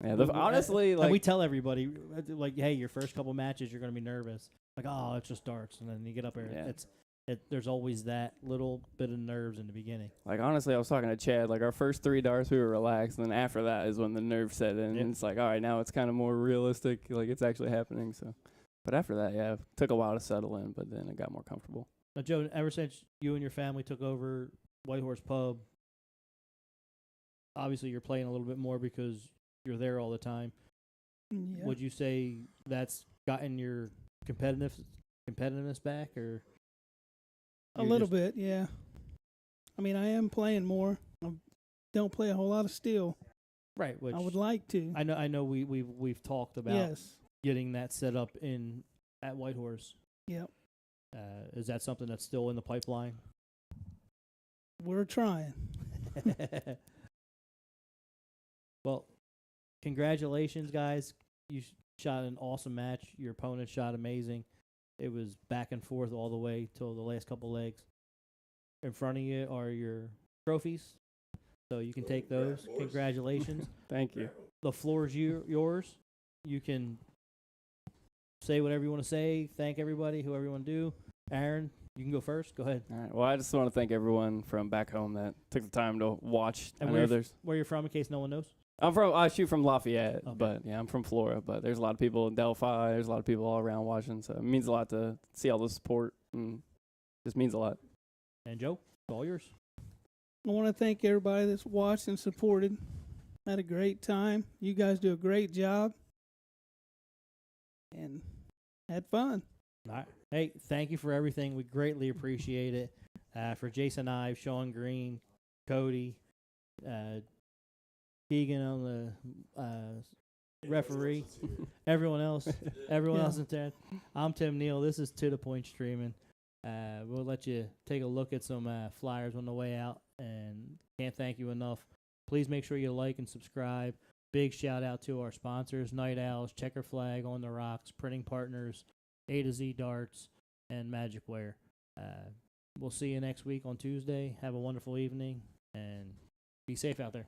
Yeah, honestly, and like we tell everybody, like, hey, your first couple matches, you're going to be nervous. Like, oh, it's just darts, and then you get up there. Yeah. There's always that little bit of nerves in the beginning. Like, honestly, I was talking to Chad. Like, our first 3 darts, we were relaxed. And then after that is when the nerves set in. Yep. And it's like, all right, now it's kind of more realistic. Like, it's actually happening. So, but after that, yeah, it took a while to settle in. But then it got more comfortable. Now, Joe, ever since you and your family took over White Horse Pub, obviously you're playing a little bit more because you're there all the time. Yeah. Would you say that's gotten your competitiveness back, or A little bit, yeah. I mean, I am playing more. I don't play a whole lot of steel. right? Which I would like to. I know we've talked about Yes. getting that set up at White Horse. Yep. Is that something that's still in the pipeline? We're trying. Well, congratulations, guys. You shot an awesome match. Your opponent shot amazing. It was back and forth all the way till the last couple legs. In front of you are your trophies, so you can take those. Congratulations. Thank you. The floor is yours. You can say whatever you want to say. Thank everybody, whoever you want to do. Aaron, you can go first. Go ahead. All right. Well, I just want to thank everyone from back home that took the time to watch. And I where know where you're from, in case no one knows. I shoot from Lafayette, Okay. but yeah, I'm from Florida. But there's a lot of people in Delphi. There's a lot of people all around watching, so it means a lot to see all the support, and just means a lot. And Joe, it's all yours. I want to thank everybody that's watched and supported. Had a great time. You guys do a great job. And had fun. All right. Hey, thank you for everything. We greatly appreciate it. For Jason Ives, Sean Green, Cody, Keegan on the referee, everyone else in there. I'm Tim Neal. This is To The Point Streaming. We'll let you take a look at some flyers on the way out, and can't thank you enough. Please make sure you like and subscribe. big shout out to our sponsors, Night Owls, Checker Flag, On the Rocks, Printing Partners, A to Z Darts, and Magic Wear. We'll see you next week on Tuesday. Have a wonderful evening, and be safe out there.